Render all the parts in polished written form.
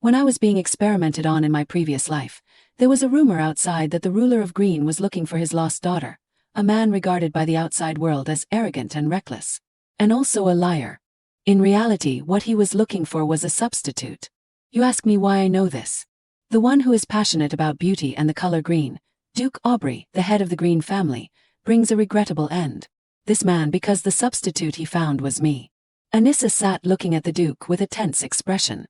When I was being experimented on in my previous life, there was a rumor outside that the ruler of Green was looking for his lost daughter, a man regarded by the outside world as arrogant and reckless, and also a liar. In reality, what he was looking for was a substitute. You ask me why I know this. The one who is passionate about beauty and the color green, Duke Aubrey, the head of the Green family, brings a regrettable end. This man because the substitute he found was me. Anissa sat looking at the Duke with a tense expression.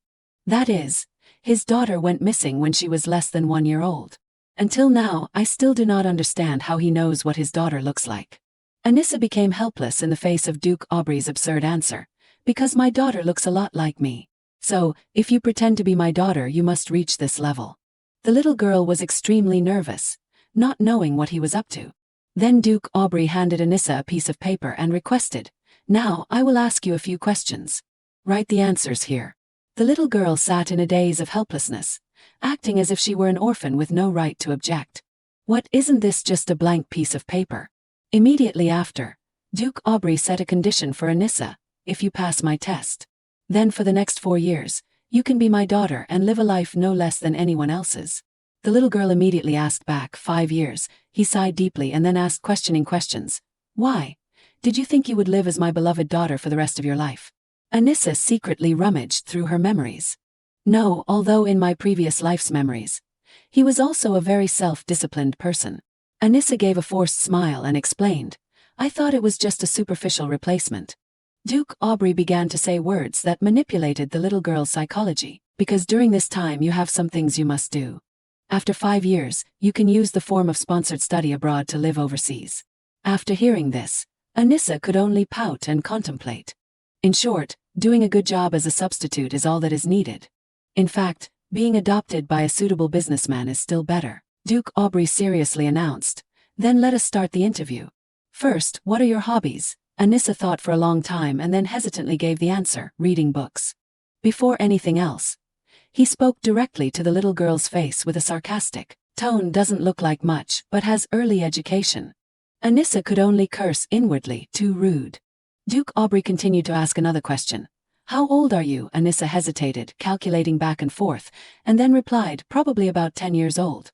That is, his daughter went missing when she was less than 1 year old. Until now, I still do not understand how he knows what his daughter looks like. Anissa became helpless in the face of Duke Aubrey's absurd answer. Because my daughter looks a lot like me. So, if you pretend to be my daughter, you must reach this level. The little girl was extremely nervous, not knowing what he was up to. Then Duke Aubrey handed Anissa a piece of paper and requested, "Now, I will ask you a few questions. Write the answers here." The little girl sat in a daze of helplessness, acting as if she were an orphan with no right to object. What, isn't this just a blank piece of paper? Immediately after, Duke Aubrey set a condition for Anissa: if you pass my test, then for the next 4 years, you can be my daughter and live a life no less than anyone else's. The little girl immediately asked back, 5 years. He sighed deeply and then asked questioning questions. Why? Did you think you would live as my beloved daughter for the rest of your life? Anissa secretly rummaged through her memories. No, although in my previous life's memories, he was also a very self-disciplined person. Anissa gave a forced smile and explained, I thought it was just a superficial replacement. Duke Aubrey began to say words that manipulated the little girl's psychology, because during this time you have some things you must do. After 5 years, you can use the form of sponsored study abroad to live overseas. After hearing this, Anissa could only pout and contemplate. In short, doing a good job as a substitute is all that is needed. In fact, being adopted by a suitable businessman is still better, Duke Aubrey seriously announced. Then let us start the interview. First, what are your hobbies? Anissa thought for a long time and then hesitantly gave the answer, reading books. Before anything else, he spoke directly to the little girl's face with a sarcastic tone. Doesn't look like much, but has early education. Anissa could only curse inwardly, too rude. Duke Aubrey continued to ask another question. How old are you? Anissa hesitated, calculating back and forth, and then replied, probably about 10 years old.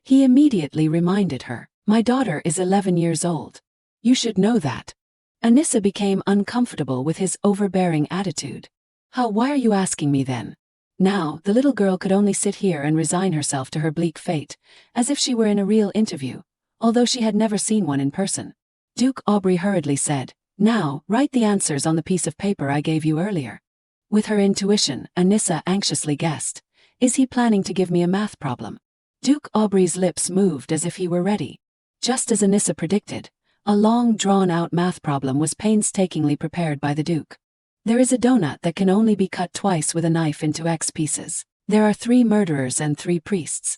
He immediately reminded her, my daughter is 11 years old. You should know that. Anissa became uncomfortable with his overbearing attitude. Why are you asking me then? Now, the little girl could only sit here and resign herself to her bleak fate, as if she were in a real interview, although she had never seen one in person. Duke Aubrey hurriedly said, now, write the answers on the piece of paper I gave you earlier. With her intuition, Anissa anxiously guessed, is he planning to give me a math problem? Duke Aubrey's lips moved as if he were ready. Just as Anissa predicted, a long drawn-out math problem was painstakingly prepared by the Duke. There is a donut that can only be cut twice with a knife into X pieces. There are 3 murderers and 3 priests.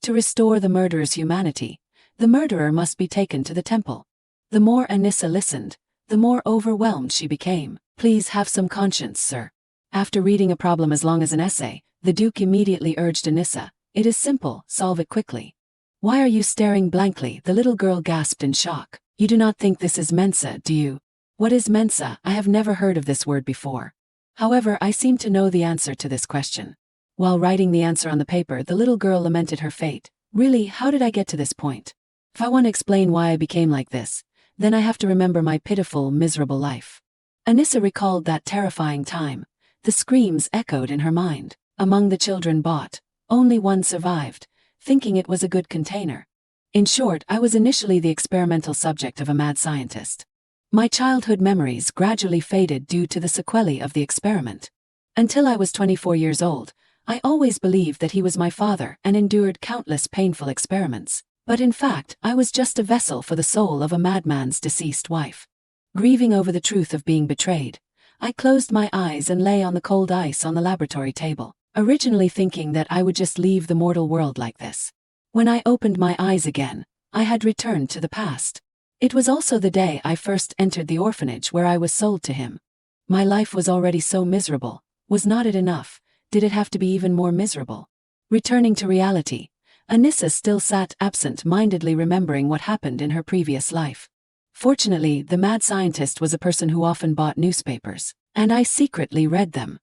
To restore the murderer's humanity, the murderer must be taken to the temple. The more Anissa listened, the more overwhelmed she became. Please have some conscience, sir. After reading a problem as long as an essay, the Duke immediately urged Anissa, it is simple, solve it quickly. Why are you staring blankly? The little girl gasped in shock. You do not think this is Mensa, do you? What is Mensa? I have never heard of this word before. However, I seem to know the answer to this question. While writing the answer on the paper, the little girl lamented her fate. Really, how did I get to this point? If I want to explain why I became like this, then I have to remember my pitiful, miserable life. Anissa recalled that terrifying time. The screams echoed in her mind. Among the children bought, only one survived, thinking it was a good container. In short, I was initially the experimental subject of a mad scientist. My childhood memories gradually faded due to the sequelae of the experiment. Until I was 24 years old, I always believed that he was my father and endured countless painful experiments. But in fact, I was just a vessel for the soul of a madman's deceased wife. Grieving over the truth of being betrayed, I closed my eyes and lay on the cold ice on the laboratory table, originally thinking that I would just leave the mortal world like this. When I opened my eyes again, I had returned to the past. It was also the day I first entered the orphanage where I was sold to him. My life was already so miserable. Was not it enough? Did it have to be even more miserable? Returning to reality, Anissa still sat absent-mindedly remembering what happened in her previous life. Fortunately, the mad scientist was a person who often bought newspapers, and I secretly read them.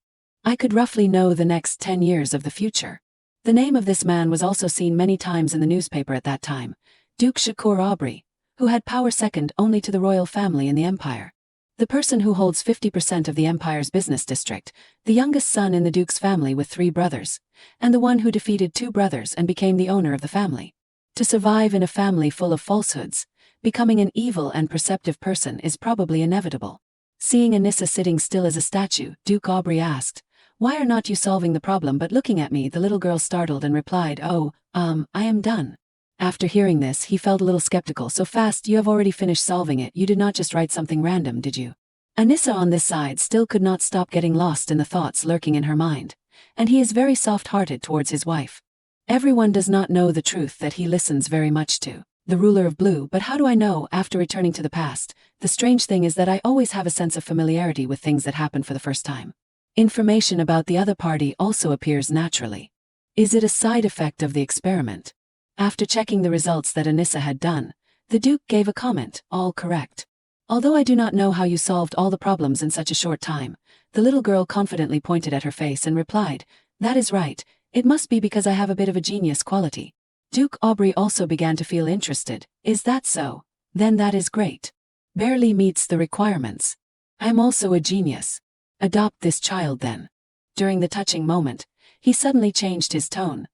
I could roughly know the next 10 years of the future. The name of this man was also seen many times in the newspaper at that time, Duke Shakur Aubrey, who had power second only to the royal family in the empire. The person who holds 50% of the empire's business district, the youngest son in the duke's family with 3 brothers, and the one who defeated 2 brothers and became the owner of the family. To survive in a family full of falsehoods, becoming an evil and perceptive person is probably inevitable. Seeing Anissa sitting still as a statue, Duke Aubrey asked, "Why are not you solving the problem but looking at me?" The little girl startled and replied, I am done." After hearing this, he felt a little skeptical. "So fast, you have already finished solving it. You did not just write something random, did you?" Anissa on this side still could not stop getting lost in the thoughts lurking in her mind, and he is very soft-hearted towards his wife. Everyone does not know the truth that he listens very much to. The ruler of blue. But how do I know? After returning to the past, the strange thing is that I always have a sense of familiarity with things that happen for the first time. Information about the other party also appears naturally. Is it a side effect of the experiment? After checking the results that Anissa had done, the Duke gave a comment, "All correct." "Although I do not know how you solved all the problems in such a short time," the little girl confidently pointed at her face and replied, "That is right, it must be because I have a bit of a genius quality." Duke Aubrey also began to feel interested. "Is that so? Then that is great. Barely meets the requirements. I am also a genius. Adopt this child then." During the touching moment, he suddenly changed his tone.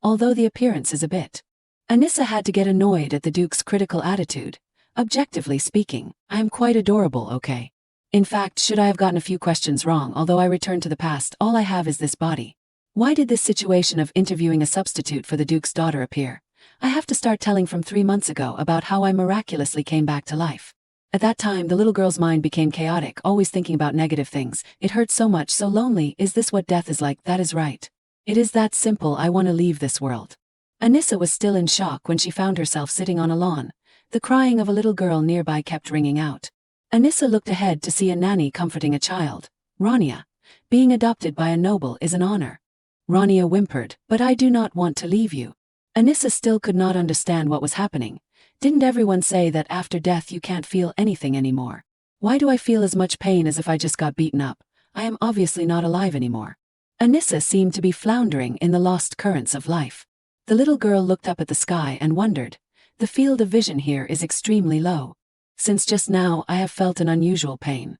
Although the appearance is a bit." Anissa had to get annoyed at the Duke's critical attitude. "Objectively speaking, I am quite adorable, okay? In fact, should I have gotten a few questions wrong? Although I return to the past, all I have is this body. Why did this situation of interviewing a substitute for the Duke's daughter appear? I have to start telling from 3 months ago about how I miraculously came back to life." At that time, the little girl's mind became chaotic, always thinking about negative things. "It hurts so much, so lonely. Is this what death is like?" "That is right. It is that simple. I want to leave this world." Anissa was still in shock when she found herself sitting on a lawn. The crying of a little girl nearby kept ringing out. Anissa looked ahead to see a nanny comforting a child. "Rania, being adopted by a noble is an honor." Rania whimpered, "But I do not want to leave you." Anissa still could not understand what was happening. Didn't everyone say that after death you can't feel anything anymore? Why do I feel as much pain as if I just got beaten up? I am obviously not alive anymore. Anissa seemed to be floundering in the lost currents of life. The little girl looked up at the sky and wondered. The field of vision here is extremely low. Since just now I have felt an unusual pain.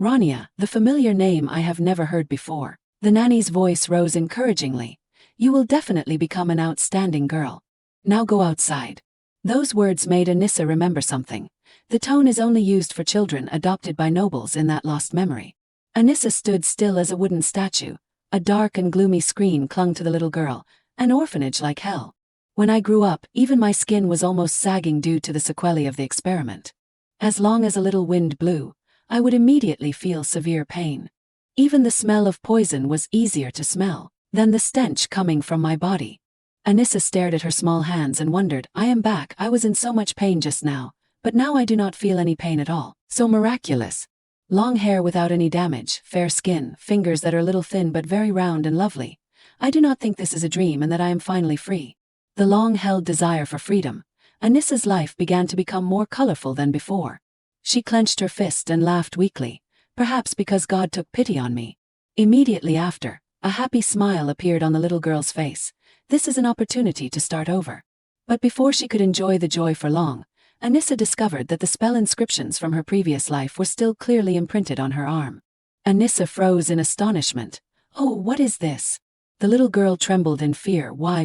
"Rania, the familiar name I have never heard before." The nanny's voice rose encouragingly. "You will definitely become an outstanding girl. Now go outside." Those words made Anissa remember something. The tone is only used for children adopted by nobles in that lost memory. Anissa stood still as a wooden statue. A dark and gloomy screen clung to the little girl, an orphanage like hell. "When I grew up, even my skin was almost sagging due to the sequelae of the experiment. As long as a little wind blew, I would immediately feel severe pain. Even the smell of poison was easier to smell than the stench coming from my body." Anissa stared at her small hands and wondered, "I am back. I was in so much pain just now, but now I do not feel any pain at all. So miraculous. Long hair without any damage, fair skin, fingers that are a little thin but very round and lovely. I do not think this is a dream and that I am finally free." The long-held desire for freedom. Anissa's life began to become more colorful than before. She clenched her fist and laughed weakly. "Perhaps because God took pity on me." Immediately after, a happy smile appeared on the little girl's face. This is an opportunity to start over. But before she could enjoy the joy for long, Anissa discovered that the spell inscriptions from her previous life were still clearly imprinted on her arm. Anissa froze in astonishment. "Oh, what is this?" The little girl trembled in fear. Why?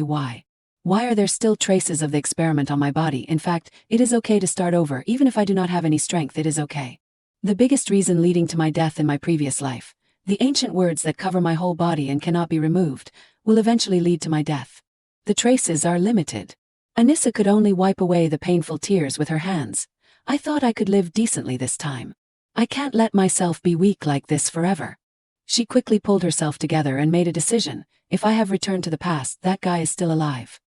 Why are there still traces of the experiment on my body? In fact, it is okay to start over. Even if I do not have any strength, it is okay. The biggest reason leading to my death in my previous life, the ancient words that cover my whole body and cannot be removed, will eventually lead to my death. The traces are limited. Anissa could only wipe away the painful tears with her hands. "I thought I could live decently this time. I can't let myself be weak like this forever." She quickly pulled herself together and made a decision. "If I have returned to the past, that guy is still alive.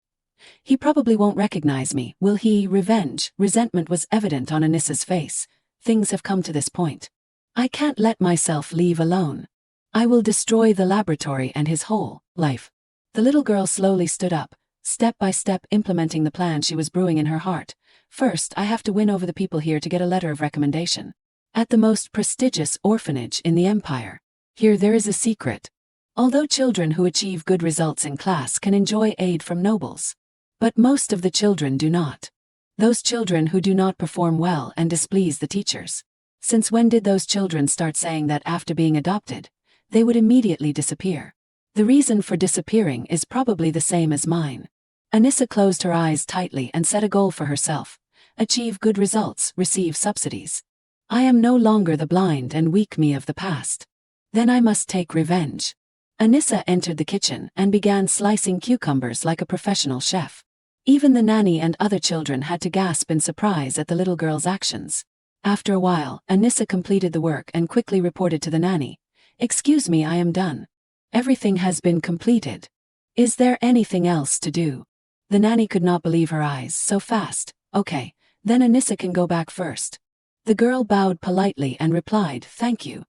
He probably won't recognize me, will he?" Revenge, resentment was evident on Anissa's face. Things have come to this point. I can't let myself leave alone. I will destroy the laboratory and his whole life. The little girl slowly stood up, step by step implementing the plan she was brewing in her heart. "First, I have to win over the people here to get a letter of recommendation. At the most prestigious orphanage in the empire. Here there is a secret. Although children who achieve good results in class can enjoy aid from nobles, but most of the children do not. Those children who do not perform well and displease the teachers. Since when did those children start saying that after being adopted, they would immediately disappear? The reason for disappearing is probably the same as mine. Anissa closed her eyes tightly and set a goal for herself. Achieve good results, receive subsidies. I am no longer the blind and weak me of the past. Then I must take revenge. Anissa entered the kitchen and began slicing cucumbers like a professional chef. Even the nanny and other children had to gasp in surprise at the little girl's actions. After a while, Anissa completed the work and quickly reported to the nanny. "Excuse me, I am done. Everything has been completed. Is there anything else to do?" The nanny could not believe her eyes. So fast. "Okay, then Anissa can go back first." The girl bowed politely and replied, "Thank you.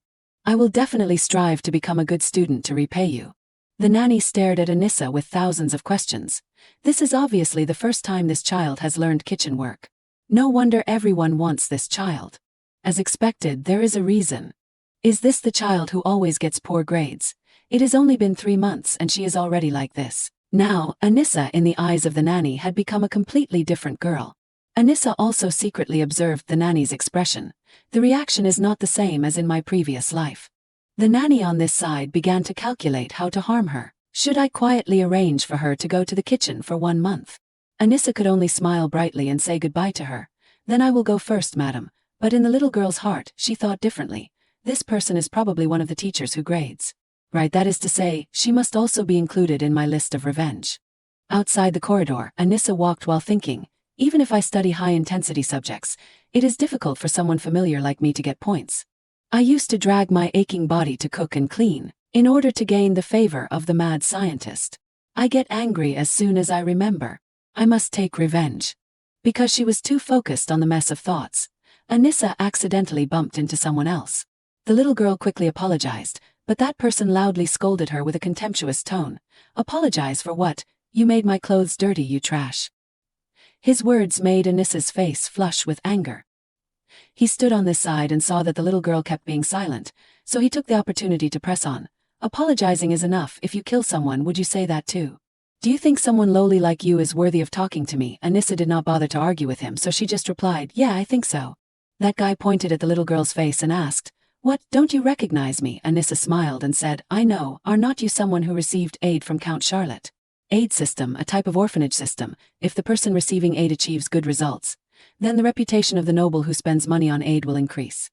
I will definitely strive to become a good student to repay you." The nanny stared at Anissa with thousands of questions. This is obviously the first time this child has learned kitchen work. No wonder everyone wants this child. As expected, there is a reason. Is this the child who always gets poor grades? It has only been 3 months and she is already like this. Now, Anissa in the eyes of the nanny had become a completely different girl. Anissa also secretly observed the nanny's expression. The reaction is not the same as in my previous life. The nanny on this side began to calculate how to harm her. Should I quietly arrange for her to go to the kitchen for 1 month? Anissa could only smile brightly and say goodbye to her. "Then I will go first, madam." But in the little girl's heart, she thought differently. This person is probably one of the teachers who grades. Right, that is to say, she must also be included in my list of revenge. Outside the corridor, Anissa walked while thinking. Even if I study high-intensity subjects, it is difficult for someone familiar like me to get points. I used to drag my aching body to cook and clean, in order to gain the favor of the mad scientist. I get angry as soon as I remember. I must take revenge. Because she was too focused on the mess of thoughts, Anissa accidentally bumped into someone else. The little girl quickly apologized, but that person loudly scolded her with a contemptuous tone. "Apologize for what? You made my clothes dirty, you trash." His words made Anissa's face flush with anger. He stood on this side and saw that the little girl kept being silent, so he took the opportunity to press on. "Apologizing is enough. If you kill someone, would you say that too? Do you think someone lowly like you is worthy of talking to me?" Anissa did not bother to argue with him, so she just replied, "Yeah, I think so." That guy pointed at the little girl's face and asked, "What, don't you recognize me?" Anissa smiled and said, "I know. Are not you someone who received aid from Count Charlotte?" Aid system, a type of orphanage system. If the person receiving aid achieves good results, then the reputation of the noble who spends money on aid will increase.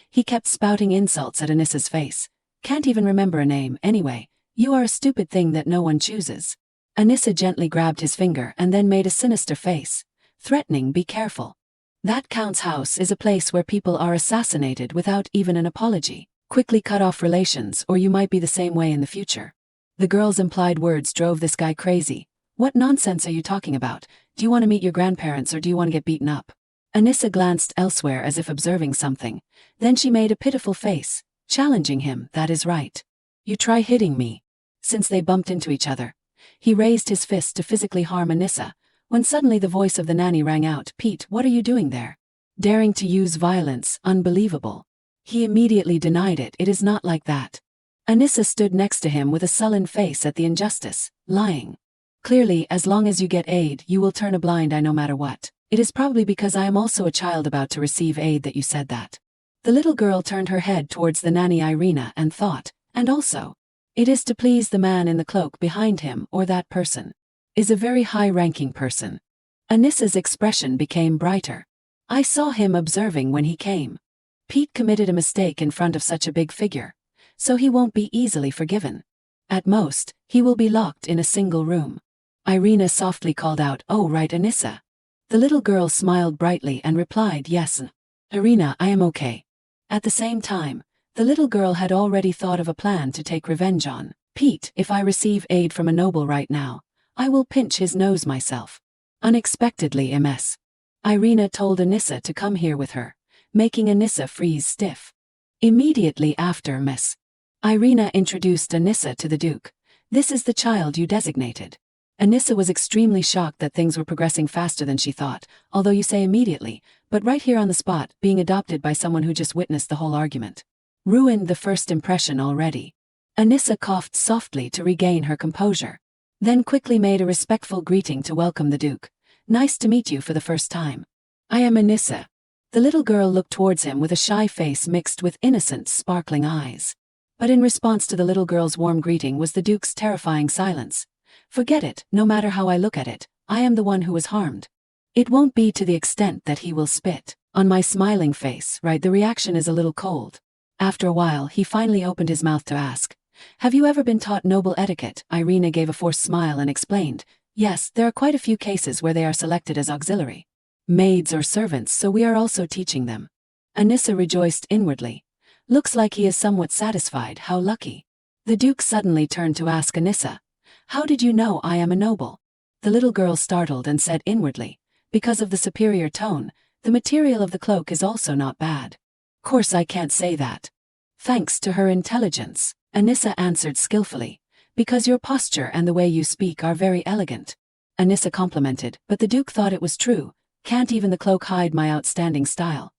He kept spouting insults at Anissa's face. "Can't even remember a name, anyway. You are a stupid thing that no one chooses." Anissa gently grabbed his finger and then made a sinister face, threatening, "Be careful. That Count's house is a place where people are assassinated without even an apology. Quickly cut off relations or you might be the same way in the future." The girl's implied words drove this guy crazy. "What nonsense are you talking about? Do you want to meet your grandparents or do you want to get beaten up?" Anissa glanced elsewhere as if observing something. Then she made a pitiful face, challenging him. "That is right. You try hitting me." Since they bumped into each other, he raised his fist to physically harm Anissa, when suddenly the voice of the nanny rang out. "Pete, what are you doing there? Daring to use violence, unbelievable." He immediately denied it. "It is not like that." Anissa stood next to him with a sullen face at the injustice. "Lying. Clearly, as long as you get aid, you will turn a blind eye no matter what. It is probably because I am also a child about to receive aid that you said that." The little girl turned her head towards the nanny Irina and thought, "And also, it is to please the man in the cloak behind him, or that person is a very high-ranking person." Anissa's expression became brighter. "I saw him observing when he came. Pete committed a mistake in front of such a big figure, so he won't be easily forgiven. At most, he will be locked in a single room." Irina softly called out, "Oh right, Anissa." The little girl smiled brightly and replied, "Yes, Irina, I am okay." At the same time, the little girl had already thought of a plan to take revenge on Pete. "If I receive aid from a noble right now, I will pinch his nose myself." Unexpectedly, Ms. Irina told Anissa to come here with her, making Anissa freeze stiff. Immediately after, Miss Irina introduced Anissa to the Duke. "This is the child you designated." Anissa was extremely shocked that things were progressing faster than she thought, although you say immediately, but right here on the spot, being adopted by someone who just witnessed the whole argument. Ruined the first impression already. Anissa coughed softly to regain her composure, then quickly made a respectful greeting to welcome the Duke. Nice to meet you for the first time. I am Anissa. The little girl looked towards him with a shy face mixed with innocent, sparkling eyes. But in response to the little girl's warm greeting was the Duke's terrifying silence. Forget it, no matter how I look at it, I am the one who was harmed. It won't be to the extent that he will spit on my smiling face, right? The reaction is a little cold. After a while, he finally opened his mouth to ask, have you ever been taught noble etiquette? Irina gave a forced smile and explained, yes, there are quite a few cases where they are selected as auxiliary maids or servants, so we are also teaching them. Anissa rejoiced inwardly. Looks like he is somewhat satisfied, how lucky. The Duke suddenly turned to ask Anissa, how did you know I am a noble? The little girl startled and said inwardly, because of the superior tone, the material of the cloak is also not bad. Course I can't say that. Thanks to her intelligence, Anissa answered skillfully, because your posture and the way you speak are very elegant. Anissa complimented, but the Duke thought it was true. Can't even the cloak hide my outstanding style?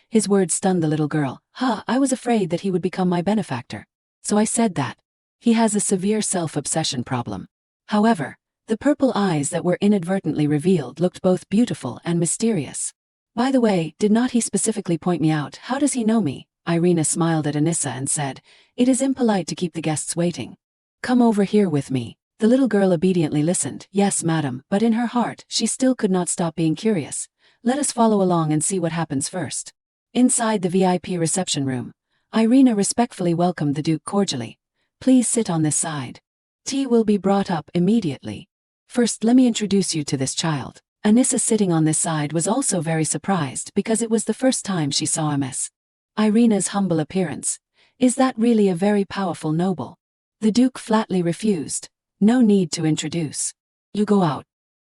His words stunned the little girl. I was afraid that he would become my benefactor. So I said that. He has a severe self-obsession problem. However, the purple eyes that were inadvertently revealed looked both beautiful and mysterious. By the way, did not he specifically point me out? How does he know me? Irina smiled at Anissa and said, it is impolite to keep the guests waiting. Come over here with me. The little girl obediently listened. Yes, madam, but in her heart, she still could not stop being curious. Let us follow along and see what happens first. Inside the VIP reception room, Irina respectfully welcomed the Duke cordially. Please sit on this side. Tea will be brought up immediately. First, let me introduce you to this child. Anissa, sitting on this side, was also very surprised because it was the first time she saw Miss Irina's humble appearance. Is that really a very powerful noble? The Duke flatly refused. No need to introduce. You go out.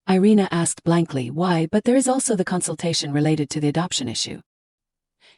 Irina asked blankly why, but there is also the consultation related to the adoption issue.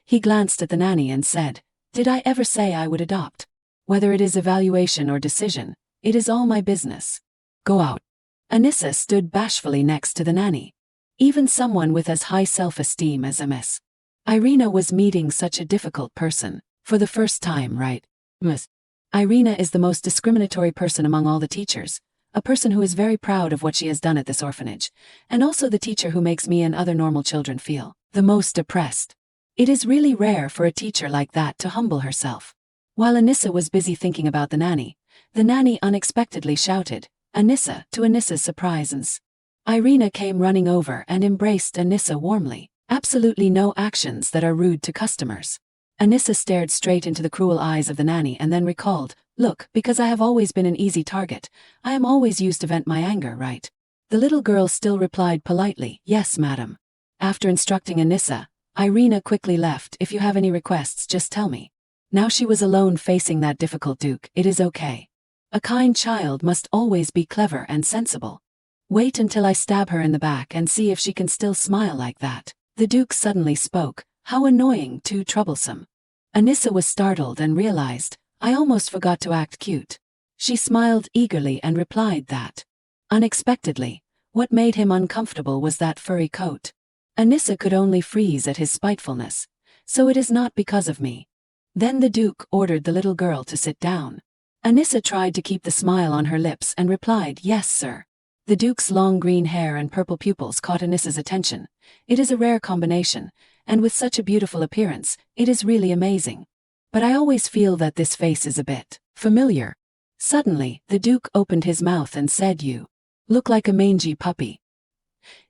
He glanced at the nanny and said, did I ever say I would adopt? Whether it is evaluation or decision, it is all my business. Go out. Anissa stood bashfully next to the nanny. Even someone with as high self-esteem as Miss Irina was meeting such a difficult person for the first time, right? Miss Irina is the most discriminatory person among all the teachers, a person who is very proud of what she has done at this orphanage, and also the teacher who makes me and other normal children feel the most oppressed. It is really rare for a teacher like that to humble herself. While Anissa was busy thinking about the nanny unexpectedly shouted, Anissa, to Anissa's surprise. Irina came running over and embraced Anissa warmly. Absolutely no actions that are rude to customers. Anissa stared straight into the cruel eyes of the nanny and then recalled, look, because I have always been an easy target, I am always used to vent my anger, right? The little girl still replied politely, yes, madam. After instructing Anissa, Irina quickly left. If you have any requests, just tell me. Now she was alone facing that difficult Duke. It is okay. A kind child must always be clever and sensible. Wait until I stab her in the back and see if she can still smile like that. The Duke suddenly spoke. How annoying, too troublesome. Anissa was startled and realized, I almost forgot to act cute. She smiled eagerly and replied that. Unexpectedly, what made him uncomfortable was that furry coat. Anissa could only freeze at his spitefulness. So it is not because of me. Then the Duke ordered the little girl to sit down. Anissa tried to keep the smile on her lips and replied, yes, sir. The Duke's long green hair and purple pupils caught Anissa's attention. It is a rare combination, and with such a beautiful appearance, it is really amazing. But I always feel that this face is a bit familiar. Suddenly, the Duke opened his mouth and said, you look like a mangy puppy.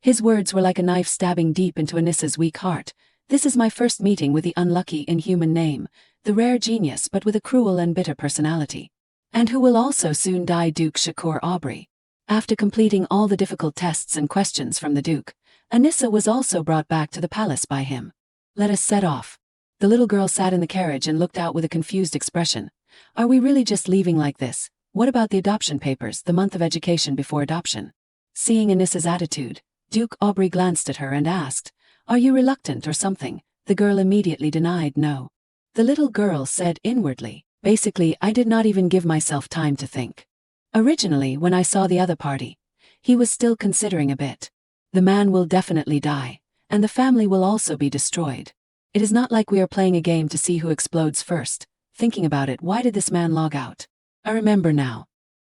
His words were like a knife stabbing deep into Anissa's weak heart. This is my first meeting with the unlucky inhuman name, the rare genius but with a cruel and bitter personality. And who will also soon die, Duke Shakur Aubrey. After completing all the difficult tests and questions from the Duke, Anissa was also brought back to the palace by him. Let us set off. The little girl sat in the carriage and looked out with a confused expression. Are we really just leaving like this? What about the adoption papers, the month of education before adoption? Seeing Anissa's attitude, Duke Aubrey glanced at her and asked, are you reluctant or something? The girl immediately denied no. The little girl said inwardly, basically, I did not even give myself time to think. Originally, when I saw the other party, he was still considering a bit. The man will definitely die, and the family will also be destroyed. It is not like we are playing a game to see who explodes first. Thinking about it, why did this man log out? I remember now.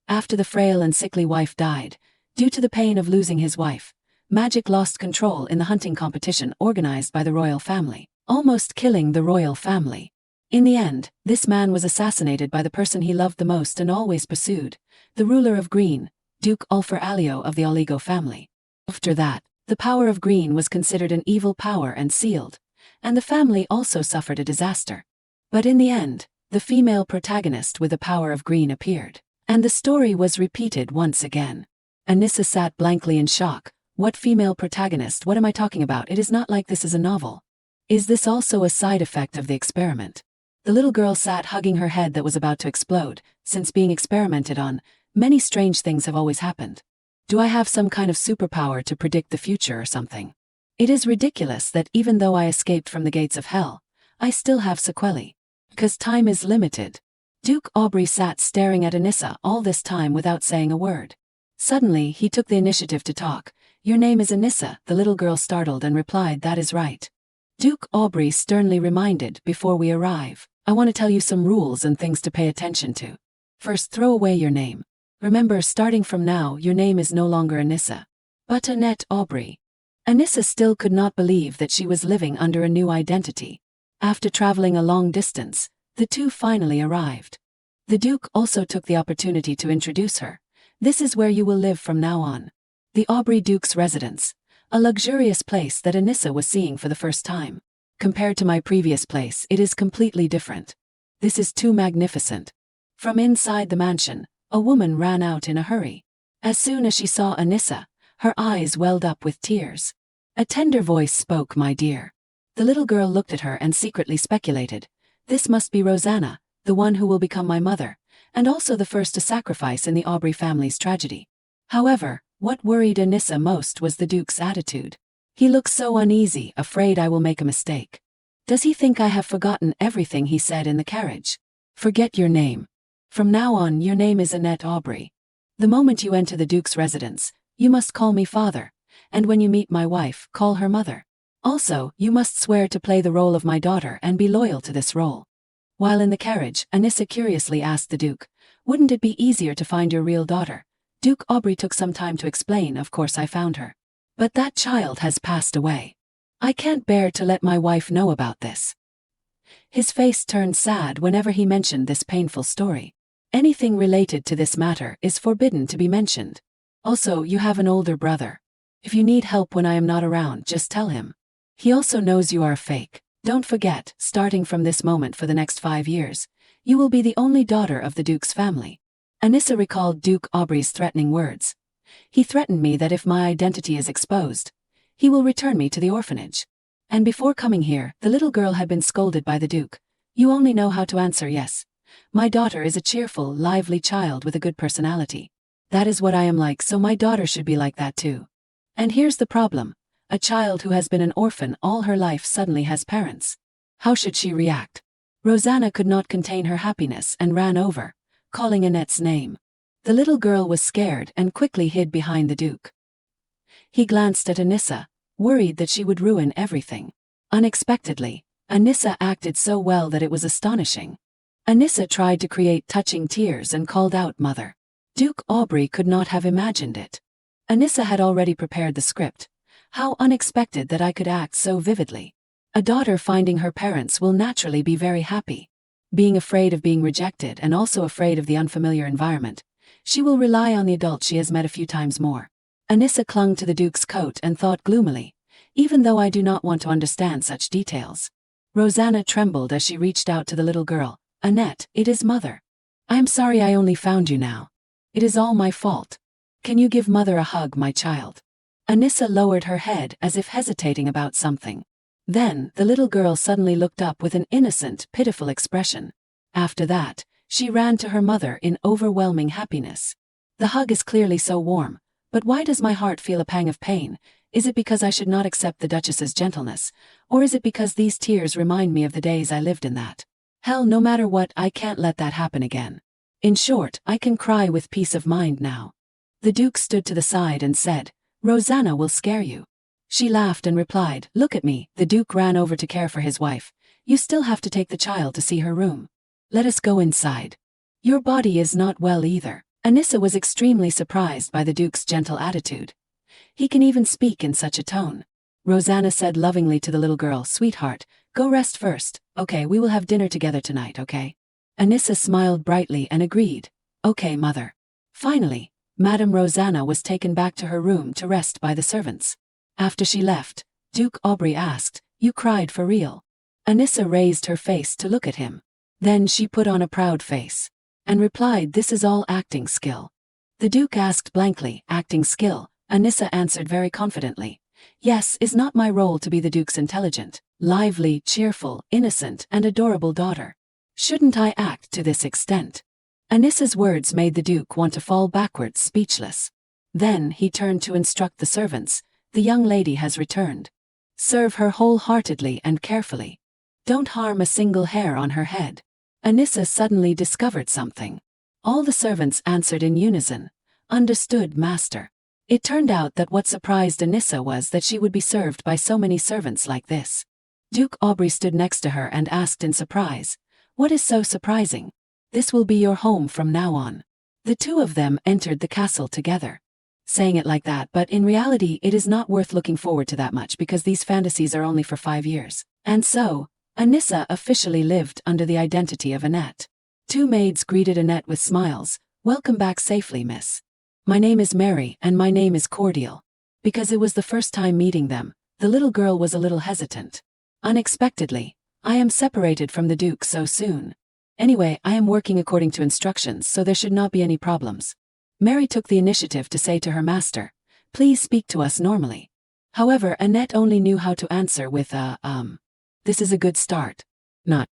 After the frail and sickly wife died, due to the pain of losing his wife, Magic lost control in the hunting competition organized by the royal family, almost killing the royal family. In the end, this man was assassinated by the person he loved the most and always pursued, the ruler of Green, Duke Ulfar Alio of the Oligo family. After that, the power of Green was considered an evil power and sealed, and the family also suffered a disaster. But in the end, the female protagonist with the power of Green appeared, and the story was repeated once again. Anissa sat blankly in shock. What female protagonist? What am I talking about? It is not like this is a novel. Is this also a side effect of the experiment? The little girl sat hugging her head that was about to explode. Since being experimented on, many strange things have always happened. Do I have some kind of superpower to predict the future or something? It is ridiculous that even though I escaped from the gates of hell, I still have sequelae. Because time is limited. Duke Aubrey sat staring at Anissa all this time without saying a word. Suddenly, he took the initiative to talk. Your name is Anissa, the little girl startled and replied, that is right. Duke Aubrey sternly reminded, before we arrive, I want to tell you some rules and things to pay attention to. First, throw away your name. Remember, starting from now, your name is no longer Anissa, but Annette Aubrey. Anissa still could not believe that she was living under a new identity. After traveling a long distance, the two finally arrived. The Duke also took the opportunity to introduce her. This is where you will live from now on. The Aubrey Duke's residence, a luxurious place that Anissa was seeing for the first time. Compared to my previous place, it is completely different. This is too magnificent. From inside the mansion, a woman ran out in a hurry. As soon as she saw Anissa, her eyes welled up with tears. A tender voice spoke, my dear. The little girl looked at her and secretly speculated. This must be Rosanna, the one who will become my mother, and also the first to sacrifice in the Aubrey family's tragedy. However, what worried Anissa most was the Duke's attitude. He looks so uneasy, afraid I will make a mistake. Does he think I have forgotten everything he said in the carriage? Forget your name. From now on, your name is Annette Aubrey. The moment you enter the Duke's residence, you must call me father, and when you meet my wife, call her mother. Also, you must swear to play the role of my daughter and be loyal to this role. While in the carriage, Anissa curiously asked the Duke, wouldn't it be easier to find your real daughter? Duke Aubrey took some time to explain, of course I found her. But that child has passed away. I can't bear to let my wife know about this. His face turned sad whenever he mentioned this painful story. Anything related to this matter is forbidden to be mentioned. Also, you have an older brother. If you need help when I am not around, just tell him. He also knows you are a fake. Don't forget, starting from this moment for the next 5 years, you will be the only daughter of the Duke's family. Anissa recalled Duke Aubrey's threatening words. He threatened me that if my identity is exposed, he will return me to the orphanage. And before coming here, the little girl had been scolded by the Duke. You only know how to answer yes. My daughter is a cheerful, lively child with a good personality. That is what I am like, so my daughter should be like that too. And here's the problem. A child who has been an orphan all her life suddenly has parents. How should she react? Rosanna could not contain her happiness and ran over, calling Annette's name. The little girl was scared and quickly hid behind the Duke. He glanced at Anissa, worried that she would ruin everything. Unexpectedly, Anissa acted so well that it was astonishing. Anissa tried to create touching tears and called out mother. Duke Aubrey could not have imagined it. Anissa had already prepared the script. How unexpected that I could act so vividly. A daughter finding her parents will naturally be very happy. Being afraid of being rejected and also afraid of the unfamiliar environment, she will rely on the adult she has met a few times more. Anissa clung to the Duke's coat and thought gloomily, even though I do not want to understand such details. Rosanna trembled as she reached out to the little girl. Annette, it is mother. I am sorry I only found you now. It is all my fault. Can you give mother a hug, my child? Anissa lowered her head as if hesitating about something. Then, the little girl suddenly looked up with an innocent, pitiful expression. After that, she ran to her mother in overwhelming happiness. The hug is clearly so warm, but why does my heart feel a pang of pain? Is it because I should not accept the Duchess's gentleness, or is it because these tears remind me of the days I lived in that? Hell, no matter what, I can't let that happen again. In short, I can cry with peace of mind now. The Duke stood to the side and said, Rosanna will scare you. She laughed and replied, look at me. The Duke ran over to care for his wife. You still have to take the child to see her room. Let us go inside. Your body is not well either. Anissa was extremely surprised by the Duke's gentle attitude. He can even speak in such a tone. Rosanna said lovingly to the little girl, "Sweetheart, go rest first. Okay, we will have dinner together tonight, okay?" Anissa smiled brightly and agreed. "Okay, mother." Finally, Madame Rosanna was taken back to her room to rest by the servants. After she left, Duke Aubrey asked, "You cried for real?" Anissa raised her face to look at him. Then she put on a proud face and replied, "This is all acting skill." The Duke asked blankly, "Acting skill?" Anissa answered very confidently, "Yes, is not my role to be the Duke's intelligent, lively, cheerful, innocent, and adorable daughter? Shouldn't I act to this extent?" Anissa's words made the Duke want to fall backwards speechless. Then he turned to instruct the servants, "The young lady has returned. Serve her wholeheartedly and carefully. Don't harm a single hair on her head." Anissa suddenly discovered something. All the servants answered in unison, "Understood, master." It turned out that what surprised Anissa was that she would be served by so many servants like this. Duke Aubrey stood next to her and asked in surprise, "What is so surprising? This will be your home from now on." The two of them entered the castle together. Saying it like that, but in reality it is not worth looking forward to that much because these fantasies are only for 5 years. And so, Anissa officially lived under the identity of Annette. Two maids greeted Annette with smiles. "Welcome back safely, miss. My name is Mary and my name is Cordial." Because it was the first time meeting them, the little girl was a little hesitant. "Unexpectedly, I am separated from the Duke so soon. Anyway, I am working according to instructions, so there should not be any problems." Mary took the initiative to say to her master, "Please speak to us normally." However, Annette only knew how to answer with "This is a good start." Not.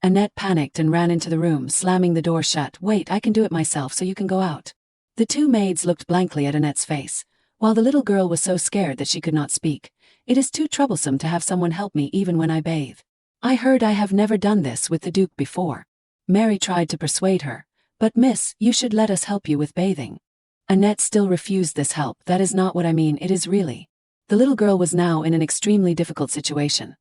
Annette panicked and ran into the room, slamming the door shut. "Wait, I can do it myself, so you can go out." The two maids looked blankly at Annette's face, while the little girl was so scared that she could not speak. "It is too troublesome to have someone help me even when I bathe. I heard I have never done this with the Duke before." Mary tried to persuade her, "But miss, you should let us help you with bathing." Annette still refused this help. "That is not what I mean, it is really." The little girl was now in an extremely difficult situation.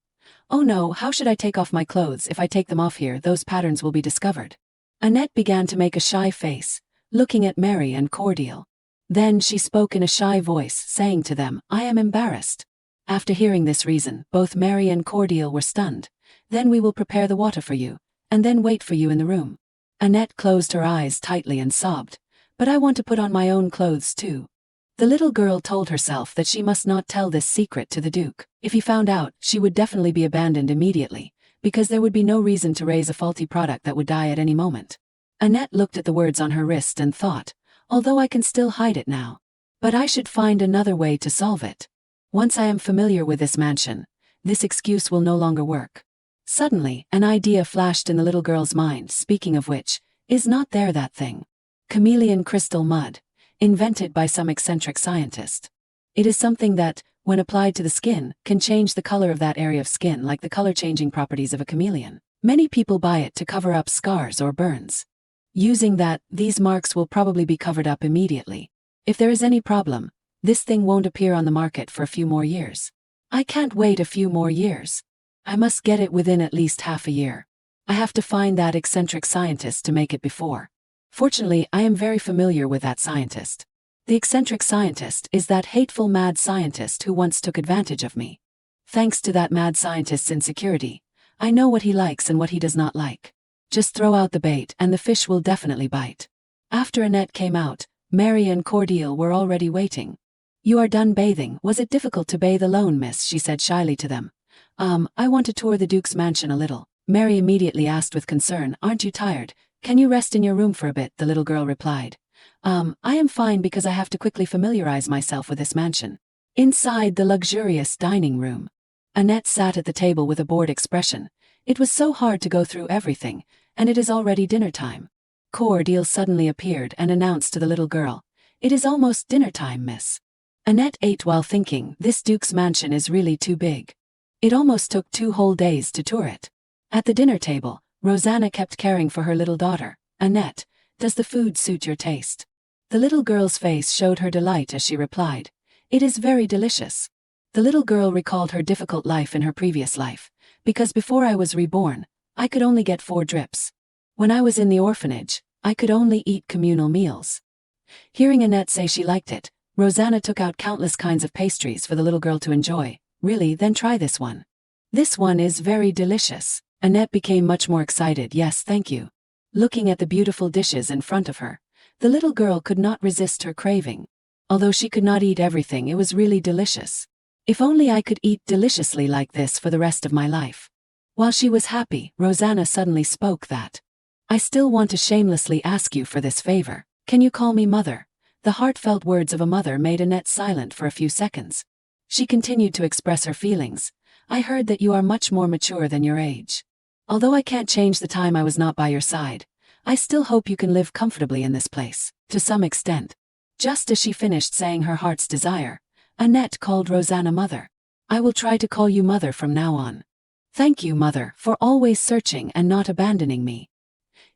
"Oh no, how should I take off my clothes? If I take them off here, those patterns will be discovered." Annette began to make a shy face, looking at Mary and Cordial. Then she spoke in a shy voice, saying to them, "I am embarrassed." After hearing this reason, both Mary and Cordial were stunned. "Then we will prepare the water for you, and then wait for you in the room." Annette closed her eyes tightly and sobbed, "But I want to put on my own clothes too." The little girl told herself that she must not tell this secret to the Duke. If he found out, she would definitely be abandoned immediately, because there would be no reason to raise a faulty product that would die at any moment. Annette looked at the words on her wrist and thought, "Although I can still hide it now. But I should find another way to solve it. Once I am familiar with this mansion, this excuse will no longer work." Suddenly, an idea flashed in the little girl's mind. Speaking of which, is not there that thing? Chameleon crystal mud, invented by some eccentric scientist. It is something that, when applied to the skin, can change the color of that area of skin like the color-changing properties of a chameleon. Many people buy it to cover up scars or burns. Using that, these marks will probably be covered up immediately. If there is any problem, this thing won't appear on the market for a few more years. I can't wait a few more years. I must get it within at least half a year. I have to find that eccentric scientist to make it before. Fortunately, I am very familiar with that scientist. The eccentric scientist is that hateful mad scientist who once took advantage of me. Thanks to that mad scientist's insecurity, I know what he likes and what he does not like. Just throw out the bait and the fish will definitely bite. After Annette came out, Mary and Cordial were already waiting. "You are done bathing. Was it difficult to bathe alone, miss?" she said shyly to them. I want to tour the Duke's mansion a little." Mary immediately asked with concern, "Aren't you tired? Can you rest in your room for a bit?" The little girl replied, I am fine because I have to quickly familiarize myself with this mansion." Inside the luxurious dining room, Annette sat at the table with a bored expression. It was so hard to go through everything, and it is already dinner time. Cordial suddenly appeared and announced to the little girl, "It is almost dinner time, miss." Annette ate while thinking, this Duke's mansion is really too big. It almost took 2 whole days to tour it. At the dinner table, Rosanna kept caring for her little daughter. "Annette, does the food suit your taste?" The little girl's face showed her delight as she replied, "It is very delicious." The little girl recalled her difficult life in her previous life, because before I was reborn, I could only get 4 drips. When I was in the orphanage, I could only eat communal meals. Hearing Annette say she liked it, Rosanna took out countless kinds of pastries for the little girl to enjoy. Really, then try this one. This one is very delicious. Annette became much more excited. Yes, thank you. Looking at the beautiful dishes in front of her, the little girl could not resist her craving. Although she could not eat everything, it was really delicious. If only I could eat deliciously like this for the rest of my life. While she was happy, Rosanna suddenly spoke that, I still want to shamelessly ask you for this favor. Can you call me mother? The heartfelt words of a mother made Annette silent for a few seconds. She continued to express her feelings. I heard that you are much more mature than your age. Although I can't change the time I was not by your side, I still hope you can live comfortably in this place, to some extent. Just as she finished saying her heart's desire, Annette called Rosanna mother. I will try to call you mother from now on. Thank you, mother, for always searching and not abandoning me.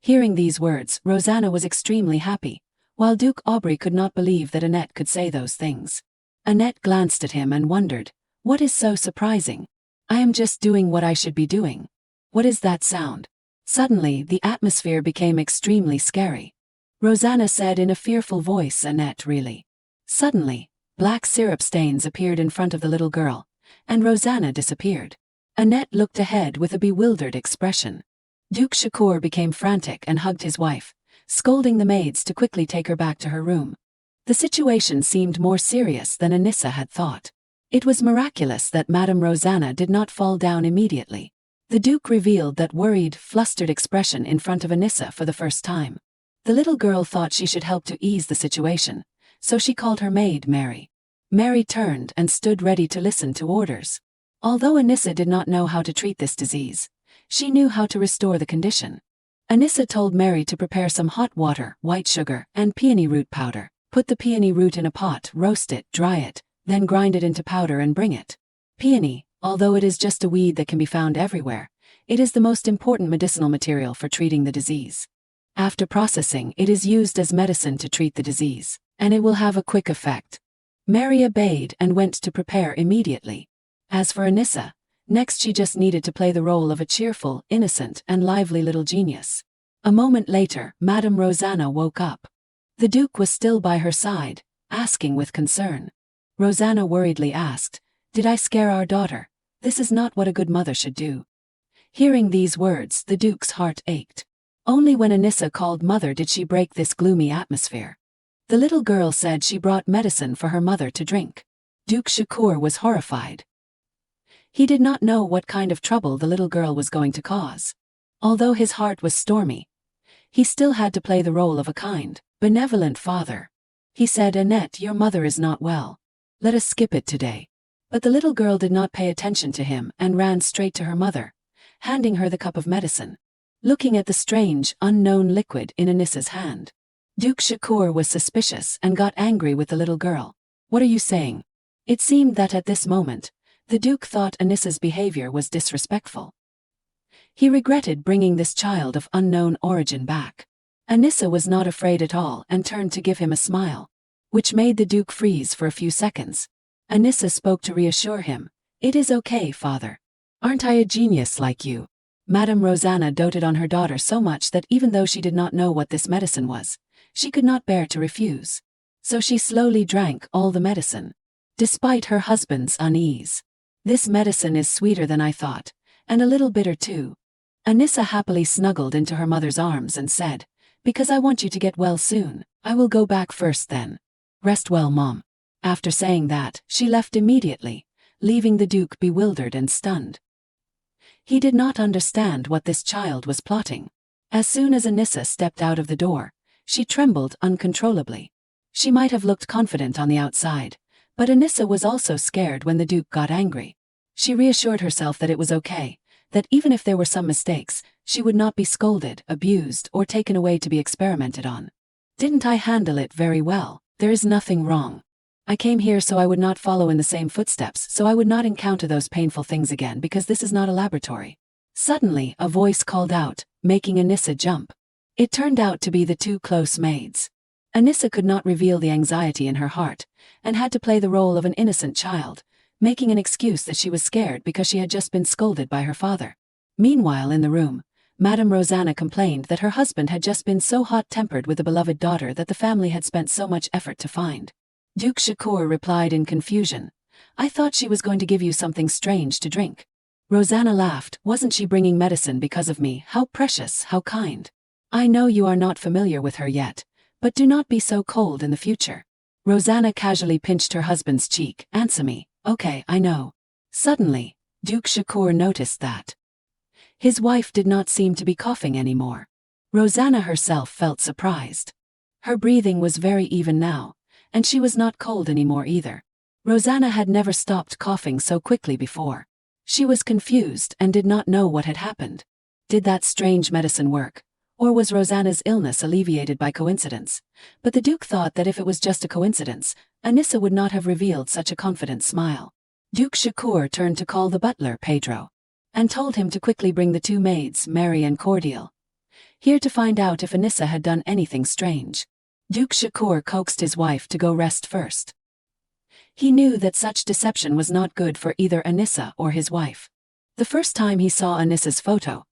Hearing these words, Rosanna was extremely happy, while Duke Aubrey could not believe that Annette could say those things. Annette glanced at him and wondered, what is so surprising? I am just doing what I should be doing. What is that sound? Suddenly, the atmosphere became extremely scary. Rosanna said in a fearful voice, Annette, really? Suddenly, black syrup stains appeared in front of the little girl, and Rosanna disappeared. Annette looked ahead with a bewildered expression. Duke Shakur became frantic and hugged his wife, scolding the maids to quickly take her back to her room. The situation seemed more serious than Anissa had thought. It was miraculous that Madame Rosanna did not fall down immediately. The Duke revealed that worried, flustered expression in front of Anissa for the first time. The little girl thought she should help to ease the situation, so she called her maid Mary. Mary turned and stood ready to listen to orders. Although Anissa did not know how to treat this disease, she knew how to restore the condition. Anissa told Mary to prepare some hot water, white sugar, and peony root powder. Put the peony root in a pot, roast it, dry it, then grind it into powder and bring it. Peony, although it is just a weed that can be found everywhere, it is the most important medicinal material for treating the disease. After processing, it is used as medicine to treat the disease, and it will have a quick effect. Mary obeyed and went to prepare immediately. As for Anissa, next she just needed to play the role of a cheerful, innocent, and lively little genius. A moment later, Madame Rosanna woke up. The Duke was still by her side, asking with concern. Rosanna worriedly asked, Did I scare our daughter? This is not what a good mother should do. Hearing these words, the Duke's heart ached. Only when Anissa called mother did she break this gloomy atmosphere. The little girl said she brought medicine for her mother to drink. Duke Shakur was horrified. He did not know what kind of trouble the little girl was going to cause. Although his heart was stormy, he still had to play the role of a kind, benevolent father. He said, Annette, your mother is not well. Let us skip it today. But the little girl did not pay attention to him and ran straight to her mother, handing her the cup of medicine. Looking at the strange, unknown liquid in Anissa's hand, Duke Shakur was suspicious and got angry with the little girl. What are you saying? It seemed that at this moment, the Duke thought Anissa's behavior was disrespectful. He regretted bringing this child of unknown origin back. Anissa was not afraid at all and turned to give him a smile, which made the Duke freeze for a few seconds. Anissa spoke to reassure him. It is okay, father. Aren't I a genius like you? Madame Rosanna doted on her daughter so much that even though she did not know what this medicine was, she could not bear to refuse. So she slowly drank all the medicine, despite her husband's unease. This medicine is sweeter than I thought, and a little bitter too. Anissa happily snuggled into her mother's arms and said, Because I want you to get well soon, I will go back first then. Rest well, Mom. After saying that, she left immediately, leaving the Duke bewildered and stunned. He did not understand what this child was plotting. As soon as Anissa stepped out of the door, she trembled uncontrollably. She might have looked confident on the outside, but Anissa was also scared when the Duke got angry. She reassured herself that it was okay, that even if there were some mistakes, she would not be scolded, abused, or taken away to be experimented on. Didn't I handle it very well? There is nothing wrong. I came here so I would not follow in the same footsteps, so I would not encounter those painful things again because this is not a laboratory. Suddenly, a voice called out, making Anissa jump. It turned out to be the two close maids. Anissa could not reveal the anxiety in her heart, and had to play the role of an innocent child, making an excuse that she was scared because she had just been scolded by her father. Meanwhile in the room, Madame Rosanna complained that her husband had just been so hot-tempered with the beloved daughter that the family had spent so much effort to find. Duke Shakur replied in confusion, "I thought she was going to give you something strange to drink." Rosanna laughed. "Wasn't she bringing medicine because of me? How precious, how kind. I know you are not familiar with her yet, but do not be so cold in the future." Rosanna casually pinched her husband's cheek. "Answer me." "Okay, I know." Suddenly, Duke Shakur noticed that his wife did not seem to be coughing anymore. Rosanna herself felt surprised. Her breathing was very even now, and she was not cold anymore either. Rosanna had never stopped coughing so quickly before. She was confused and did not know what had happened. Did that strange medicine work, or was Rosanna's illness alleviated by coincidence? But the Duke thought that if it was just a coincidence, Anissa would not have revealed such a confident smile. Duke Shakur turned to call the butler, Pedro, and told him to quickly bring the two maids, Mary and Cordial, here to find out if Anissa had done anything strange. Duke Shakur coaxed his wife to go rest first. He knew that such deception was not good for either Anissa or his wife. The first time he saw Anissa's photo,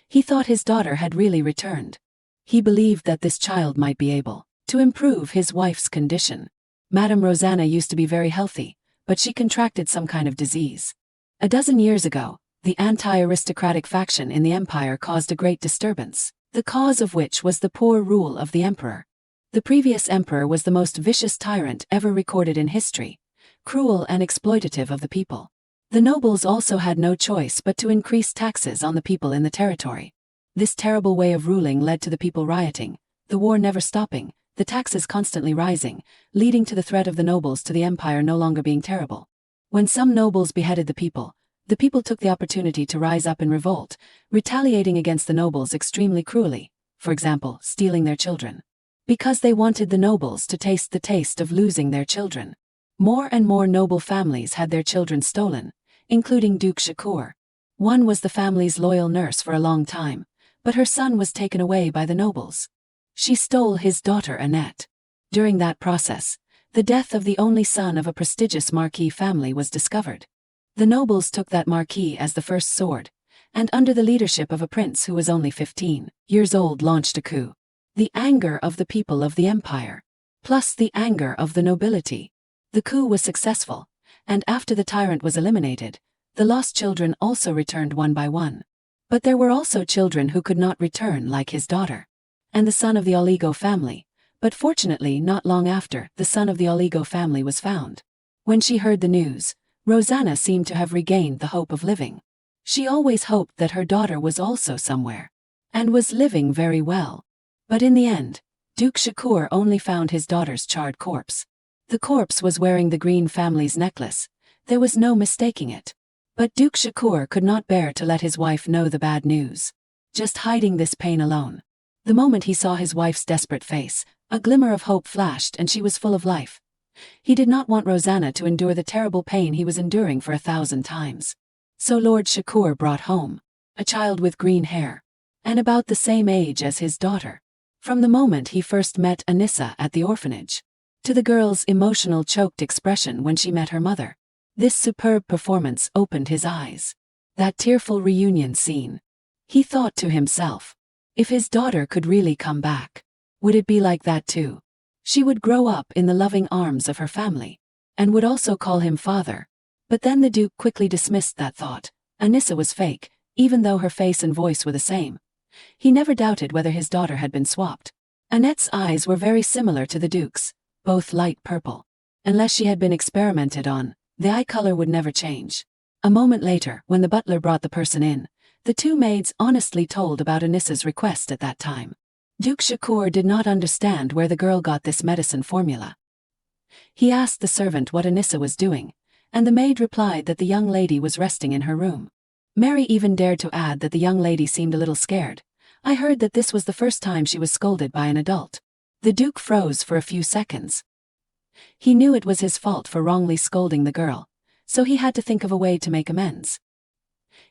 he thought his daughter had really returned. He believed that this child might be able to improve his wife's condition. Madame Rosanna used to be very healthy, but she contracted some kind of disease. A dozen years ago, the anti-aristocratic faction in the empire caused a great disturbance, the cause of which was the poor rule of the emperor. The previous emperor was the most vicious tyrant ever recorded in history, cruel and exploitative of the people. The nobles also had no choice but to increase taxes on the people in the territory. This terrible way of ruling led to the people rioting, the war never stopping, the taxes constantly rising, leading to the threat of the nobles to the empire no longer being terrible. When some nobles beheaded the people took the opportunity to rise up in revolt, retaliating against the nobles extremely cruelly, for example, stealing their children. Because they wanted the nobles to taste the taste of losing their children. More and more noble families had their children stolen, including Duke Shakur. One was the family's loyal nurse for a long time, but her son was taken away by the nobles. She stole his daughter Annette. During that process, the death of the only son of a prestigious marquis family was discovered. The nobles took that marquis as the first sword, and under the leadership of a prince who was only 15 years old launched a coup. The anger of the people of the empire, plus the anger of the nobility. The coup was successful, and after the tyrant was eliminated, the lost children also returned one by one. But there were also children who could not return, like his daughter, and the son of the Oligo family. But fortunately, not long after, the son of the Oligo family was found. When she heard the news, Rosanna seemed to have regained the hope of living. She always hoped that her daughter was also somewhere, and was living very well. But in the end, Duke Shakur only found his daughter's charred corpse. The corpse was wearing the Green family's necklace. There was no mistaking it. But Duke Shakur could not bear to let his wife know the bad news. Just hiding this pain alone. The moment he saw his wife's desperate face, a glimmer of hope flashed and she was full of life. He did not want Rosanna to endure the terrible pain he was enduring for 1,000 times. So Lord Shakur brought home a child with green hair, and about the same age as his daughter. From the moment he first met Anissa at the orphanage, to the girl's emotional choked expression when she met her mother, this superb performance opened his eyes. That tearful reunion scene. He thought to himself, if his daughter could really come back, would it be like that too? She would grow up in the loving arms of her family, and would also call him father. But then the Duke quickly dismissed that thought. Anissa was fake, even though her face and voice were the same. He never doubted whether his daughter had been swapped. Annette's eyes were very similar to the Duke's, both light purple. Unless she had been experimented on, the eye color would never change. A moment later, when the butler brought the person in, the two maids honestly told about Anissa's request at that time. Duke Shakur did not understand where the girl got this medicine formula. He asked the servant what Anissa was doing, and the maid replied that the young lady was resting in her room. Mary even dared to add that the young lady seemed a little scared. I heard that this was the first time she was scolded by an adult. The Duke froze for a few seconds. He knew it was his fault for wrongly scolding the girl, so he had to think of a way to make amends.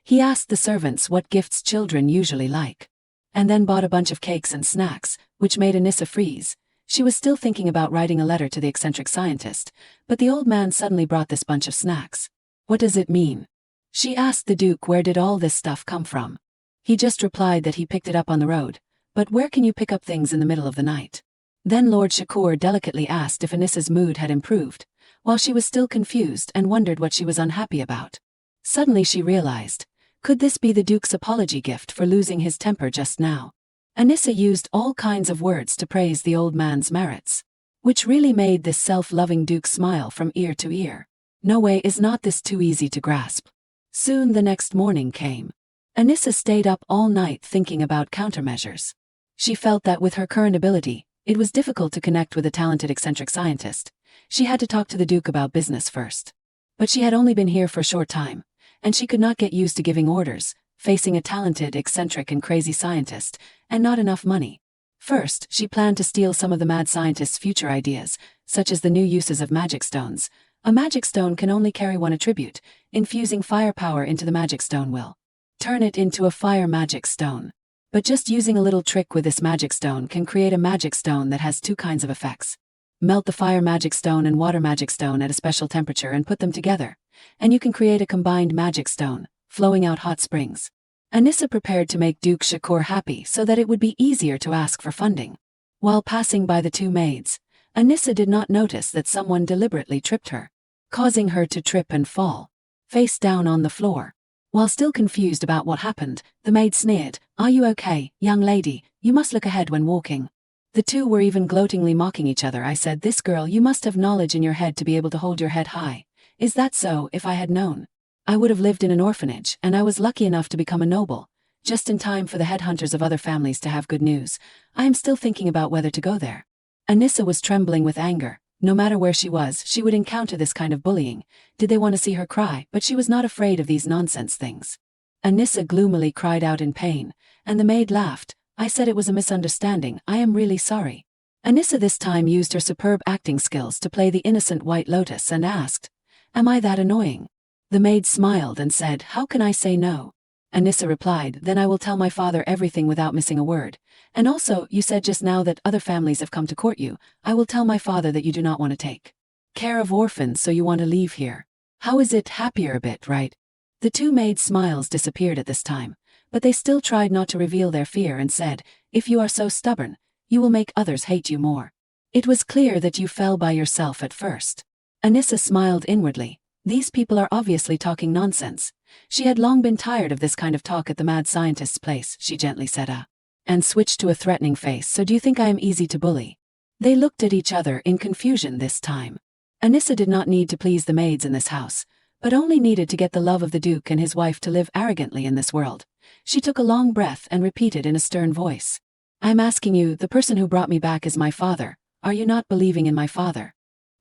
He asked the servants what gifts children usually like, and then bought a bunch of cakes and snacks, which made Anissa freeze. She was still thinking about writing a letter to the eccentric scientist, but the old man suddenly brought this bunch of snacks. What does it mean? She asked the Duke where did all this stuff come from. He just replied that he picked it up on the road. But where can you pick up things in the middle of the night? Then Lord Shakur delicately asked if Anissa's mood had improved, while she was still confused and wondered what she was unhappy about. Suddenly she realized, could this be the Duke's apology gift for losing his temper just now? Anissa used all kinds of words to praise the old man's merits, which really made this self-loving Duke smile from ear to ear. No way, is not this too easy to grasp? Soon the next morning came. Anissa stayed up all night thinking about countermeasures. She felt that with her current ability, it was difficult to connect with a talented eccentric scientist. She had to talk to the Duke about business first. But she had only been here for a short time, and she could not get used to giving orders, facing a talented, eccentric and crazy scientist, and not enough money. First, she planned to steal some of the mad scientist's future ideas, such as the new uses of magic stones. A magic stone can only carry one attribute. Infusing firepower into the magic stone will turn it into a fire magic stone. But just using a little trick with this magic stone can create a magic stone that has two kinds of effects. Melt the fire magic stone and water magic stone at a special temperature and put them together, and you can create a combined magic stone, flowing out hot springs. Anissa prepared to make Duke Shakur happy so that it would be easier to ask for funding. While passing by the two maids, Anissa did not notice that someone deliberately tripped her, causing her to trip and fall, face down on the floor. While still confused about what happened, the maid sneered, "Are you okay, young lady? You must look ahead when walking." The two were even gloatingly mocking each other. I said, "This girl, you must have knowledge in your head to be able to hold your head high. Is that so? If I had known, I would have lived in an orphanage, and I was lucky enough to become a noble, just in time for the headhunters of other families to have good news. I am still thinking about whether to go there." Anissa was trembling with anger. No matter where she was, she would encounter this kind of bullying. Did they want to see her cry? But she was not afraid of these nonsense things. Anissa gloomily cried out in pain, and the maid laughed. "I said it was a misunderstanding. I am really sorry." Anissa this time used her superb acting skills to play the innocent White Lotus and asked, "Am I that annoying?" The maid smiled and said, "How can I say no?" Anissa replied, "Then I will tell my father everything without missing a word. And also, you said just now that other families have come to court you. I will tell my father that you do not want to take care of orphans, so you want to leave here. How is it? Happier a bit, right?" The two maids' smiles disappeared at this time, but they still tried not to reveal their fear and said, "If you are so stubborn, you will make others hate you more. It was clear that you fell by yourself at first." Anissa smiled inwardly. These people are obviously talking nonsense. She had long been tired of this kind of talk at the mad scientist's place. She gently said, and switched to a threatening face. "So do you think I am easy to bully?" They looked at each other in confusion this time. Anissa did not need to please the maids in this house, but only needed to get the love of the Duke and his wife to live arrogantly in this world. She took a long breath and repeated in a stern voice, "I'm asking you, the person who brought me back is my father. Are you not believing in my father?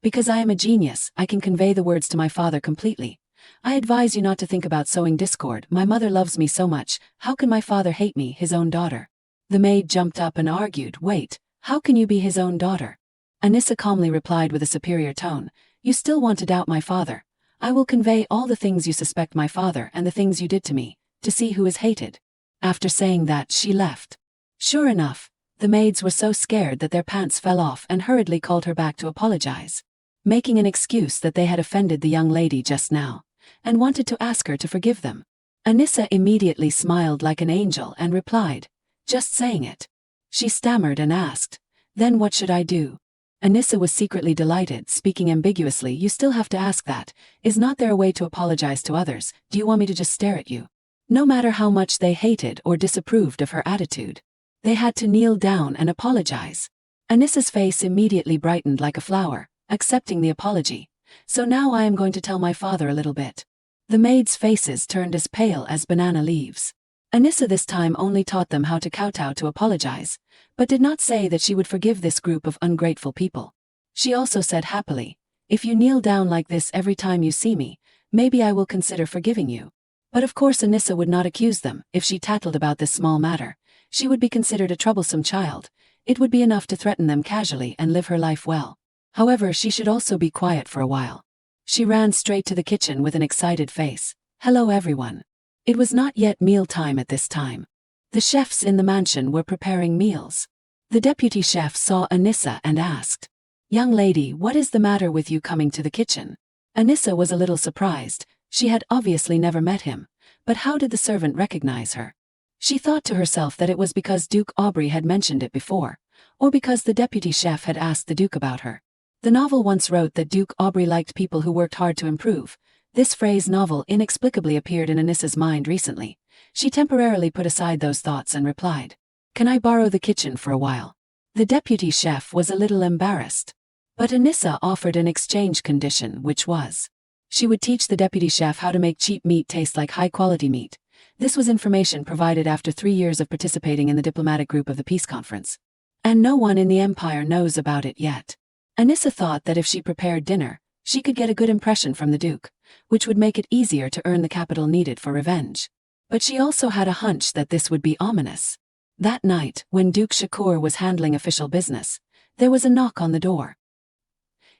Because I am a genius, I can convey the words to my father completely. I advise you not to think about sowing discord. My mother loves me so much. How can my father hate me, his own daughter?" The maid jumped up and argued, "Wait, how can you be his own daughter?" Anissa calmly replied with a superior tone, "You still want to doubt my father? I will convey all the things you suspect my father and the things you did to me, to see who is hated." After saying that, she left. Sure enough, the maids were so scared that their pants fell off and hurriedly called her back to apologize, making an excuse that they had offended the young lady just now, and wanted to ask her to forgive them. Anissa immediately smiled like an angel and replied, "Just saying it." She stammered and asked, "Then what should I do?" Anissa was secretly delighted, speaking ambiguously. "You still have to ask that. Is not there a way to apologize to others? Do you want me to just stare at you?" No matter how much they hated or disapproved of her attitude, they had to kneel down and apologize. Anissa's face immediately brightened like a flower, accepting the apology. "So now I am going to tell my father a little bit." The maids' faces turned as pale as banana leaves. Anissa this time only taught them how to kowtow to apologize, but did not say that she would forgive this group of ungrateful people. She also said happily, "If you kneel down like this every time you see me, maybe I will consider forgiving you." But of course Anissa would not accuse them. If she tattled about this small matter, she would be considered a troublesome child. It would be enough to threaten them casually and live her life well. However, she should also be quiet for a while. She ran straight to the kitchen with an excited face. "Hello everyone." It was not yet mealtime at this time. The chefs in the mansion were preparing meals. The deputy chef saw Anissa and asked, "Young lady, what is the matter with you coming to the kitchen?" Anissa was a little surprised. She had obviously never met him, but how did the servant recognize her? She thought to herself that it was because Duke Aubrey had mentioned it before, or because the deputy chef had asked the Duke about her. The novel once wrote that Duke Aubrey liked people who worked hard to improve. This phrase novel inexplicably appeared in Anissa's mind recently. She temporarily put aside those thoughts and replied, "Can I borrow the kitchen for a while?" The deputy chef was a little embarrassed. But Anissa offered an exchange condition, which was, she would teach the deputy chef how to make cheap meat taste like high-quality meat. This was information provided after 3 years of participating in the diplomatic group of the peace conference. And no one in the empire knows about it yet. Anissa thought that if she prepared dinner, she could get a good impression from the Duke, which would make it easier to earn the capital needed for revenge. But she also had a hunch that this would be ominous. That night, when Duke Shakur was handling official business, there was a knock on the door.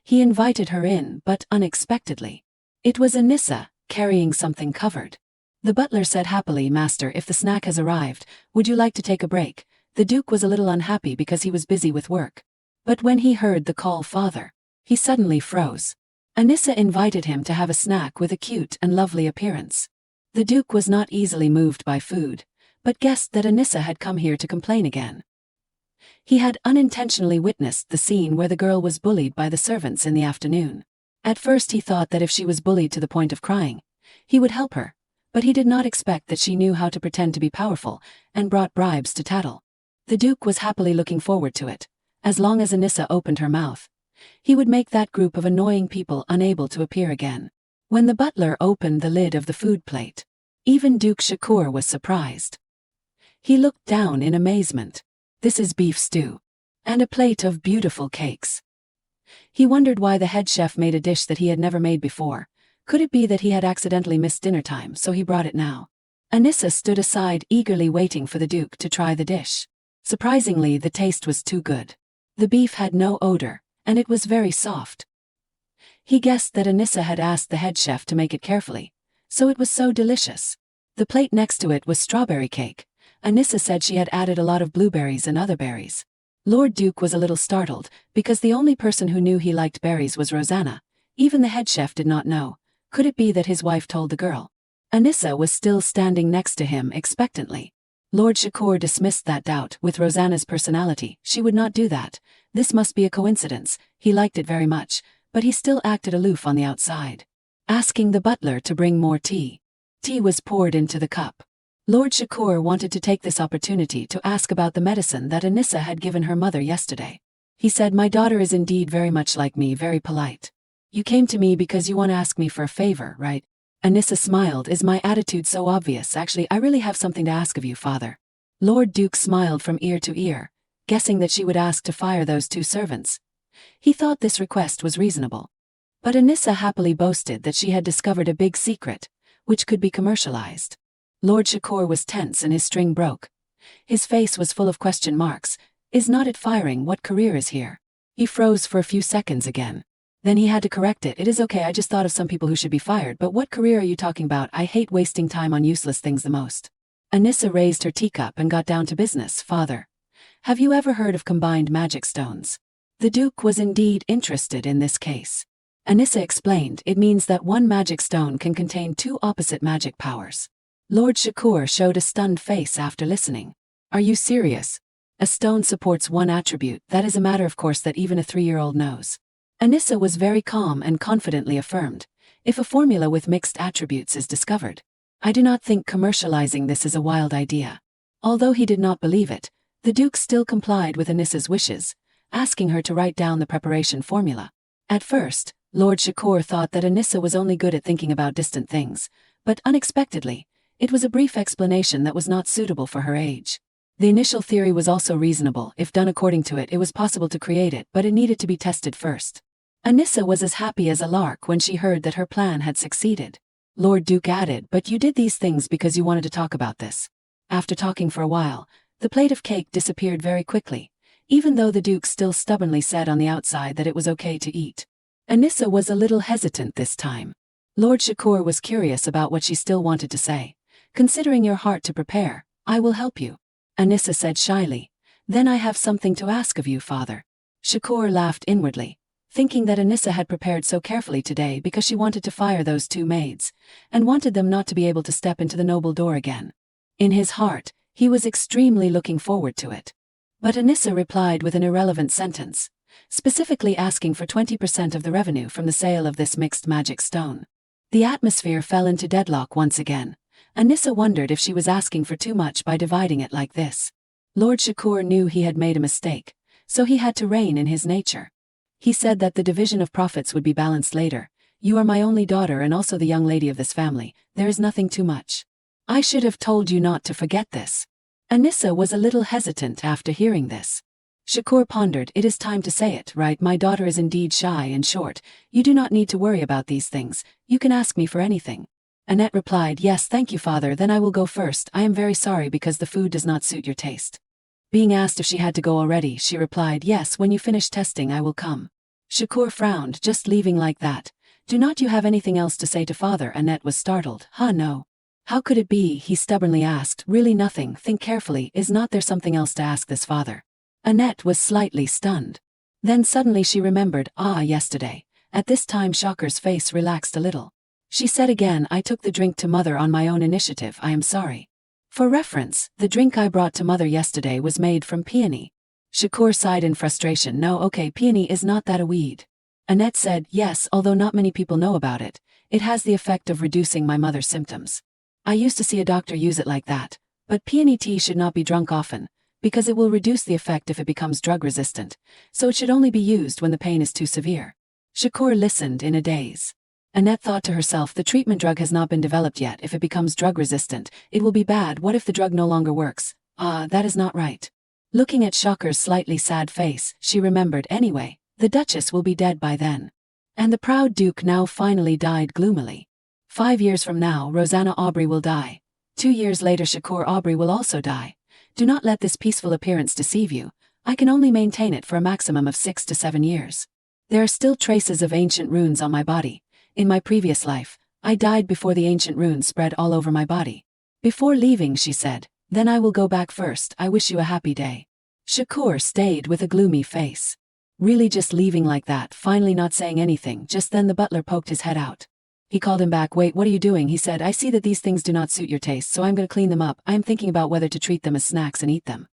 He invited her in, but unexpectedly. It was Anissa, carrying something covered. The butler said happily, "Master, if the snack has arrived, would you like to take a break?" The Duke was a little unhappy because he was busy with work. But when he heard the call "Father," he suddenly froze. Anissa invited him to have a snack with a cute and lovely appearance. The Duke was not easily moved by food, but guessed that Anissa had come here to complain again. He had unintentionally witnessed the scene where the girl was bullied by the servants in the afternoon. At first he thought that if she was bullied to the point of crying, he would help her, but he did not expect that she knew how to pretend to be powerful and brought bribes to tattle. The Duke was happily looking forward to it. As long as Anissa opened her mouth, he would make that group of annoying people unable to appear again. When the butler opened the lid of the food plate, even Duke Shakur was surprised. He looked down in amazement. "This is beef stew. And a plate of beautiful cakes." He wondered why the head chef made a dish that he had never made before. Could it be that he had accidentally missed dinner time, so he brought it now? Anissa stood aside, eagerly waiting for the Duke to try the dish. Surprisingly, the taste was too good. The beef had no odor, and it was very soft. He guessed that Anissa had asked the head chef to make it carefully, so it was so delicious. The plate next to it was strawberry cake. Anissa said she had added a lot of blueberries and other berries. Lord Duke was a little startled, because the only person who knew he liked berries was Rosanna. Even the head chef did not know. Could it be that his wife told the girl? Anissa was still standing next to him expectantly. Lord Shakur dismissed that doubt. With Rosanna's personality, she would not do that. This must be a coincidence. He liked it very much, but he still acted aloof on the outside. Asking the butler to bring more tea. Tea was poured into the cup. Lord Shakur wanted to take this opportunity to ask about the medicine that Anissa had given her mother yesterday. He said, "My daughter is indeed very much like me, very polite. You came to me because you want to ask me for a favor, right?" Anissa smiled. "Is my attitude so obvious? Actually, I really have something to ask of you, Father." Lord Duke smiled from ear to ear, guessing that she would ask to fire those 2 servants. He thought this request was reasonable. But Anissa happily boasted that she had discovered a big secret, which could be commercialized. Lord Shakur was tense and his string broke. His face was full of question marks. "Is not it firing? What career is here?" He froze for a few seconds again. Then he had to correct it. "It is okay, I just thought of some people who should be fired, but what career are you talking about? I hate wasting time on useless things the most." Anissa raised her teacup and got down to business. "Father, have you ever heard of combined magic stones?" The Duke was indeed interested in this case. Anissa explained, "It means that one magic stone can contain 2 opposite magic powers." Lord Shakur showed a stunned face after listening. "Are you serious? A stone supports one attribute, that is a matter of course that even a 3-year-old knows." Anissa was very calm and confidently affirmed, "If a formula with mixed attributes is discovered, I do not think commercializing this is a wild idea." Although he did not believe it, the Duke still complied with Anissa's wishes, asking her to write down the preparation formula. At first, Lord Shakur thought that Anissa was only good at thinking about distant things, but unexpectedly, it was a brief explanation that was not suitable for her age. The initial theory was also reasonable. If done according to it, it was possible to create it, but it needed to be tested first. Anissa was as happy as a lark when she heard that her plan had succeeded. Lord Duke added, "But you did these things because you wanted to talk about this." After talking for a while, the plate of cake disappeared very quickly, even though the Duke still stubbornly said on the outside that it was okay to eat. Anissa was a little hesitant this time. Lord Shakur was curious about what she still wanted to say. "Considering your heart to prepare, I will help you," Anissa said shyly. "Then I have something to ask of you, Father." Shakur laughed inwardly, thinking that Anissa had prepared so carefully today because she wanted to fire those 2 maids, and wanted them not to be able to step into the noble door again. In his heart, He was extremely looking forward to it. But Anissa replied with an irrelevant sentence, specifically asking for 20% of the revenue from the sale of this mixed magic stone. The atmosphere fell into deadlock once again. Anissa wondered if she was asking for too much by dividing it like this. Lord Shakur knew he had made a mistake, so he had to rein in his nature. He said that the division of profits would be balanced later. You are my only daughter and also the young lady of this family. There is nothing too much. I should have told you not to forget this. Anissa was a little hesitant after hearing this. Shakur pondered. It is time to say it, right? My daughter is indeed shy and short. You do not need to worry about these things. You can ask me for anything. Annette replied, yes, thank you, father. Then I will go first. I am very sorry because the food does not suit your taste. Being asked if she had to go already, she replied, yes, when you finish testing I will come. Shakur frowned. Just leaving like that? Do not you have anything else to say to father? Annette was startled. No. How could it be? He stubbornly asked. Really nothing. Think carefully. Is not there something else to ask this father? Annette was slightly stunned. Then suddenly she remembered, yesterday. At this time Shakur's face relaxed a little. She said again, I took the drink to mother on my own initiative. I am sorry. For reference, the drink I brought to mother yesterday was made from peony. Shakur sighed in frustration. No, okay, peony is not that a weed. Annette said, yes, although not many people know about it. It has the effect of reducing my mother's symptoms. I used to see a doctor use it like that. But peony tea should not be drunk often, because it will reduce the effect if it becomes drug resistant, so it should only be used when the pain is too severe. Shakur listened in a daze. Annette thought to herself, the treatment drug has not been developed yet. If it becomes drug resistant, it will be bad. What if the drug no longer works? That is not right. Looking at Shakur's slightly sad face, she remembered, anyway, the Duchess will be dead by then. And the proud Duke now finally died gloomily. 5 years from now, Rosanna Aubrey will die. 2 years later, Shakur Aubrey will also die. Do not let this peaceful appearance deceive you. I can only maintain it for a maximum of 6 to 7 years. There are still traces of ancient runes on my body. In my previous life, I died before the ancient runes spread all over my body. Before leaving, she said, then I will go back first. I wish you a happy day. Shakur stayed with a gloomy face. Really just leaving like that, finally not saying anything. Just then the butler poked his head out. He called him back. Wait, what are you doing? He said, I see that these things do not suit your taste, so I'm going to clean them up. I am thinking about whether to treat them as snacks and eat them.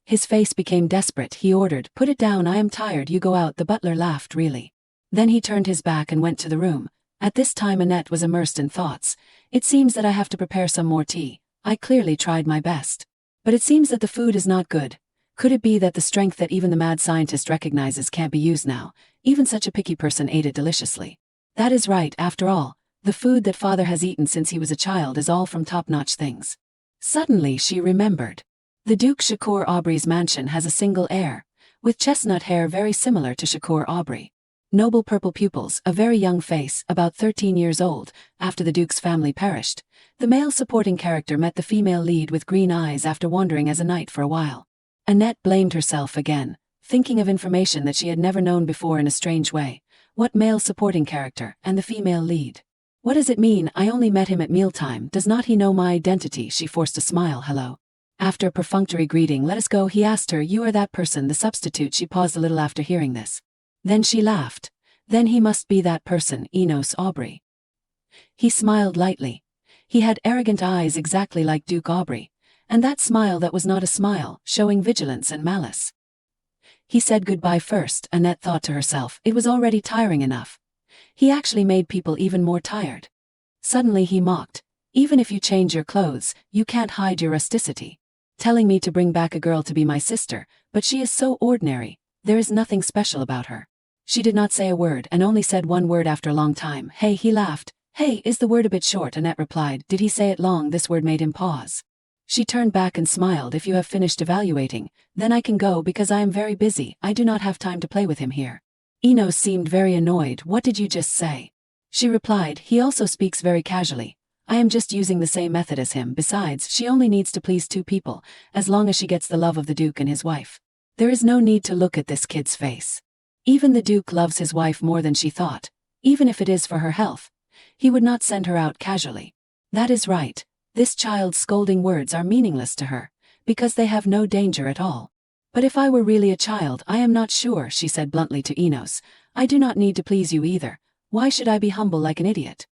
His face became desperate. He ordered, put it down. I am tired. You go out. The butler laughed. Really? Then he turned his back and went to the room. At this time Annette was immersed in thoughts. It seems that I have to prepare some more tea. I clearly tried my best. But it seems that the food is not good. Could it be that the strength that even the mad scientist recognizes can't be used now? Even such a picky person ate it deliciously. That is right, after all. The food that father has eaten since he was a child is all from top-notch things. Suddenly she remembered. The Duke Shakur Aubrey's mansion has a single heir, with chestnut hair very similar to Shakur Aubrey. Noble purple pupils, a very young face, about 13 years old, after the Duke's family perished. The male supporting character met the female lead with green eyes after wandering as a knight for a while. Annette blamed herself again, thinking of information that she had never known before in a strange way. What male supporting character, and the female lead? What does it mean? I only met him at mealtime. Does not he know my identity? She forced a smile. Hello. After a perfunctory greeting, let us go, he asked her. You are that person, the substitute. She paused a little after hearing this. Then she laughed. Then he must be that person, Enos Aubrey. He smiled lightly. He had arrogant eyes exactly like Duke Aubrey, and that smile that was not a smile, showing vigilance and malice. He said goodbye first. Annette thought to herself, it was already tiring enough. He actually made people even more tired. Suddenly he mocked. Even if you change your clothes, you can't hide your rusticity. Telling me to bring back a girl to be my sister, but she is so ordinary. There is nothing special about her. She did not say a word and only said one word after a long time. Hey, he laughed. Hey, is the word a bit short? Annette replied. Did he say it long? This word made him pause. She turned back and smiled. If you have finished evaluating, then I can go because I am very busy. I do not have time to play with him here. Enos seemed very annoyed. What did you just say? She replied. He also speaks very casually. I am just using the same method as him. Besides, she only needs to please 2 people, as long as she gets the love of the Duke and his wife. There is no need to look at this kid's face. Even the Duke loves his wife more than she thought, even if it is for her health. He would not send her out casually. That is right. This child's scolding words are meaningless to her, because they have no danger at all. But if I were really a child, I am not sure, she said bluntly to Enos. I do not need to please you either. Why should I be humble like an idiot?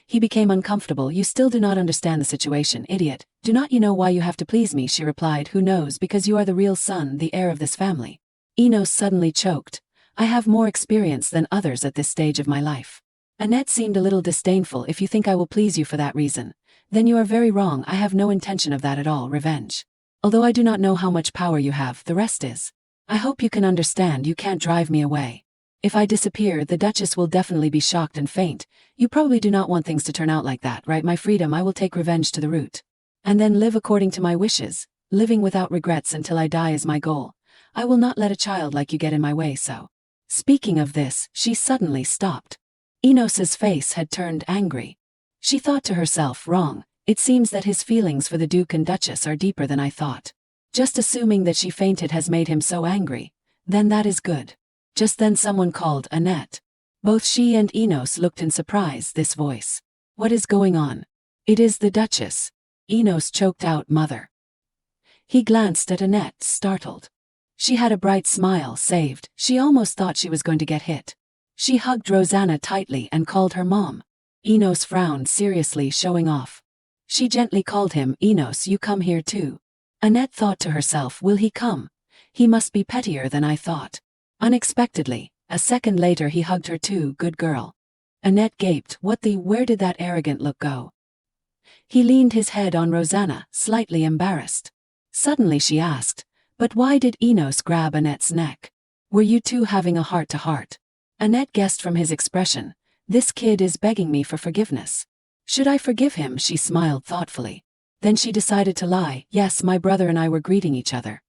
He became uncomfortable. You still do not understand the situation, idiot. Do not you know why you have to please me? She replied. Who knows, because you are the real son, the heir of this family. Enos suddenly choked. I have more experience than others at this stage of my life. Annette seemed a little disdainful. If you think I will please you for that reason, then you are very wrong. I have no intention of that at all. Revenge. Although I do not know how much power you have, the rest is. I hope you can understand you can't drive me away. If I disappear, the Duchess will definitely be shocked and faint. You probably do not want things to turn out like that, right? My freedom, I will take revenge to the root. And then live according to my wishes. Living without regrets until I die is my goal. I will not let a child like you get in my way, so. Speaking of this, she suddenly stopped. Enos's face had turned angry. She thought to herself, wrong, it seems that his feelings for the Duke and Duchess are deeper than I thought. Just assuming that she fainted has made him so angry. Then that is good. Just then someone called Annette. Both she and Enos looked in surprise. This voice. What is going on? It is the Duchess. Enos choked out, mother. He glanced at Annette, startled. She had a bright smile, saved. She almost thought she was going to get hit. She hugged Rosanna tightly and called her mom. Enos frowned seriously, showing off. She gently called him, Enos, you come here too. Annette thought to herself, will he come? He must be pettier than I thought. Unexpectedly, a second later he hugged her too. Good girl. Annette gaped. Where did that arrogant look go? He leaned his head on Rosanna, slightly embarrassed. Suddenly she asked, but why did Enos grab Annette's neck? Were you two having a heart-to-heart? Annette guessed from his expression, this kid is begging me for forgiveness. Should I forgive him? She smiled thoughtfully. Then she decided to lie. Yes, my brother and I were greeting each other.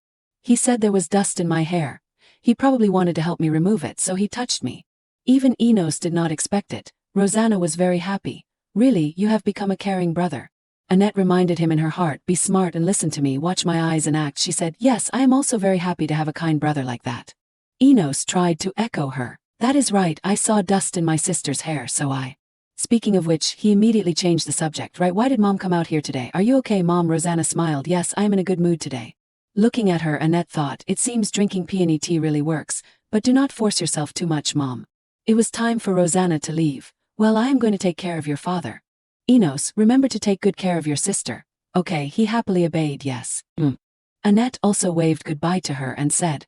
He said there was dust in my hair. He probably wanted to help me remove it, so he touched me. Even Enos did not expect it. Rosanna was very happy. Really, you have become a caring brother. Annette reminded him in her heart, be smart and listen to me, watch my eyes and act. She said, yes, I am also very happy to have a kind brother like that. Enos tried to echo her. That is right, I saw dust in my sister's hair, so I. Speaking of which, he immediately changed the subject. Right, why did mom come out here today? Are you okay, mom? Rosanna smiled. Yes, I am in a good mood today. Looking at her, Annette thought, it seems drinking peony tea really works, but do not force yourself too much, mom. It was time for Rosanna to leave. Well, I am going to take care of your father. Enos, remember to take good care of your sister. Okay, he happily obeyed, yes. Annette also waved goodbye to her and said.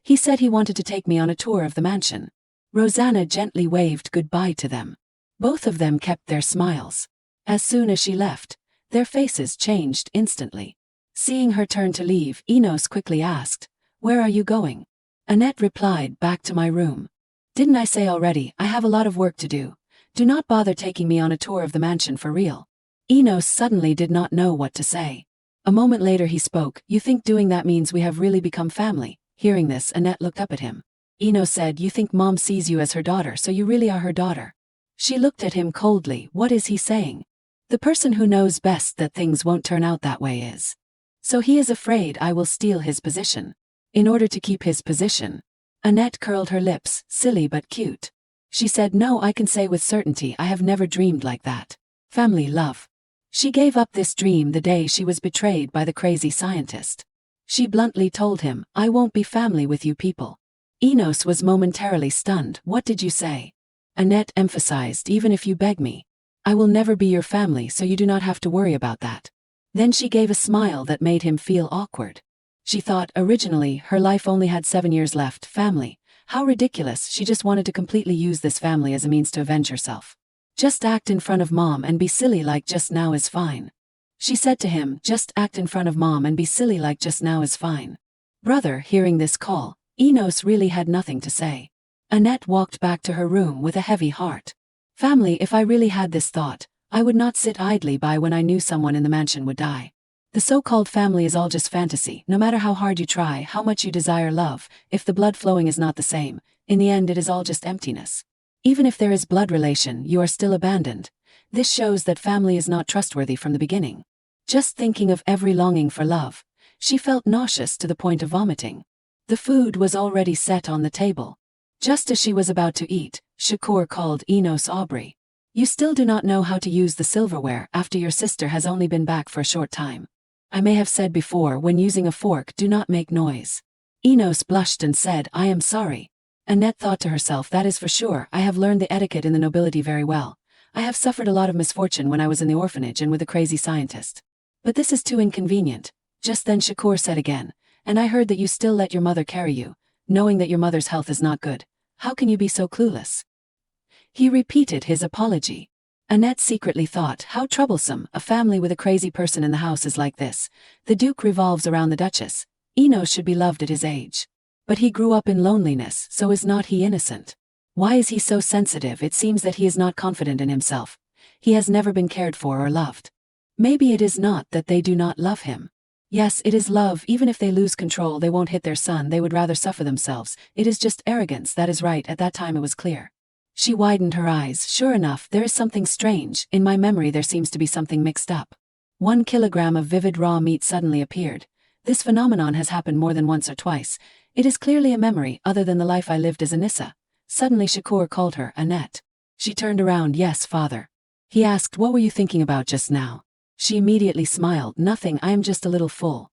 He said he wanted to take me on a tour of the mansion. Rosanna gently waved goodbye to them. Both of them kept their smiles. As soon as she left, their faces changed instantly. Seeing her turn to leave, Enos quickly asked, where are you going? Annette replied, back to my room. Didn't I say already, I have a lot of work to do. Do not bother taking me on a tour of the mansion for real. Enos suddenly did not know what to say. A moment later he spoke, you think doing that means we have really become family? Hearing this, Annette looked up at him. Enos said, you think mom sees you as her daughter, so you really are her daughter. She looked at him coldly. What is he saying? The person who knows best that things won't turn out that way is. So he is afraid I will steal his position. In order to keep his position. Annette curled her lips, silly but cute. She said, no, I can say with certainty I have never dreamed like that. Family love. She gave up this dream the day she was betrayed by the crazy scientist. She bluntly told him, I won't be family with you people. Enos was momentarily stunned. What did you say? Annette emphasized, even if you beg me. I will never be your family, so you do not have to worry about that. Then she gave a smile that made him feel awkward. She thought, originally, her life only had 7 years left. Family. How ridiculous, she just wanted to completely use this family as a means to avenge herself. Just act in front of mom and be silly like just now is fine. She said to him, just act in front of mom and be silly like just now is fine. Brother, hearing this call, Enos really had nothing to say. Annette walked back to her room with a heavy heart. Family, if I really had this thought, I would not sit idly by when I knew someone in the mansion would die. The so-called family is all just fantasy. No matter how hard you try, how much you desire love, if the blood flowing is not the same, in the end it is all just emptiness. Even if there is blood relation, you are still abandoned. This shows that family is not trustworthy from the beginning. Just thinking of every longing for love, she felt nauseous to the point of vomiting. The food was already set on the table. Just as she was about to eat, Shakur called Enos. Aubrey. You still do not know how to use the silverware after your sister has only been back for a short time. I may have said before, when using a fork, do not make noise. Enos blushed and said, I am sorry. Annette thought to herself, that is for sure, I have learned the etiquette in the nobility very well. I have suffered a lot of misfortune when I was in the orphanage and with a crazy scientist. But this is too inconvenient. Just then Shakur said again, and I heard that you still let your mother carry you, knowing that your mother's health is not good. How can you be so clueless? He repeated his apology. Annette secretly thought, how troublesome, a family with a crazy person in the house is like this. The Duke revolves around the Duchess. Enos should be loved at his age. But he grew up in loneliness, so is not he innocent? Why is he so sensitive? It seems that he is not confident in himself. He has never been cared for or loved. Maybe it is not that they do not love him. Yes, it is love. Even if they lose control, they won't hit their son. They would rather suffer themselves. It is just arrogance. That is right. At that time it was clear. She widened her eyes. Sure enough, there is something strange. In my memory there seems to be something mixed up. 1 kilogram of vivid raw meat suddenly appeared. This phenomenon has happened more than once or twice. It is clearly a memory other than the life I lived as Anissa. Suddenly Shakur called her Annette. She turned around. Yes, father. He asked, what were you thinking about just now? She immediately smiled. Nothing, I am just a little full.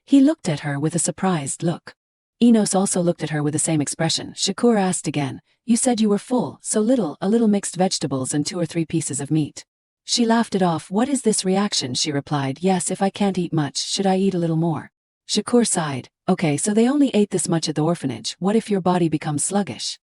He looked at her with a surprised look. Enos also looked at her with the same expression. Shakur asked again, you said you were full, so little, a little mixed vegetables and 2 or 3 pieces of meat. She laughed it off. What is this reaction? She replied, yes, if I can't eat much, should I eat a little more? Shakur sighed. Okay, so they only ate this much at the orphanage. What if your body becomes sluggish?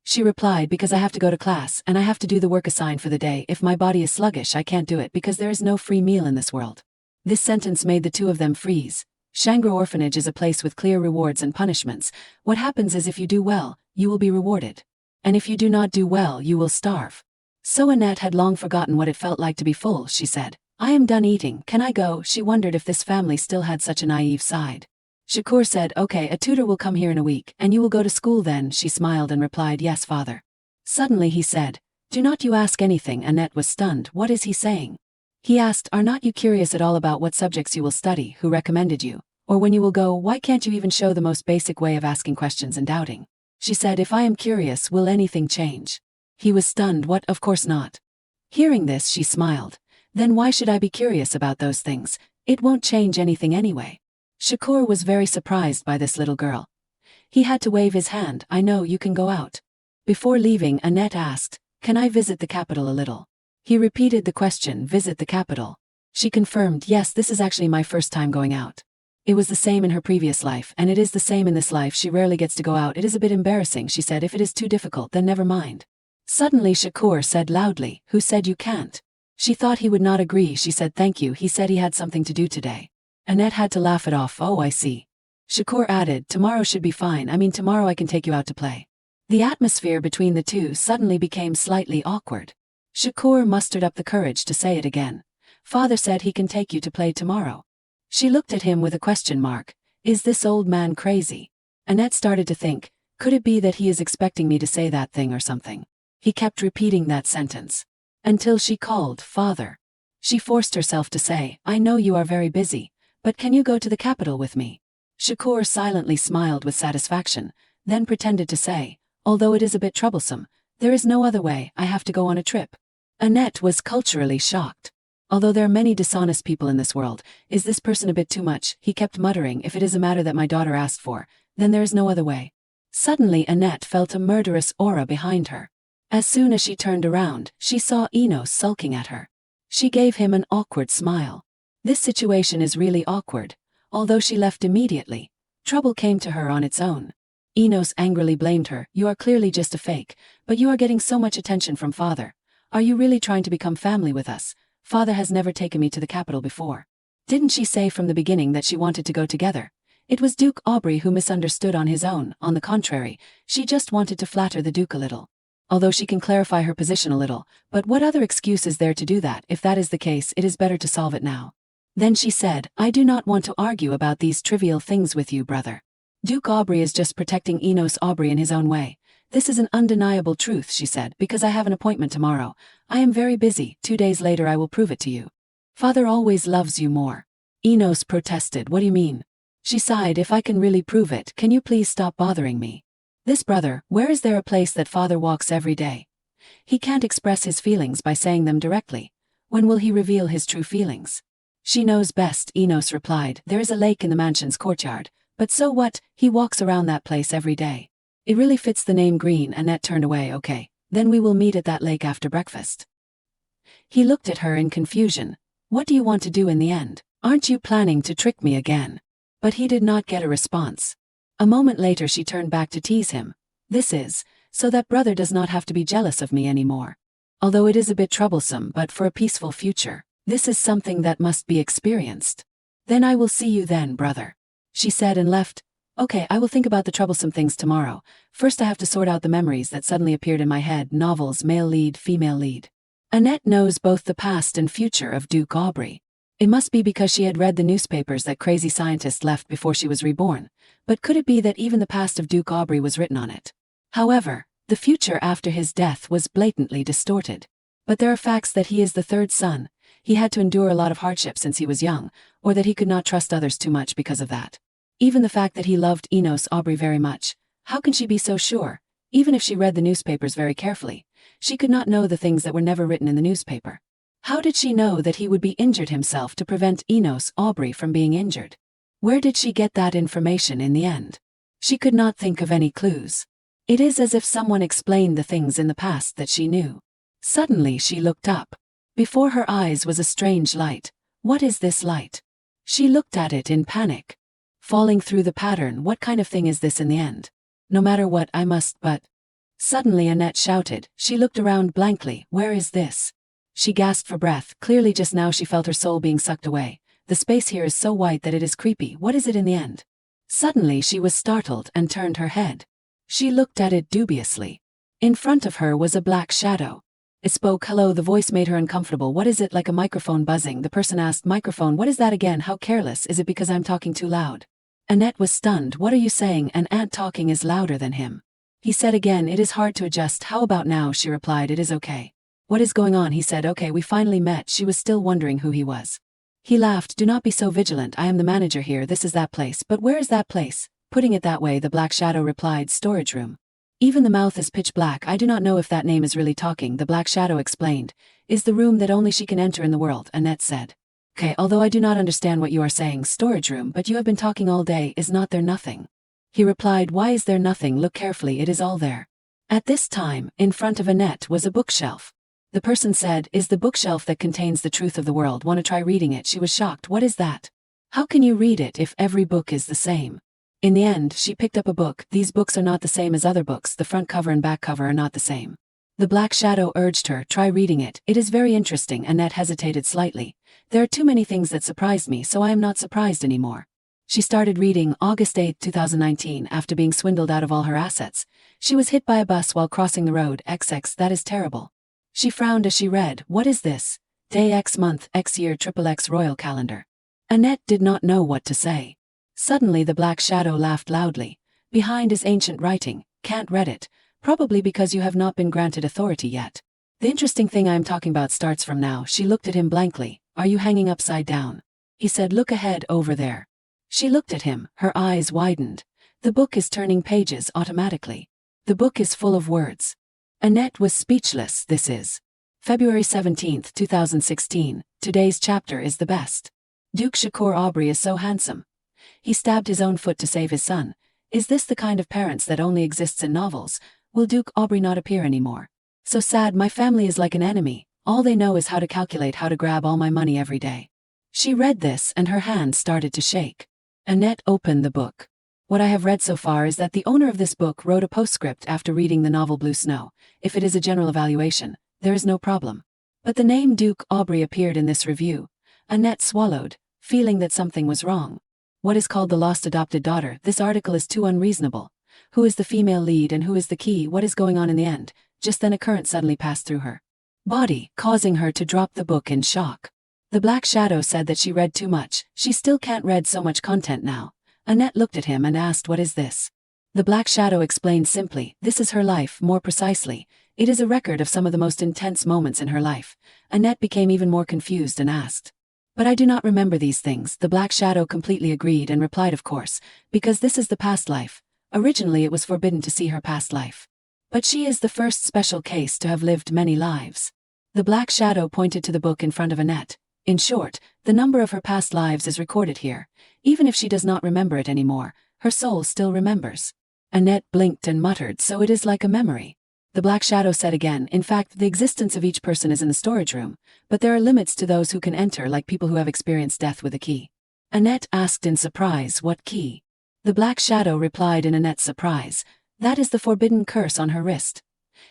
She replied, because I have to go to class, and I have to do the work assigned for the day. If my body is sluggish, I can't do it because there is no free meal in this world. This sentence made the two of them freeze. Shangri Orphanage is a place with clear rewards and punishments. What happens is if you do well, you will be rewarded. And if you do not do well, you will starve. So Annette had long forgotten what it felt like to be full. She said, I am done eating, can I go? She wondered if this family still had such a naive side. Shakur said, okay, a tutor will come here in a week, and you will go to school then. She smiled and replied, yes, father. Suddenly he said, do not you ask anything. Annette was stunned. What is he saying? He asked, are not you curious at all about what subjects you will study, who recommended you? Or when you will go, why can't you even show the most basic way of asking questions and doubting? She said, if I am curious, will anything change? He was stunned. What? Of course not. Hearing this, she smiled. Then why should I be curious about those things? It won't change anything anyway. Shakur was very surprised by this little girl. He had to wave his hand. I know, you can go out. Before leaving, Annette asked, can I visit the capital a little? He repeated the question, visit the capital. She confirmed, yes, this is actually my first time going out. It was the same in her previous life, and it is the same in this life. She rarely gets to go out. It is a bit embarrassing, she said. If it is too difficult, then never mind. Suddenly Shakur said loudly, who said you can't? She thought he would not agree. She said, thank you. He said he had something to do today. Annette had to laugh it off. Oh, I see. Shakur added, tomorrow should be fine. I mean, tomorrow I can take you out to play. The atmosphere between the two suddenly became slightly awkward. Shakur mustered up the courage to say it again. Father said he can take you to play tomorrow. She looked at him with a question mark. Is this old man crazy? Annette started to think, could it be that he is expecting me to say that thing or something? He kept repeating that sentence. Until she called, Father. She forced herself to say, I know you are very busy, but can you go to the capital with me? Shakur silently smiled with satisfaction, then pretended to say, although it is a bit troublesome, there is no other way, I have to go on a trip. Annette was culturally shocked. Although there are many dishonest people in this world, is this person a bit too much? He kept muttering, if it is a matter that my daughter asked for, then there is no other way. Suddenly Annette felt a murderous aura behind her. As soon as she turned around, she saw Enos sulking at her. She gave him an awkward smile. This situation is really awkward. Although she left immediately, trouble came to her on its own. Enos angrily blamed her, you are clearly just a fake, but you are getting so much attention from father. Are you really trying to become family with us? Father has never taken me to the capital before. Didn't she say from the beginning that she wanted to go together? It was Duke Aubrey who misunderstood on his own. On the contrary, she just wanted to flatter the Duke a little. Although she can clarify her position a little, but what other excuse is there to do that? If that is the case, it is better to solve it now. Then she said, I do not want to argue about these trivial things with you, brother. Duke Aubrey is just protecting Enos Aubrey in his own way. This is an undeniable truth, she said, because I have an appointment tomorrow. I am very busy. 2 days later I will prove it to you. Father always loves you more. Enos protested, what do you mean? She sighed, if I can really prove it, can you please stop bothering me? This brother, where is there a place that father walks every day? He can't express his feelings by saying them directly. When will he reveal his true feelings? She knows best, Enos replied. There is a lake in the mansion's courtyard. But so what? He walks around that place every day. It really fits the name Green. Annette turned away. Okay, then we will meet at that lake after breakfast. He looked at her in confusion. What do you want to do in the end? Aren't you planning to trick me again? But he did not get a response. A moment later she turned back to tease him. This is, so that brother does not have to be jealous of me anymore. Although it is a bit troublesome, but for a peaceful future, this is something that must be experienced. Then I will see you then, brother, she said and left. Okay, I will think about the troublesome things tomorrow. First I have to sort out the memories that suddenly appeared in my head. Novels, male lead, female lead. Annette knows both the past and future of Duke Aubrey. It must be because she had read the newspapers that crazy scientist left before she was reborn, but could it be that even the past of Duke Aubrey was written on it? However, the future after his death was blatantly distorted. But there are facts that he is the third son, he had to endure a lot of hardship since he was young, or that he could not trust others too much because of that. Even the fact that he loved Enos Aubrey very much, how can she be so sure? Even if she read the newspapers very carefully, she could not know the things that were never written in the newspaper. How did she know that he would be injured himself to prevent Enos Aubrey from being injured? Where did she get that information in the end? She could not think of any clues. It is as if someone explained the things in the past that she knew. Suddenly she looked up. Before her eyes was a strange light. What is this light? She looked at it in panic. Falling through the pattern, what kind of thing is this in the end? No matter what, I must but... Suddenly Annette shouted. She looked around blankly. Where is this? She gasped for breath. Clearly just now she felt her soul being sucked away. The space here is so white that it is creepy. What is it in the end? Suddenly she was startled and turned her head. She looked at it dubiously. In front of her was a black shadow. It spoke. Hello. The voice made her uncomfortable. What is it? Like a microphone buzzing. The person asked, microphone, what is that again? How careless. Is it because I'm talking too loud? Annette was stunned. What are you saying? An ant talking is louder than him. He said again, it is hard to adjust. How about now? She replied, it is okay. What is going on? He said, okay, we finally met. She was still wondering who he was. He laughed. Do not be so vigilant. I am the manager here. This is that place. But where is that place? Putting it that way, the black shadow replied, storage room. Even the mouth is pitch black. I do not know if that name is really talking. The black shadow explained. Is the room that only she can enter in the world, Annette said. Okay, although I do not understand what you are saying, storage room, but you have been talking all day. Is not there nothing? He replied, why is there nothing? Look carefully, it is all there. At this time, in front of Annette was a bookshelf. The person said, is the bookshelf that contains the truth of the world. Want to try reading it? She was shocked. What is that? How can you read it if every book is the same? In the end, she picked up a book. These books are not the same as other books. The front cover and back cover are not the same. The black shadow urged her, try reading it. It is very interesting. Annette hesitated slightly. There are too many things that surprised me, so I am not surprised anymore. She started reading. August 8, 2019. After being swindled out of all her assets, she was hit by a bus while crossing the road. XX, that is terrible. She frowned as she read. What is this? Day X month X year XXX royal calendar. Annette did not know what to say. Suddenly the black shadow laughed loudly. Behind is ancient writing. Can't read it. Probably because you have not been granted authority yet. The interesting thing I am talking about starts from now. She looked at him blankly. Are you hanging upside down? He said, look ahead over there. She looked at him. Her eyes widened. The book is turning pages automatically. The book is full of words. Annette was speechless. This is February 17, 2016. Today's chapter is the best. Duke Shakur Aubrey is so handsome. He stabbed his own foot to save his son. Is this the kind of parents that only exists in novels? Will Duke Aubrey not appear anymore? So sad. My family is like an enemy. All they know is how to calculate how to grab all my money every day. She read this and her hand started to shake. Annette opened the book. What I have read so far is that the owner of this book wrote a postscript after reading the novel Blue Snow. If it is a general evaluation, there is no problem. But the name Duke Aubrey appeared in this review. Annette swallowed, feeling that something was wrong. What is called the lost adopted daughter? This article is too unreasonable. Who is the female lead and who is the key? What is going on in the end? Just then a current suddenly passed through her body, causing her to drop the book in shock. The black shadow said that she read too much. She still can't read so much content now. Annette looked at him and asked, what is this? The black shadow explained simply, this is her life. More precisely, it is a record of some of the most intense moments in her life. Annette became even more confused and asked, but I do not remember these things. The black shadow completely agreed and replied, of course, because this is the past life. Originally it was forbidden to see her past life. But she is the first special case to have lived many lives. The black shadow pointed to the book in front of Annette. In short, the number of her past lives is recorded here. Even if she does not remember it anymore, her soul still remembers. Annette blinked and muttered, so it is like a memory. The The Black Shadow said again. In fact, the existence of each person is in the storage room, but there are limits to those who can enter, like people who have experienced death with a key. Annette asked in surprise, what key? The Black Shadow replied in Annette's surprise, that is the forbidden curse on her wrist.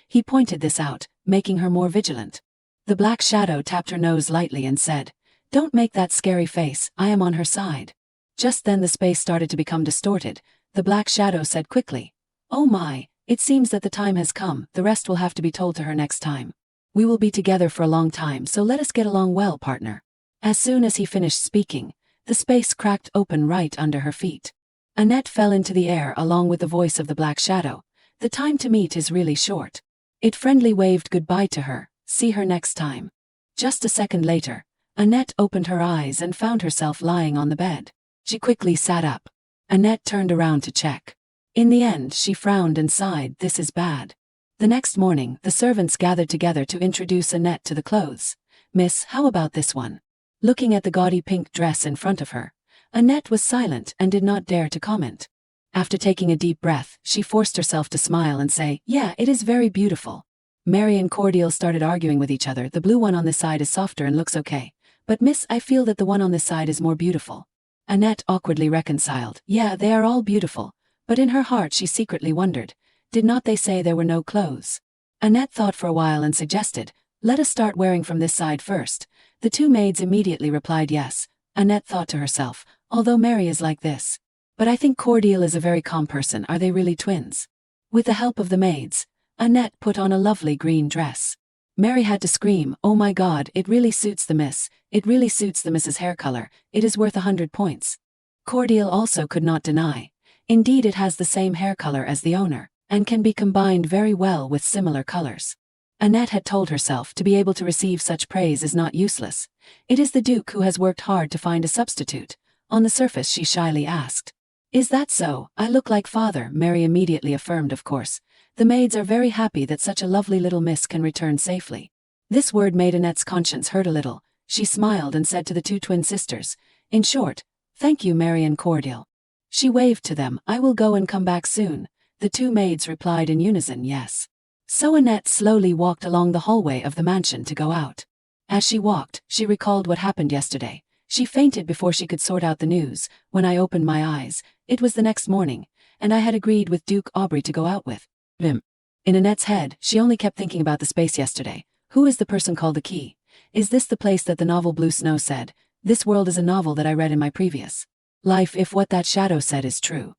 He pointed this out, making her more vigilant. The Black Shadow tapped her nose lightly and said, don't make that scary face, I am on her side. Just then the space started to become distorted. The Black Shadow said quickly, oh my, it seems that the time has come, the rest will have to be told to her next time. We will be together for a long time, so let us get along well, partner. As soon as he finished speaking, the space cracked open right under her feet. Annette fell into the air along with the voice of the Black Shadow. The time to meet is really short. It friendly waved goodbye to her, see her next time. Just a second later, Annette opened her eyes and found herself lying on the bed. She quickly sat up. Annette turned around to check. In the end, she frowned and sighed, this is bad. The next morning, the servants gathered together to introduce Annette to the clothes. Miss, how about this one? Looking at the gaudy pink dress in front of her, Annette was silent and did not dare to comment. After taking a deep breath, she forced herself to smile and say, yeah, it is very beautiful. Mary and Cordial started arguing with each other. The blue one on this side is softer and looks okay. But miss, I feel that the one on this side is more beautiful. Annette awkwardly reconciled, yeah, they are all beautiful. But in her heart she secretly wondered, did not they say there were no clothes? Annette thought for a while and suggested, let us start wearing from this side first. The two maids immediately replied yes. Annette thought to herself, although Mary is like this. But I think Cordial is a very calm person, are they really twins? With the help of the maids, Annette put on a lovely green dress. Mary had to scream, oh my god, it really suits the miss, it really suits the miss's hair color, it is worth 100 points. Cordial also could not deny. Indeed, it has the same hair color as the owner, and can be combined very well with similar colors. Annette had told herself to be able to receive such praise is not useless. It is the Duke who has worked hard to find a substitute. On the surface she shyly asked, is that so? I look like father, Mary immediately affirmed, of course. The maids are very happy that such a lovely little miss can return safely. This word made Annette's conscience hurt a little. She smiled and said to the two twin sisters, in short, thank you, Mary and Cordial. She waved to them, I will go and come back soon. The two maids replied in unison, yes. So Annette slowly walked along the hallway of the mansion to go out. As she walked, she recalled what happened yesterday. She fainted before she could sort out the news. When I opened my eyes, it was the next morning, and I had agreed with Duke Aubrey to go out with him. In Annette's head, she only kept thinking about the space yesterday. Who is the person called the key? Is this the place that the novel Blue Snow said? This world is a novel that I read in my previous life, if what that shadow said is true.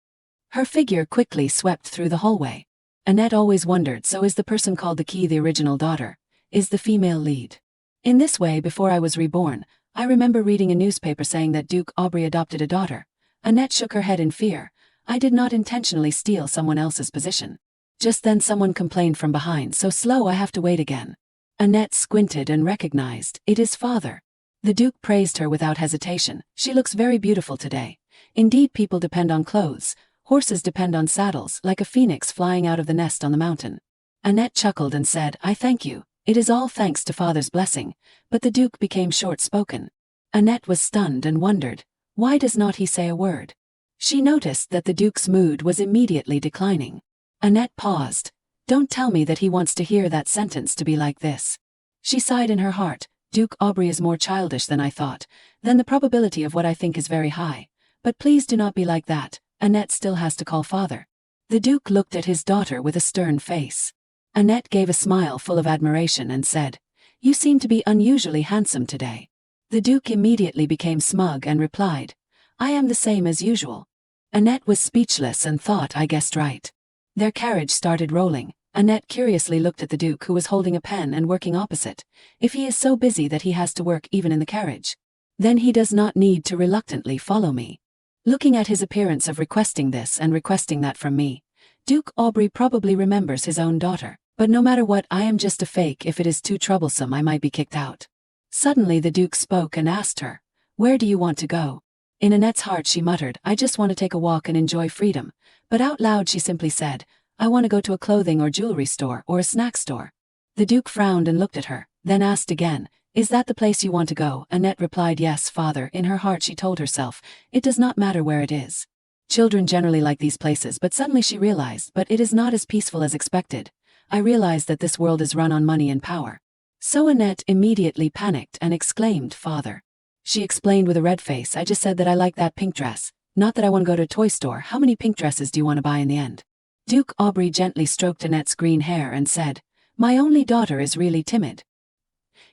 Her figure quickly swept through the hallway. Annette always wondered, so is the person called the key the original daughter? Is the female lead? In this way, before I was reborn, I remember reading a newspaper saying that Duke Aubrey adopted a daughter. Annette shook her head in fear. I did not intentionally steal someone else's position. Just then someone complained from behind, so slow I have to wait again. Annette squinted and recognized, it is father. The Duke praised her without hesitation. She looks very beautiful today. Indeed, people depend on clothes. Horses depend on saddles, like a phoenix flying out of the nest on the mountain. Annette chuckled and said, I thank you. It is all thanks to father's blessing. But the Duke became short-spoken. Annette was stunned and wondered, why does not he say a word? She noticed that the Duke's mood was immediately declining. Annette paused. Don't tell me that he wants to hear that sentence to be like this. She sighed in her heart. Duke Aubrey is more childish than I thought. Then the probability of what I think is very high. But please do not be like that. Annette still has to call father. The Duke looked at his daughter with a stern face. Annette gave a smile full of admiration and said, you seem to be unusually handsome today. The Duke immediately became smug and replied, I am the same as usual. Annette was speechless and thought I guessed right. Their carriage started rolling. Annette curiously looked at the Duke, who was holding a pen and working opposite. If he is so busy that he has to work even in the carriage, then he does not need to reluctantly follow me. Looking at his appearance of requesting this and requesting that from me, Duke Aubrey probably remembers his own daughter. But no matter what, I am just a fake. If it is too troublesome, I might be kicked out. Suddenly the Duke spoke and asked her, where do you want to go? In Annette's heart she muttered, I just want to take a walk and enjoy freedom. But out loud she simply said, I want to go to a clothing or jewelry store or a snack store. The Duke frowned and looked at her, then asked again, is that the place you want to go? Annette replied, yes, father. In her heart she told herself, it does not matter where it is. Children generally like these places, but suddenly she realized, but it is not as peaceful as expected. I realize that this world is run on money and power. So Annette immediately panicked and exclaimed, "Father." She explained with a red face, "I just said that I like that pink dress, not that I want to go to a toy store. How many pink dresses do you want to buy in the end?" Duke Aubrey gently stroked Annette's green hair and said, "My only daughter is really timid."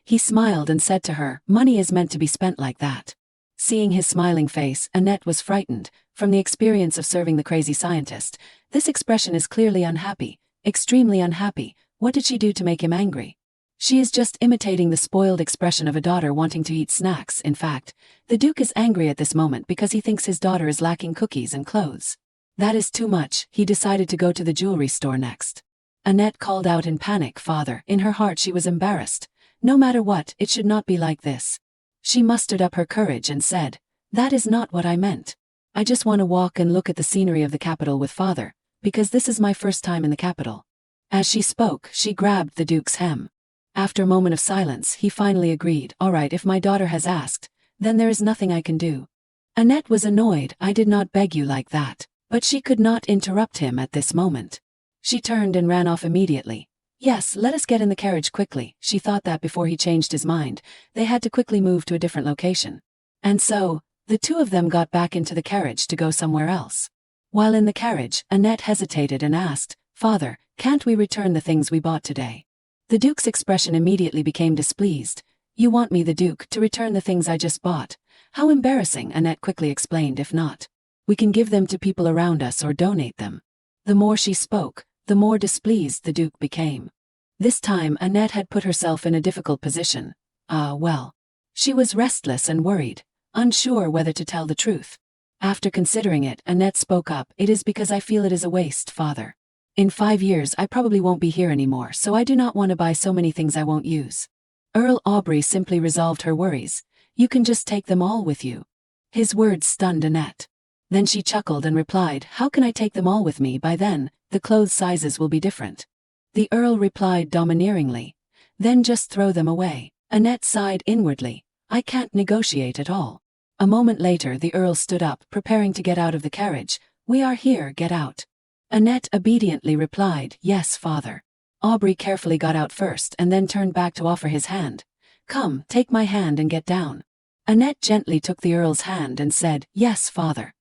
He smiled and said to her, "Money is meant to be spent like that." Seeing his smiling face, Annette was frightened. From the experience of serving the crazy scientist, this expression is clearly unhappy, extremely unhappy. What did she do to make him angry? She is just imitating the spoiled expression of a daughter wanting to eat snacks. In fact, the Duke is angry at this moment because he thinks his daughter is lacking cookies and clothes. That is too much. He decided to go to the jewelry store next. Annette called out in panic, "Father." In her heart she was embarrassed. No matter what, it should not be like this. She mustered up her courage and said, "That is not what I meant. I just want to walk and look at the scenery of the capital with Father, because this is my first time in the capital." As she spoke, she grabbed the Duke's hem. After a moment of silence, he finally agreed, "All right, if my daughter has asked, then there is nothing I can do." Annette was annoyed. "I did not beg you like that." But she could not interrupt him at this moment. She turned and ran off immediately. "Yes, let us get in the carriage quickly." She thought that before he changed his mind, they had to quickly move to a different location. And so, the two of them got back into the carriage to go somewhere else. While in the carriage, Annette hesitated and asked, "Father, can't we return the things we bought today?" The Duke's expression immediately became displeased. "You want me, the Duke, to return the things I just bought? How embarrassing," Annette quickly explained. "If not, we can give them to people around us or donate them." The more she spoke, the more displeased the Duke became. This time Annette had put herself in a difficult position. Well. She was restless and worried, unsure whether to tell the truth. After considering it, Annette spoke up, "It is because I feel it is a waste, Father. In 5 years I probably won't be here anymore, so I do not want to buy so many things I won't use." Earl Aubrey simply resolved her worries. "You can just take them all with you." His words stunned Annette. Then she chuckled and replied, "How can I take them all with me? By then, the clothes sizes will be different." The Earl replied domineeringly, "Then just throw them away." Annette sighed inwardly. "I can't negotiate at all." A moment later the Earl stood up, preparing to get out of the carriage. "We are here, get out." Annette obediently replied, "Yes, Father." Aubrey carefully got out first and then turned back to offer his hand. "Come, take my hand and get down." Annette gently took the Earl's hand and said, "Yes, Father."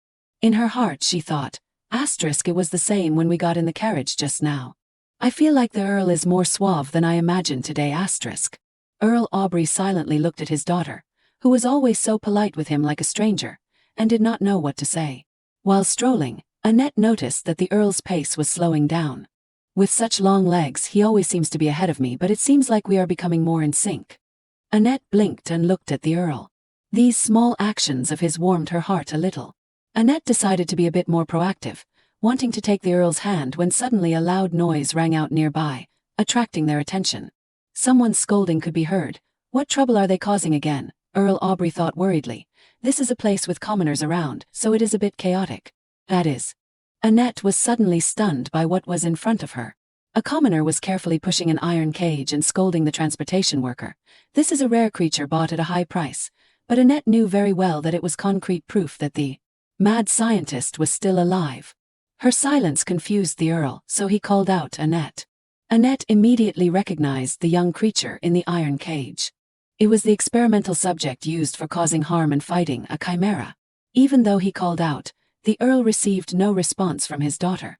In her heart she thought, "It was the same when we got in the carriage just now. I feel like the Earl is more suave than I imagined today." Earl Aubrey silently looked at his daughter, who was always so polite with him like a stranger, and did not know what to say. While strolling, Annette noticed that the Earl's pace was slowing down. "With such long legs he always seems to be ahead of me, but it seems like we are becoming more in sync." Annette blinked and looked at the Earl. These small actions of his warmed her heart a little. Annette decided to be a bit more proactive, wanting to take the Earl's hand when suddenly a loud noise rang out nearby, attracting their attention. Someone's scolding could be heard. What trouble are they causing again? Earl Aubrey thought worriedly. This is a place with commoners around, so it is a bit chaotic. That is. Annette was suddenly stunned by what was in front of her. A commoner was carefully pushing an iron cage and scolding the transportation worker. This is a rare creature bought at a high price, but Annette knew very well that it was concrete proof that the mad scientist was still alive. Her silence confused the Earl, so he called out Annette. Annette immediately recognized the young creature in the iron cage. It was the experimental subject used for causing harm and fighting, a chimera. Even though he called out, the Earl received no response from his daughter.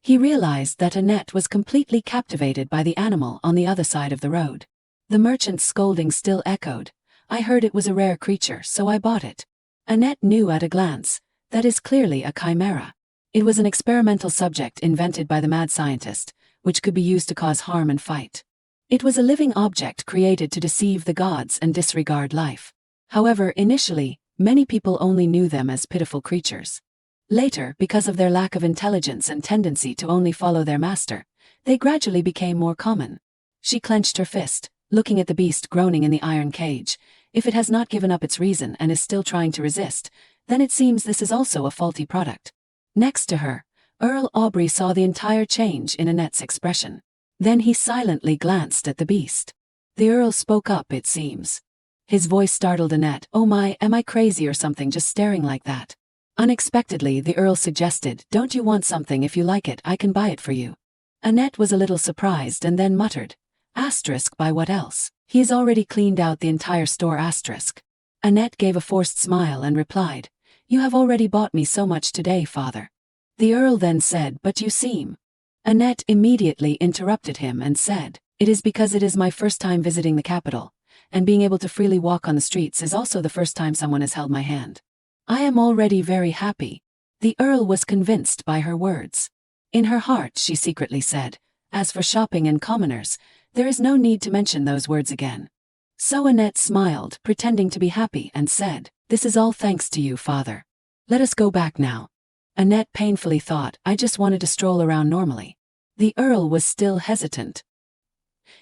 He realized that Annette was completely captivated by the animal on the other side of the road. The merchant's scolding still echoed. "I heard it was a rare creature, so I bought it." Annette knew at a glance, that is clearly a chimera. It was an experimental subject invented by the mad scientist, which could be used to cause harm and fight. It was a living object created to deceive the gods and disregard life. However, initially, many people only knew them as pitiful creatures. Later, because of their lack of intelligence and tendency to only follow their master, they gradually became more common. She clenched her fist, looking at the beast groaning in the iron cage. If it has not given up its reason and is still trying to resist, then it seems this is also a faulty product. Next to her, Earl Aubrey saw the entire change in Annette's expression. Then he silently glanced at the beast. The Earl spoke up, it seems. His voice startled Annette. "Oh my, am I crazy or something just staring like that?" Unexpectedly, the Earl suggested, "Don't you want something? If you like it, I can buy it for you." Annette was a little surprised and then muttered, asterisk by what else? He has already cleaned out the entire store asterisk. Annette gave a forced smile and replied, you have already bought me so much today, father. The Earl then said, but you seem. Annette immediately interrupted him and said, it is because it is my first time visiting the capital, and being able to freely walk on the streets is also the first time someone has held my hand. I am already very happy. The Earl was convinced by her words. In her heart she secretly said, as for shopping and commoners, there is no need to mention those words again. So Annette smiled, pretending to be happy, and said, this is all thanks to you, father. Let us go back now. Annette painfully thought, I just wanted to stroll around normally. The Earl was still hesitant.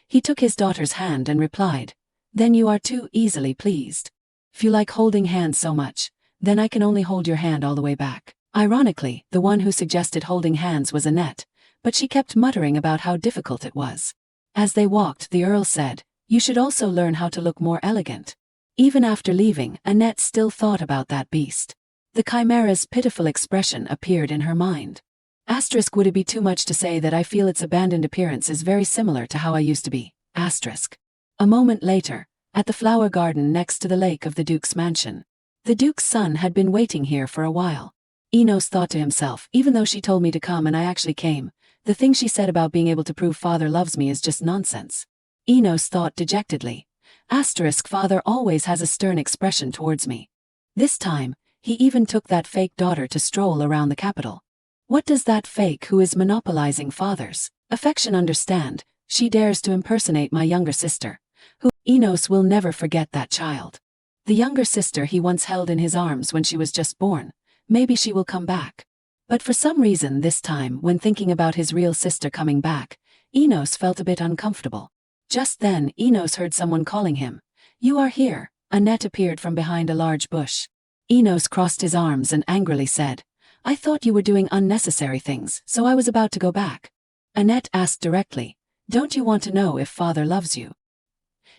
He took his daughter's hand and replied, then you are too easily pleased. If you like holding hands so much, then I can only hold your hand all the way back. Ironically, the one who suggested holding hands was Annette, but she kept muttering about how difficult it was. As they walked, the Earl said, you should also learn how to look more elegant. Even after leaving, Annette still thought about that beast. The chimera's pitiful expression appeared in her mind. Asterisk, would it be too much to say that I feel its abandoned appearance is very similar to how I used to be? Asterisk. A moment later, at the flower garden next to the lake of the Duke's mansion. The Duke's son had been waiting here for a while. Enos thought to himself, even though she told me to come and I actually came, the thing she said about being able to prove father loves me is just nonsense. Enos thought dejectedly. Asterisk, father always has a stern expression towards me. This time, he even took that fake daughter to stroll around the capital. What does that fake who is monopolizing father's affection understand? She dares to impersonate my younger sister, who Enos will never forget that child. The younger sister he once held in his arms when she was just born. Maybe she will come back. But for some reason this time, when thinking about his real sister coming back, Enos felt a bit uncomfortable. Just then, Enos heard someone calling him. You are here. Annette appeared from behind a large bush. Enos crossed his arms and angrily said, I thought you were doing unnecessary things, so I was about to go back. Annette asked directly, don't you want to know if father loves you?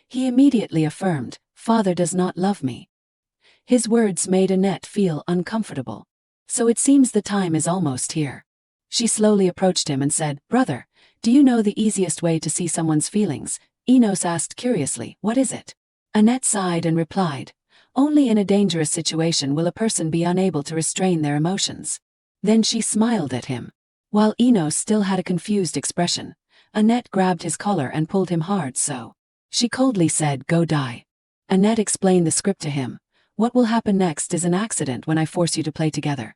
He immediately affirmed, father does not love me. His words made Annette feel uncomfortable. So it seems the time is almost here. She slowly approached him and said, brother, do you know the easiest way to see someone's feelings? Enos asked curiously, what is it? Annette sighed and replied, only in a dangerous situation will a person be unable to restrain their emotions. Then she smiled at him. While Enos still had a confused expression, Annette grabbed his collar and pulled him hard so. She coldly said, go die. Annette explained the script to him. What will happen next is an accident when I force you to play together.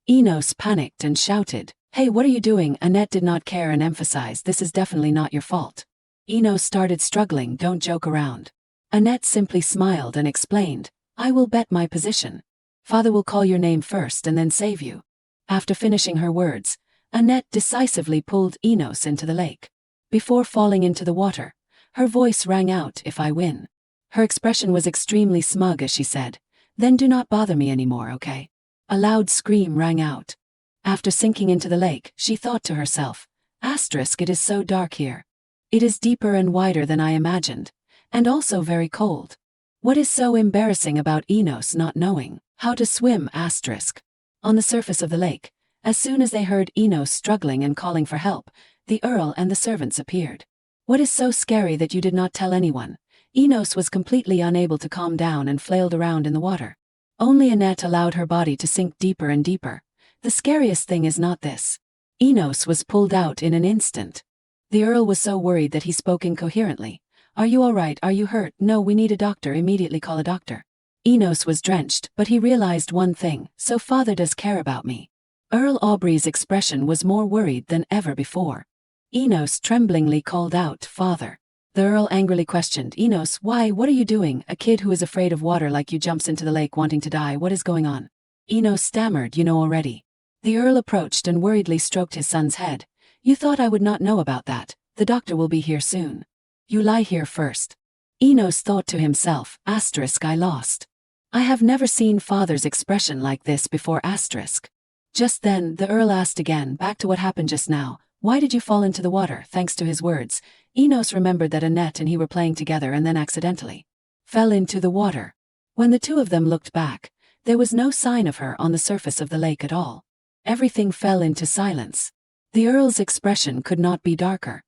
Enos panicked and shouted, hey, what are you doing? Annette did not care and emphasized, this is definitely not your fault. Enos started struggling, don't joke around. Annette simply smiled and explained, I will bet my position. Father will call your name first and then save you. After finishing her words, Annette decisively pulled Enos into the lake. Before falling into the water, her voice rang out, if I win. Her expression was extremely smug as she said, then do not bother me anymore, okay? A loud scream rang out. After sinking into the lake, she thought to herself, asterisk, it is so dark here. It is deeper and wider than I imagined, and also very cold. What is so embarrassing about Enos not knowing how to swim? Asterisk. On the surface of the lake, as soon as they heard Enos struggling and calling for help, the Earl and the servants appeared. What is so scary that you did not tell anyone? Enos was completely unable to calm down and flailed around in the water. Only Annette allowed her body to sink deeper and deeper. The scariest thing is not this. Enos was pulled out in an instant. The Earl was so worried that he spoke incoherently. Are you all right? Are you hurt? No, we need a doctor. Immediately call a doctor. Enos was drenched, but he realized one thing, so father does care about me. Earl Aubrey's expression was more worried than ever before. Enos tremblingly called out, father. The Earl angrily questioned, Enos, why, what are you doing? A kid who is afraid of water like you jumps into the lake wanting to die, what is going on? Enos stammered, you know already. The Earl approached and worriedly stroked his son's head. You thought I would not know about that. The doctor will be here soon. You lie here first. Enos thought to himself, asterisk, I lost. I have never seen father's expression like this before, asterisk. Just then, the Earl asked again, back to what happened just now. Why did you fall into the water? Thanks to his words, Enos remembered that Annette and he were playing together and then accidentally fell into the water. When the two of them looked back, there was no sign of her on the surface of the lake at all. Everything fell into silence. The Earl's expression could not be darker.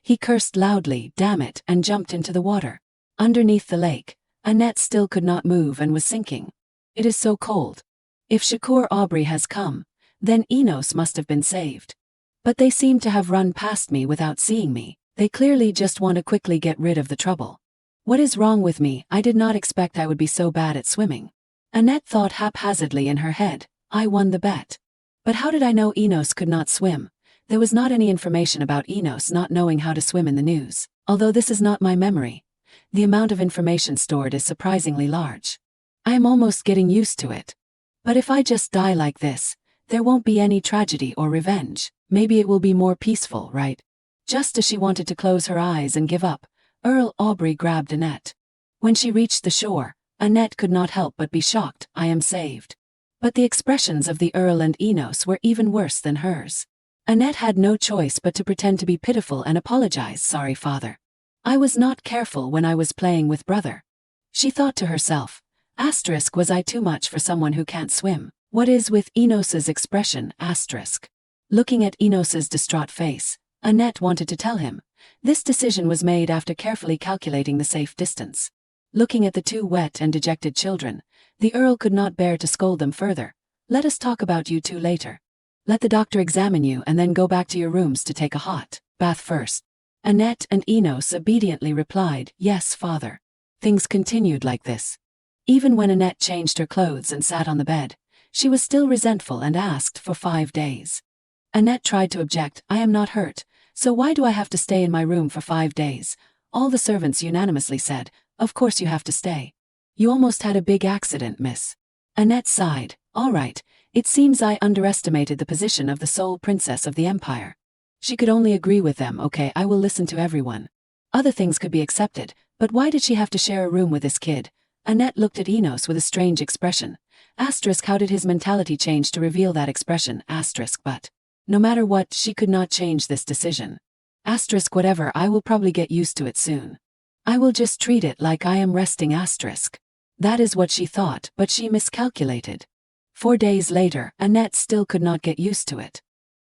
He cursed loudly, damn it, and jumped into the water. Underneath the lake, Annette still could not move and was sinking. It is so cold. If Shakur Aubrey has come, then Enos must have been saved. But they seem to have run past me without seeing me. They clearly just want to quickly get rid of the trouble. What is wrong with me? I did not expect I would be so bad at swimming. Annette thought haphazardly in her head. I won the bet. But how did I know Enos could not swim? There was not any information about Enos not knowing how to swim in the news. Although this is not my memory, the amount of information stored is surprisingly large. I am almost getting used to it. But if I just die like this, there won't be any tragedy or revenge. Maybe it will be more peaceful, right? Just as she wanted to close her eyes and give up, Earl Aubrey grabbed Annette. When she reached the shore, Annette could not help but be shocked. I am saved. But the expressions of the Earl and Enos were even worse than hers. Annette had no choice but to pretend to be pitiful and apologize. Sorry, father. I was not careful when I was playing with brother. She thought to herself, asterisk, was I too much for someone who can't swim? What is with Enos's expression, asterisk? Looking at Enos's distraught face, Annette wanted to tell him. This decision was made after carefully calculating the safe distance. Looking at the two wet and dejected children, the Earl could not bear to scold them further. Let us talk about you two later. Let the doctor examine you and then go back to your rooms to take a hot bath first. Annette and Enos obediently replied, yes, father. Things continued like this. Even when Annette changed her clothes and sat on the bed, she was still resentful and asked for 5 days. Annette tried to object. I am not hurt, so why do I have to stay in my room for 5 days? All the servants unanimously said, of course you have to stay. You almost had a big accident, miss. Annette sighed. All right, it seems I underestimated the position of the sole princess of the empire. She could only agree with them. Okay, I will listen to everyone. Other things could be accepted, but why did she have to share a room with this kid? Annette looked at Enos with a strange expression. Asterisk, how did his mentality change to reveal that expression? Asterisk, but no matter what, she could not change this decision. Asterisk, whatever, I will probably get used to it soon. I will just treat it like I am resting. Asterisk. That is what she thought, but she miscalculated. 4 days later, Annette still could not get used to it.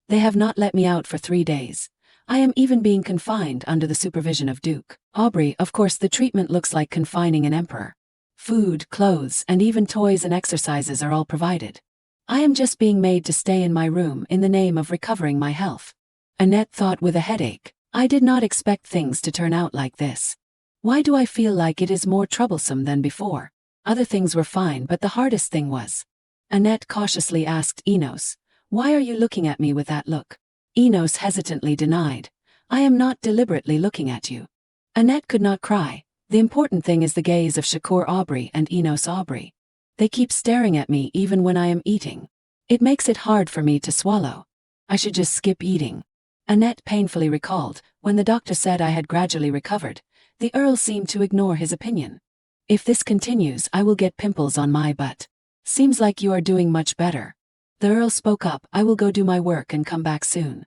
They have not let me out for 3 days. I am even being confined under the supervision of Duke Aubrey. Of course, the treatment looks like confining an emperor. Food, clothes, and even toys and exercises are all provided. I am just being made to stay in my room in the name of recovering my health. Annette thought with a headache. I did not expect things to turn out like this. Why do I feel like it is more troublesome than before? Other things were fine, but the hardest thing was. Annette cautiously asked Enos, why are you looking at me with that look? Enos hesitantly denied. I am not deliberately looking at you. Annette could not cry. The important thing is the gaze of Shakur Aubrey and Enos Aubrey. They keep staring at me even when I am eating. It makes it hard for me to swallow. I should just skip eating. Annette painfully recalled, when the doctor said I had gradually recovered, the Earl seemed to ignore his opinion. If this continues, I will get pimples on my butt. Seems like you are doing much better. The Earl spoke up. I will go do my work and come back soon.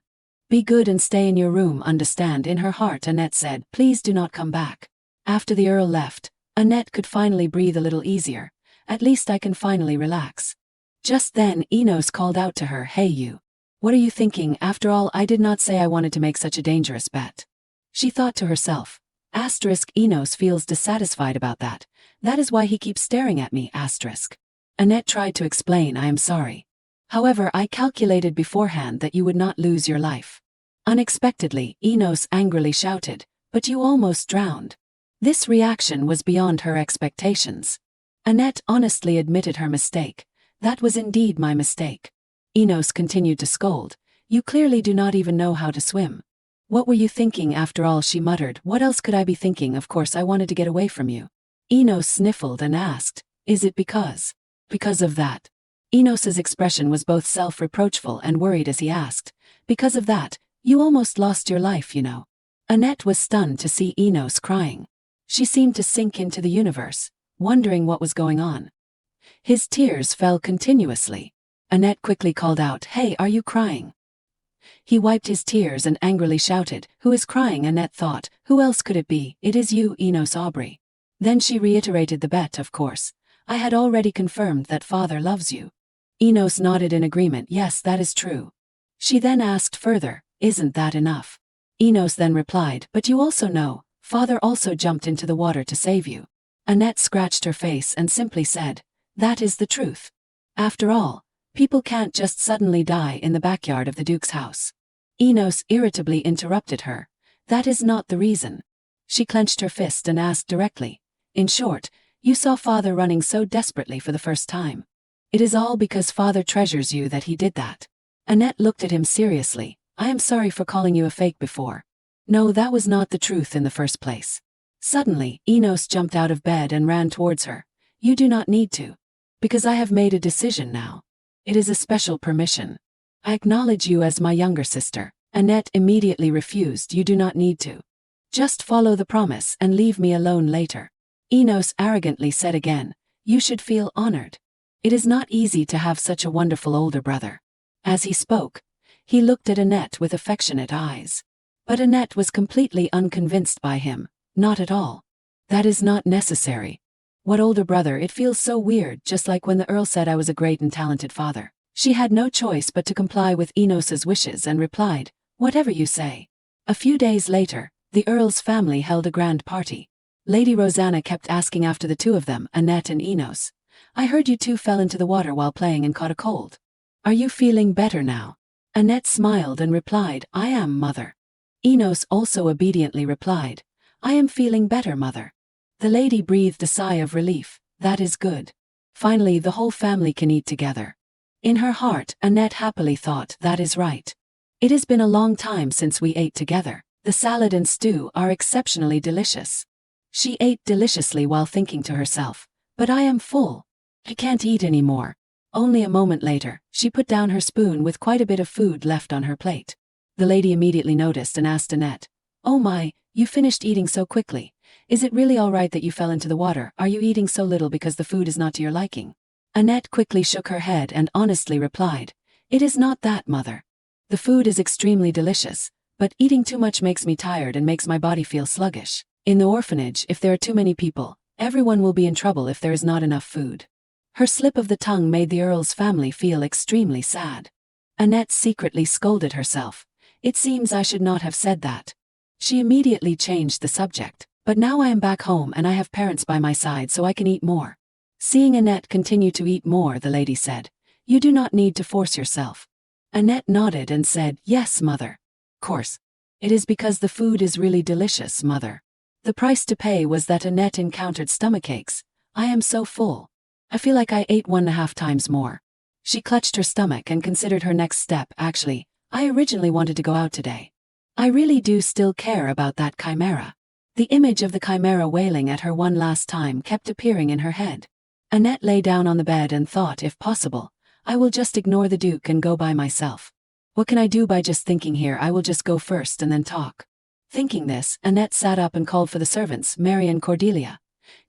Be good and stay in your room, understand? In her heart, Annette said, please do not come back. After the Earl left, Annette could finally breathe a little easier. At least I can finally relax. Just then, Enos called out to her, hey you. What are you thinking? After all, I did not say I wanted to make such a dangerous bet. She thought to herself. Asterisk, Enos feels dissatisfied about that. That is why he keeps staring at me. Asterisk. Annette tried to explain, I am sorry. However, I calculated beforehand that you would not lose your life. Unexpectedly, Enos angrily shouted, but you almost drowned. This reaction was beyond her expectations. Annette honestly admitted her mistake. That was indeed my mistake. Enos continued to scold. You clearly do not even know how to swim. What were you thinking after all? She muttered. What else could I be thinking? Of course I wanted to get away from you. Enos sniffled and asked, is it because of that? Enos's expression was both self-reproachful and worried as he asked, because of that, you almost lost your life, you know. Annette was stunned to see Enos crying. She seemed to sink into the universe, wondering what was going on. His tears fell continuously. Annette quickly called out, hey, are you crying? He wiped his tears and angrily shouted, who is crying? Annette thought, who else could it be? It is you, Enos Aubrey. Then she reiterated the bet, of course. I had already confirmed that father loves you. Enos nodded in agreement. Yes, that is true. She then asked further, "Isn't that enough?" Enos then replied, "But you also know, father also jumped into the water to save you." Annette scratched her face and simply said, "That is the truth. After all, people can't just suddenly die in the backyard of the Duke's house." Enos irritably interrupted her, "That is not the reason." She clenched her fist and asked directly, "In short, you saw father running so desperately for the first time. It is all because father treasures you that he did that." Annette looked at him seriously. "I am sorry for calling you a fake before. No, that was not the truth in the first place." Suddenly, Enos jumped out of bed and ran towards her. "You do not need to. Because I have made a decision now. It is a special permission. I acknowledge you as my younger sister." Annette immediately refused. "You do not need to. Just follow the promise and leave me alone later." Enos arrogantly said again, "You should feel honored. It is not easy to have such a wonderful older brother." As he spoke, he looked at Annette with affectionate eyes. But Annette was completely unconvinced by him. "Not at all. That is not necessary. What older brother? It feels so weird, just like when the Earl said I was a great and talented father." She had no choice but to comply with Enos's wishes and replied, "Whatever you say." A few days later, the Earl's family held a grand party. Lady Rosanna kept asking after the two of them, Annette and Enos. "I heard you two fell into the water while playing and caught a cold. Are you feeling better now?" Annette smiled and replied, "I am, mother." Enos also obediently replied, "I am feeling better, mother." The lady breathed a sigh of relief. "That is good. Finally the whole family can eat together." In her heart, Annette happily thought, "That is right. It has been a long time since we ate together. The salad and stew are exceptionally delicious." She ate deliciously while thinking to herself, "But I am full. I can't eat any more." Only a moment later, she put down her spoon with quite a bit of food left on her plate. The lady immediately noticed and asked Annette, "Oh my, you finished eating so quickly. Is it really all right that you fell into the water? Are you eating so little because the food is not to your liking?" Annette quickly shook her head and honestly replied, "It is not that, mother. The food is extremely delicious, but eating too much makes me tired and makes my body feel sluggish. In the orphanage, if there are too many people, everyone will be in trouble if there is not enough food." Her slip of the tongue made the Earl's family feel extremely sad. Annette secretly scolded herself. "It seems I should not have said that." She immediately changed the subject. "But now I am back home and I have parents by my side so I can eat more." Seeing Annette continue to eat more, the lady said, "You do not need to force yourself." Annette nodded and said, "Yes, mother. Of course. It is because the food is really delicious, mother." The price to pay was that Annette encountered stomachaches. "I am so full. I feel like I ate 1.5 times more." She clutched her stomach and considered her next step. "Actually, I originally wanted to go out today. I really do still care about that chimera." The image of the chimera wailing at her one last time kept appearing in her head. Annette lay down on the bed and thought, if possible, "I will just ignore the Duke and go by myself. What can I do by just thinking here? I will just go first and then talk." Thinking this, Annette sat up and called for the servants, Mary and Cordelia.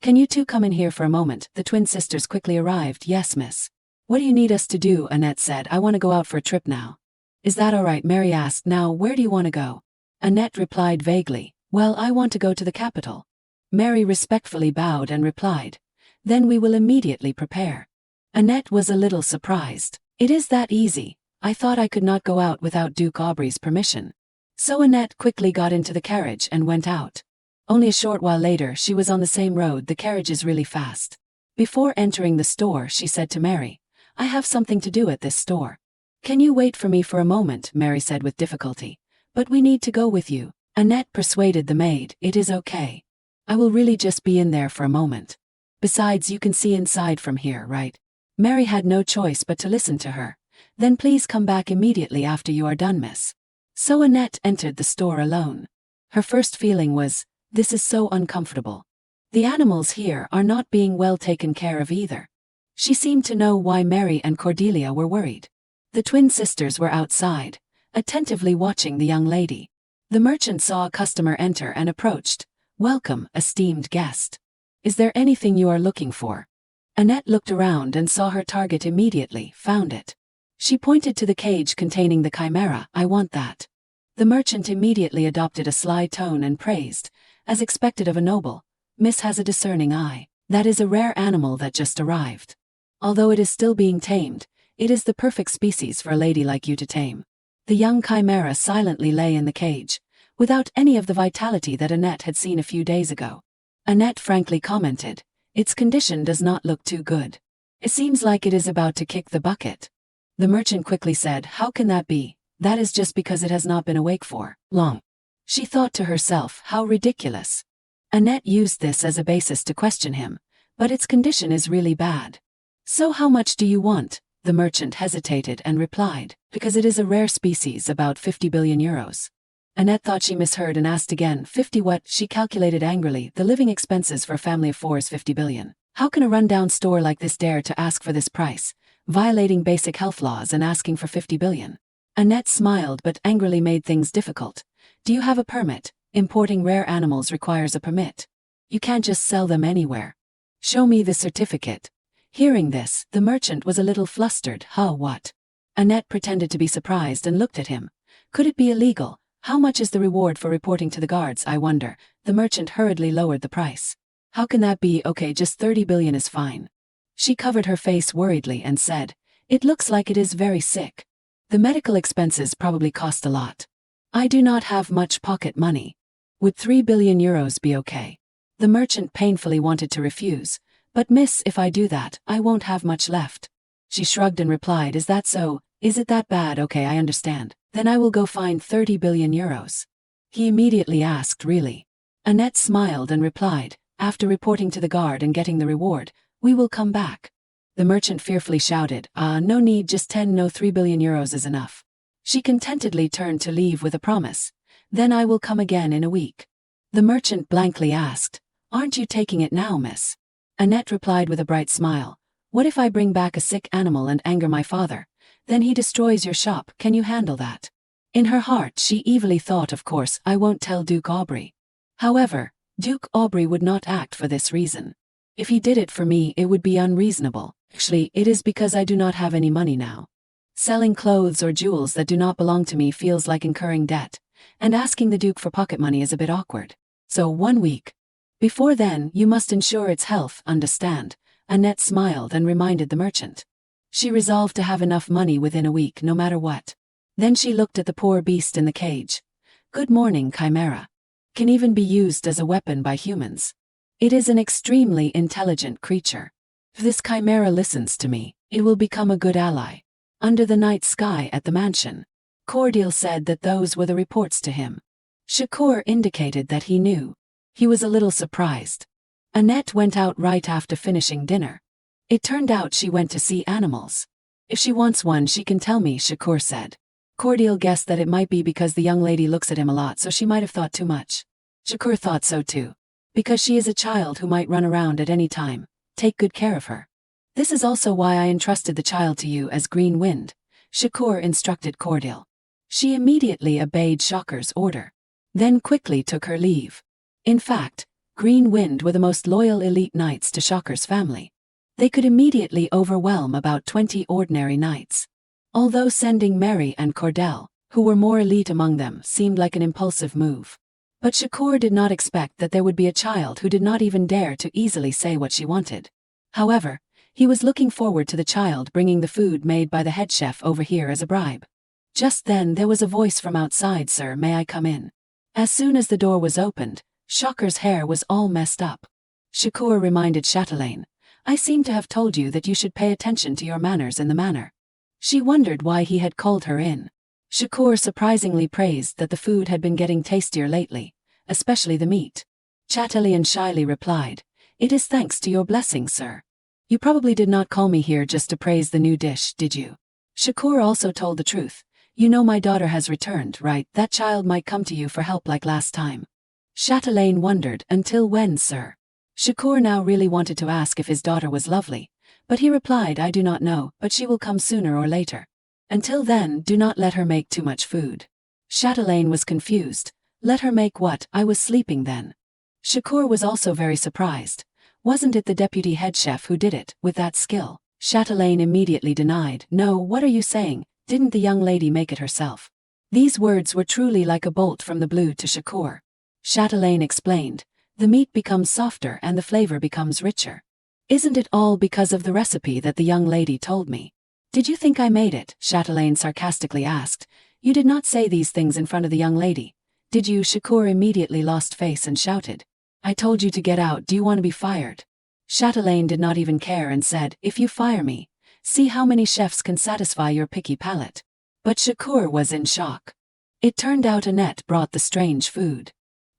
"Can you two come in here for a moment?" The twin sisters quickly arrived. "Yes, miss." "What do you need us to do?" Annette said. "I want to go out for a trip now." "Is that all right?" Mary asked. "Now, where do you want to go?" Annette replied vaguely, "Well, I want to go to the capital." Mary respectfully bowed and replied, "Then we will immediately prepare." Annette was a little surprised. "It is that easy. I thought I could not go out without Duke Aubrey's permission." So Annette quickly got into the carriage and went out. Only a short while later she was on the same road. The carriage is really fast. Before entering the store, she said to Mary, "I have something to do at this store. Can you wait for me for a moment?" Mary said with difficulty. "But we need to go with you." Annette persuaded the maid, "It is okay. I will really just be in there for a moment. Besides, you can see inside from here, right?" Mary had no choice but to listen to her. "Then please come back immediately after you are done, miss." So Annette entered the store alone. Her first feeling was, "This is so uncomfortable. The animals here are not being well taken care of either." She seemed to know why Mary and Cordelia were worried. The twin sisters were outside, attentively watching the young lady. The merchant saw a customer enter and approached. "Welcome, esteemed guest. Is there anything you are looking for?" Annette looked around and saw her target immediately. "Found it." She pointed to the cage containing the chimera. "I want that." The merchant immediately adopted a sly tone and praised, as expected of a noble, "Miss has a discerning eye. That is a rare animal that just arrived. Although it is still being tamed, it is the perfect species for a lady like you to tame." The young chimera silently lay in the cage, without any of the vitality that Annette had seen a few days ago. Annette frankly commented, "Its condition does not look too good. It seems like it is about to kick the bucket." The merchant quickly said, "How can that be? That is just because it has not been awake for long." She thought to herself, how ridiculous. Annette used this as a basis to question him, but its condition is really bad. "So how much do you want?" The merchant hesitated and replied, "Because it is a rare species, about 50 billion euros. Annette thought she misheard and asked again, 50 what? She calculated angrily, the living expenses for a family of 4 is 50 billion. How can a rundown store like this dare to ask for this price, violating basic health laws and asking for 50 billion? Annette smiled but angrily made things difficult. "Do you have a permit? Importing rare animals requires a permit. You can't just sell them anywhere. Show me the certificate." Hearing this, the merchant was a little flustered. "Huh, what?" Annette pretended to be surprised and looked at him. "Could it be illegal? How much is the reward for reporting to the guards, I wonder?" The merchant hurriedly lowered the price. "How can that be? Okay, just 30 billion is fine." She covered her face worriedly and said, "It looks like it is very sick. The medical expenses probably cost a lot. I do not have much pocket money. Would 3 billion euros be okay?" The merchant painfully wanted to refuse. "But miss, if I do that, I won't have much left." She shrugged and replied, "Is that so? Is it that bad? Okay, I understand. Then I will go find 30 billion euros. He immediately asked, "Really?" Annette smiled and replied, "After reporting to the guard and getting the reward, we will come back." The merchant fearfully shouted, No need, just 10, no, 3 billion euros is enough." She contentedly turned to leave with a promise, "Then I will come again in a week." The merchant blankly asked, "Aren't you taking it now, miss?" Annette replied with a bright smile, "What if I bring back a sick animal and anger my father? Then he destroys your shop, can you handle that?" In her heart she evilly thought, "Of course, I won't tell Duke Aubrey." However, Duke Aubrey would not act for this reason. If he did it for me, it would be unreasonable. Actually, it is because I do not have any money now. Selling clothes or jewels that do not belong to me feels like incurring debt, and asking the Duke for pocket money is a bit awkward. So 1 week. Before then, you must ensure its health, understand?" Annette smiled and reminded the merchant. She resolved to have enough money within a week, no matter what. Then she looked at the poor beast in the cage. "Good morning, Chimera. Can even be used as a weapon by humans. It is an extremely intelligent creature. If this chimera listens to me, it will become a good ally." Under the night sky at the mansion, Cordial said that those were the reports to him. Shakur indicated that he knew. He was a little surprised. Annette went out right after finishing dinner. It turned out she went to see animals. "If she wants one, she can tell me," Shakur said. Cordial guessed that it might be because the young lady looks at him a lot, so she might have thought too much. Shakur thought so too. Because she is a child who might run around at any time. Take good care of her. "This is also why I entrusted the child to you as Green Wind," Shakur instructed Cordial. She immediately obeyed Shakur's order, then quickly took her leave. In fact, Green Wind were the most loyal elite knights to Shakur's family. They could immediately overwhelm about 20 ordinary knights. Although sending Mary and Cordell, who were more elite among them, seemed like an impulsive move. But Shakur did not expect that there would be a child who did not even dare to easily say what she wanted. However, he was looking forward to the child bringing the food made by the head chef over here as a bribe. Just then there was a voice from outside, "Sir, may I come in?" As soon as the door was opened, Shakur's hair was all messed up. Shakur reminded Chatelaine, "I seem to have told you that you should pay attention to your manners in the manor." She wondered why he had called her in. Shakur surprisingly praised that the food had been getting tastier lately, especially the meat. Chatelaine shyly replied, "It is thanks to your blessing, sir. You probably did not call me here just to praise the new dish, did you?" Shakur also told the truth. "You know my daughter has returned, right? That child might come to you for help like last time." Chatelaine wondered, "Until when, sir?" Shakur now really wanted to ask if his daughter was lovely, but he replied, "I do not know, but she will come sooner or later. Until then, do not let her make too much food." Chatelaine was confused. "Let her make what? I was sleeping then." Shakur was also very surprised. Wasn't it the deputy head chef who did it, with that skill? Chatelaine immediately denied. "No, what are you saying? Didn't the young lady make it herself?" These words were truly like a bolt from the blue to Shakur. Chatelaine explained, "The meat becomes softer and the flavor becomes richer. Isn't it all because of the recipe that the young lady told me?" "Did you think I made it?" Chatelaine sarcastically asked. You did not say these things in front of the young lady, did you? Shakur immediately lost face and shouted. I told you to get out. Do you want to be fired? Chatelaine did not even care and said, if you fire me, see how many chefs can satisfy your picky palate. But Shakur was in shock. It turned out Annette brought the strange food.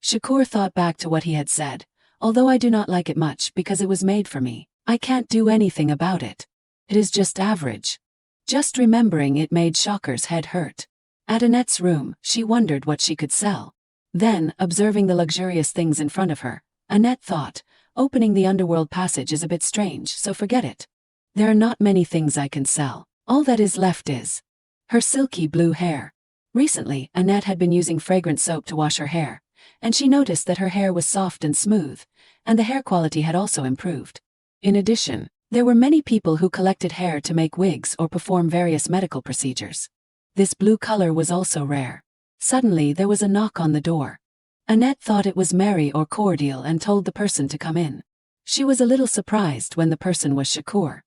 Shakur thought back to what he had said. Although I do not like it much because it was made for me, I can't do anything about it. It is just average. Just remembering it made Shakur's head hurt. At Annette's room, she wondered what she could sell. Then, observing the luxurious things in front of her, Annette thought, opening the underworld passage is a bit strange, so forget it. There are not many things I can sell. All that is left is her silky blue hair. Recently, Annette had been using fragrant soap to wash her hair, and she noticed that her hair was soft and smooth, and the hair quality had also improved. In addition, there were many people who collected hair to make wigs or perform various medical procedures. This blue color was also rare. Suddenly there was a knock on the door. Annette thought it was Mary or Cordial and told the person to come in. She was a little surprised when the person was Shakur.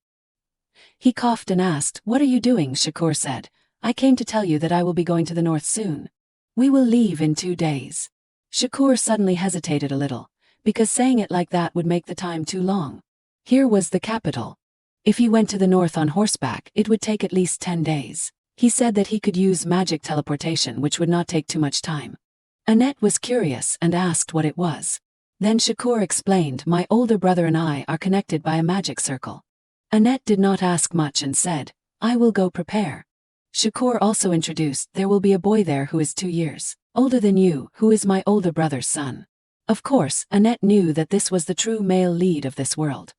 He coughed and asked, what are you doing? Shakur said, I came to tell you that I will be going to the north soon. We will leave in 2 days. Shakur suddenly hesitated a little, because saying it like that would make the time too long. Here was the capital. If he went to the north on horseback, it would take at least 10 days. He said that he could use magic teleportation, which would not take too much time. Annette was curious and asked what it was. Then Shakur explained, my older brother and I are connected by a magic circle. Annette did not ask much and said, I will go prepare. Shakur also introduced, there will be a boy there who is 2 years older than you, who is my older brother's son. Of course, Annette knew that this was the true male lead of this world.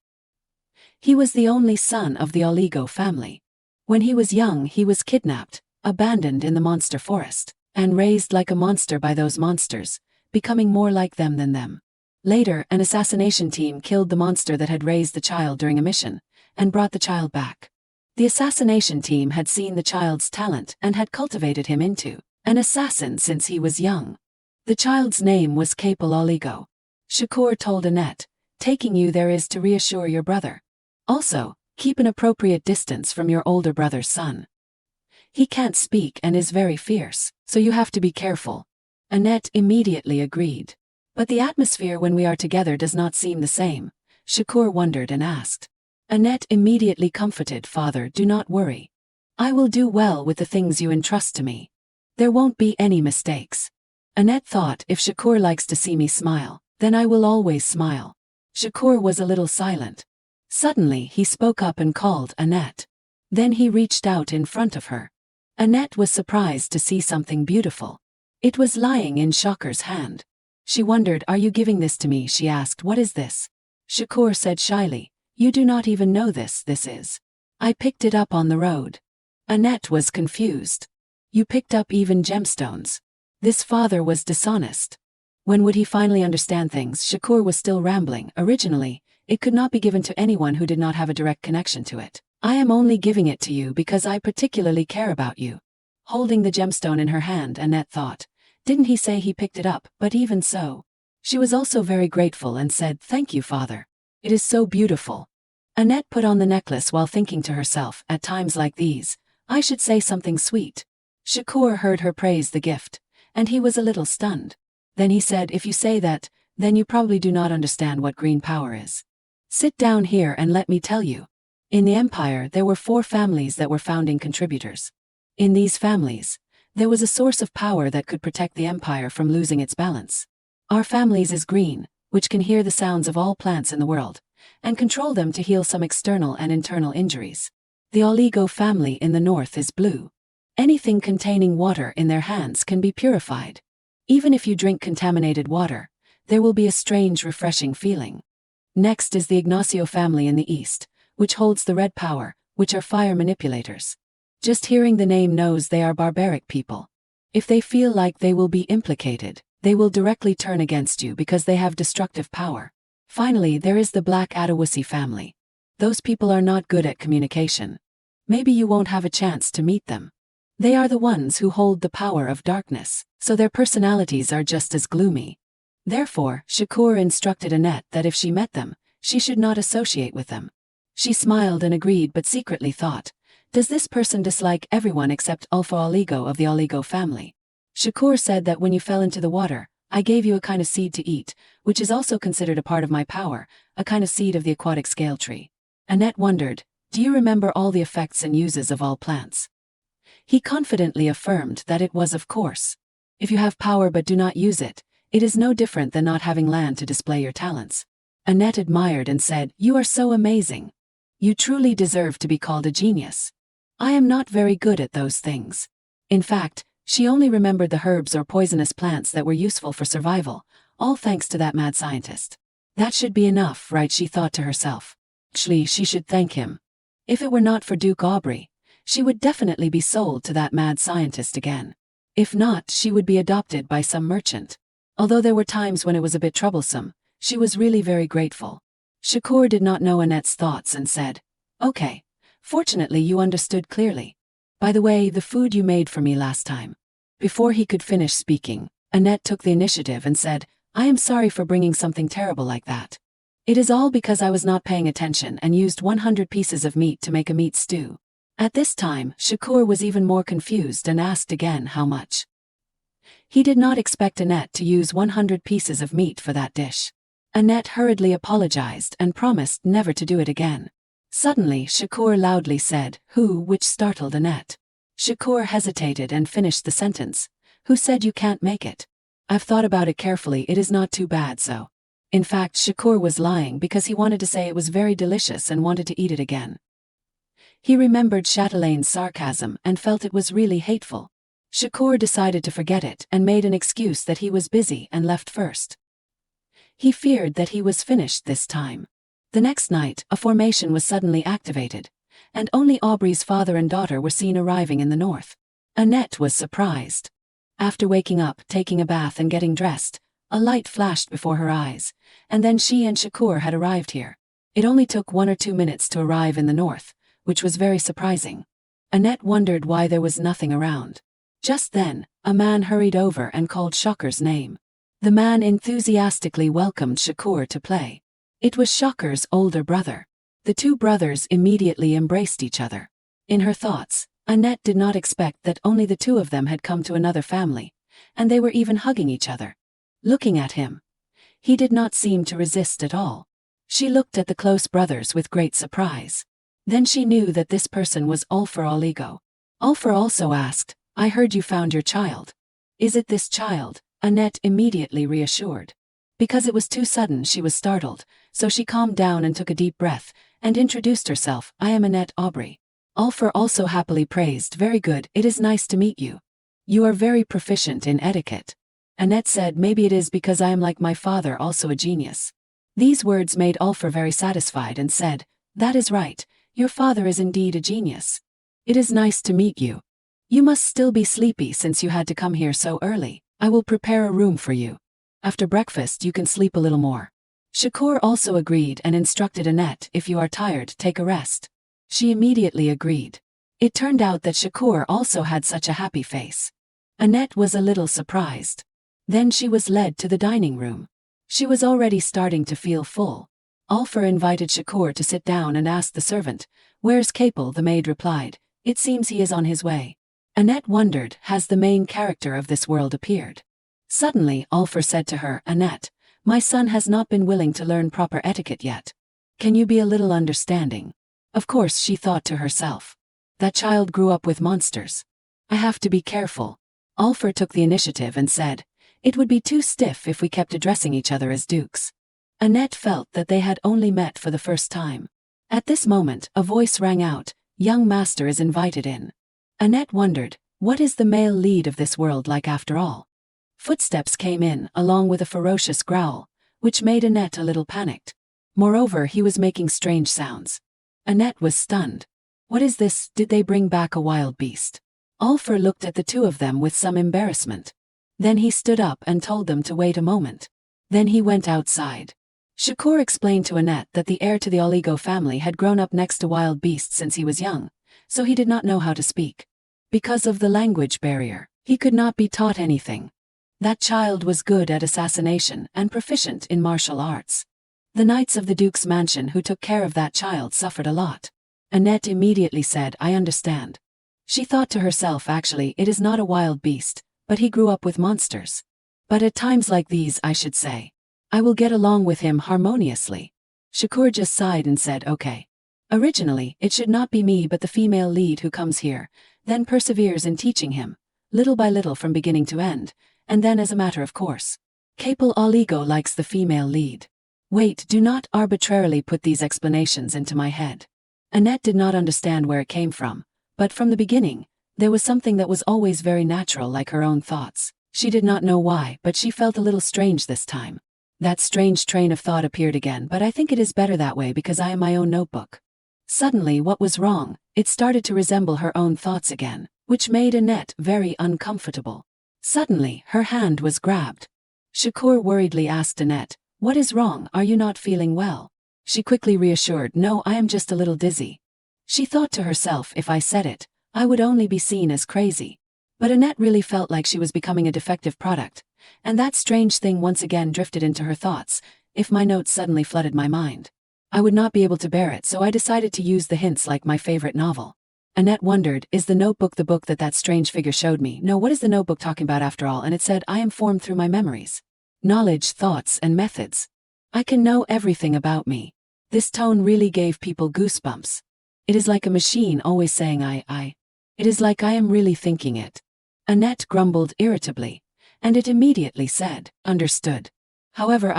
He was the only son of the Oligo family. When he was young, he was kidnapped, abandoned in the monster forest, and raised like a monster by those monsters, becoming more like them than them. Later, an assassination team killed the monster that had raised the child during a mission, and brought the child back. The assassination team had seen the child's talent and had cultivated him into an assassin since he was young. The child's name was Capel Oligo. Shakur told Annette, taking you there is to reassure your brother. Also, keep an appropriate distance from your older brother's son. He can't speak and is very fierce, so you have to be careful. Annette immediately agreed. But the atmosphere when we are together does not seem the same. Shakur wondered and asked. Annette immediately comforted, Father, do not worry. I will do well with the things you entrust to me. There won't be any mistakes. Annette thought, if Shakur likes to see me smile, then I will always smile. Shakur was a little silent. Suddenly he spoke up and called Annette. Then he reached out in front of her. Annette was surprised to see something beautiful. It was lying in Shakur's hand. She wondered, are you giving this to me? She asked, what is this? Shakur said shyly, you do not even know this is. I picked it up on the road. Annette was confused. You picked up even gemstones. This father was dishonest. When would he finally understand things? Shakur was still rambling. Originally, it could not be given to anyone who did not have a direct connection to it. I am only giving it to you because I particularly care about you. Holding the gemstone in her hand, Annette thought, didn't he say he picked it up? But even so, she was also very grateful and said, thank you, Father. It is so beautiful. Annette put on the necklace while thinking to herself, at times like these, I should say something sweet. Shakur heard her praise the gift, and he was a little stunned. Then he said, if you say that, then you probably do not understand what green power is. Sit down here and let me tell you. In the empire, there were 4 families that were founding contributors. In these families, there was a source of power that could protect the empire from losing its balance. Our families is green, which can hear the sounds of all plants in the world, and control them to heal some external and internal injuries. The Oligo family in the north is blue. Anything containing water in their hands can be purified. Even if you drink contaminated water, there will be a strange refreshing feeling. Next is the Ignacio family in the east, which holds the red power, which are fire manipulators. Just hearing the name knows they are barbaric people. If they feel like they will be implicated, they will directly turn against you because they have destructive power. Finally, there is the Black Adawasi family. Those people are not good at communication. Maybe you won't have a chance to meet them. They are the ones who hold the power of darkness, so their personalities are just as gloomy. Therefore, Shakur instructed Annette that if she met them, she should not associate with them. She smiled and agreed but secretly thought, Does this person dislike everyone except Alpha Oligo of the Oligo family? Shakur said that when you fell into the water, I gave you a kind of seed to eat, which is also considered a part of my power, a kind of seed of the aquatic scale tree. Annette wondered, do you remember all the effects and uses of all plants? He confidently affirmed that it was of course. If you have power but do not use it, it is no different than not having land to display your talents. Annette admired and said, you are so amazing. You truly deserve to be called a genius. I am not very good at those things. In fact, she only remembered the herbs or poisonous plants that were useful for survival, all thanks to that mad scientist. That should be enough, right? She thought to herself. Actually, she should thank him. If it were not for Duke Aubrey, she would definitely be sold to that mad scientist again. If not, she would be adopted by some merchant. Although there were times when it was a bit troublesome, she was really very grateful. Shakur did not know Annette's thoughts and said, okay, fortunately you understood clearly. By the way, the food you made for me last time. Before he could finish speaking, Annette took the initiative and said, I am sorry for bringing something terrible like that. It is all because I was not paying attention and used 100 pieces of meat to make a meat stew. At this time, Shakur was even more confused and asked again how much. He did not expect Annette to use 100 pieces of meat for that dish. Annette hurriedly apologized and promised never to do it again. Suddenly, Shakur loudly said, who, which startled Annette. Shakur hesitated and finished the sentence. Who said you can't make it? I've thought about it carefully, it is not too bad so. In fact, Shakur was lying because he wanted to say it was very delicious and wanted to eat it again. He remembered Chatelaine's sarcasm and felt it was really hateful. Shakur decided to forget it and made an excuse that he was busy and left first. He feared that he was finished this time. The next night, a formation was suddenly activated, and only Aubrey's father and daughter were seen arriving in the north. Annette was surprised. After waking up, taking a bath and getting dressed, a light flashed before her eyes, and then she and Shakur had arrived here. It only took 1 or 2 minutes to arrive in the north, which was very surprising. Annette wondered why there was nothing around. Just then, a man hurried over and called Shakur's name. The man enthusiastically welcomed Shakur to play. It was Shakur's older brother. The two brothers immediately embraced each other. In her thoughts, Annette did not expect that only the two of them had come to another family, and they were even hugging each other. Looking at him, he did not seem to resist at all. She looked at the close brothers with great surprise. Then she knew that this person was Alpha Oligo. Alpha also asked, I heard you found your child. Is it this child? Annette immediately reassured. Because it was too sudden, she was startled, so she calmed down and took a deep breath, and introduced herself, I am Annette Aubrey. Alpha also happily praised, very good, it is nice to meet you. You are very proficient in etiquette. Annette said, maybe it is because I am like my father, also a genius. These words made Alpha very satisfied and said, that is right, your father is indeed a genius. It is nice to meet you. You must still be sleepy since you had to come here so early. I will prepare a room for you. After breakfast you can sleep a little more. Shakur also agreed and instructed Annette, if you are tired, take a rest. She immediately agreed. It turned out that Shakur also had such a happy face. Annette was a little surprised. Then she was led to the dining room. She was already starting to feel full. Alpha invited Shakur to sit down and asked the servant, where's Capel? The maid replied, it seems he is on his way. Annette wondered, has the main character of this world appeared? Suddenly, Alpha said to her, Annette, my son has not been willing to learn proper etiquette yet. Can you be a little understanding? Of course, she thought to herself. That child grew up with monsters. I have to be careful. Alpha took the initiative and said, it would be too stiff if we kept addressing each other as dukes. Annette felt that they had only met for the first time. At this moment, a voice rang out, young master is invited in. Annette wondered, what is the male lead of this world like after all? Footsteps came in, along with a ferocious growl, which made Annette a little panicked. Moreover, he was making strange sounds. Annette was stunned. What is this? Did they bring back a wild beast? Alpha looked at the two of them with some embarrassment. Then he stood up and told them to wait a moment. Then he went outside. Shakur explained to Annette that the heir to the Oligo family had grown up next to wild beasts since he was young, so he did not know how to speak. Because of the language barrier, he could not be taught anything. That child was good at assassination and proficient in martial arts. The knights of the Duke's mansion who took care of that child suffered a lot. Annette immediately said, I understand. She thought to herself, actually, it is not a wild beast, but he grew up with monsters. But at times like these, I should say, I will get along with him harmoniously. Shakur just sighed and said, okay. Originally, it should not be me but the female lead who comes here, then perseveres in teaching him, little by little from beginning to end, and then as a matter of course. Capel Oligo likes the female lead. Wait, do not arbitrarily put these explanations into my head. Annette did not understand where it came from, but from the beginning, there was something that was always very natural, like her own thoughts. She did not know why, but she felt a little strange this time. That strange train of thought appeared again, but I think it is better that way because I am my own notebook. Suddenly, what was wrong? It started to resemble her own thoughts again, which made Annette very uncomfortable. Suddenly, her hand was grabbed. Shakur worriedly asked Annette, what is wrong? Are you not feeling well? She quickly reassured, no, I am just a little dizzy. She thought to herself, if I said it, I would only be seen as crazy. But Annette really felt like she was becoming a defective product, and that strange thing once again drifted into her thoughts. If my notes suddenly flooded my mind, I would not be able to bear it, so I decided to use the hints like my favorite novel. Annette wondered, is the notebook the book that strange figure showed me? No, what is the notebook talking about after all? And it said, I am formed through my memories, knowledge, thoughts, and methods. I can know everything about me. This tone really gave people goosebumps. It is like a machine always saying I. It is like I am really thinking it. Annette grumbled irritably, and it immediately said, understood. However,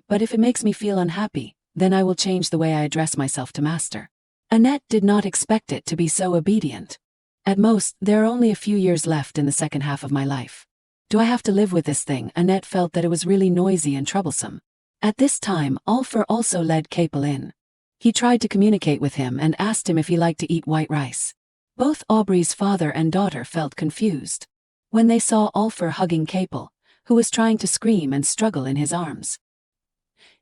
but if it makes me feel unhappy, then I will change the way I address myself to master. Annette did not expect it to be so obedient. At most, there are only a few years left in the second half of my life. Do I have to live with this thing? Annette felt that it was really noisy and troublesome. At this time, Alfred also led Capel in. He tried to communicate with him and asked him if he liked to eat white rice. Both Aubrey's father and daughter felt confused when they saw Alfred hugging Capel, who was trying to scream and struggle in his arms.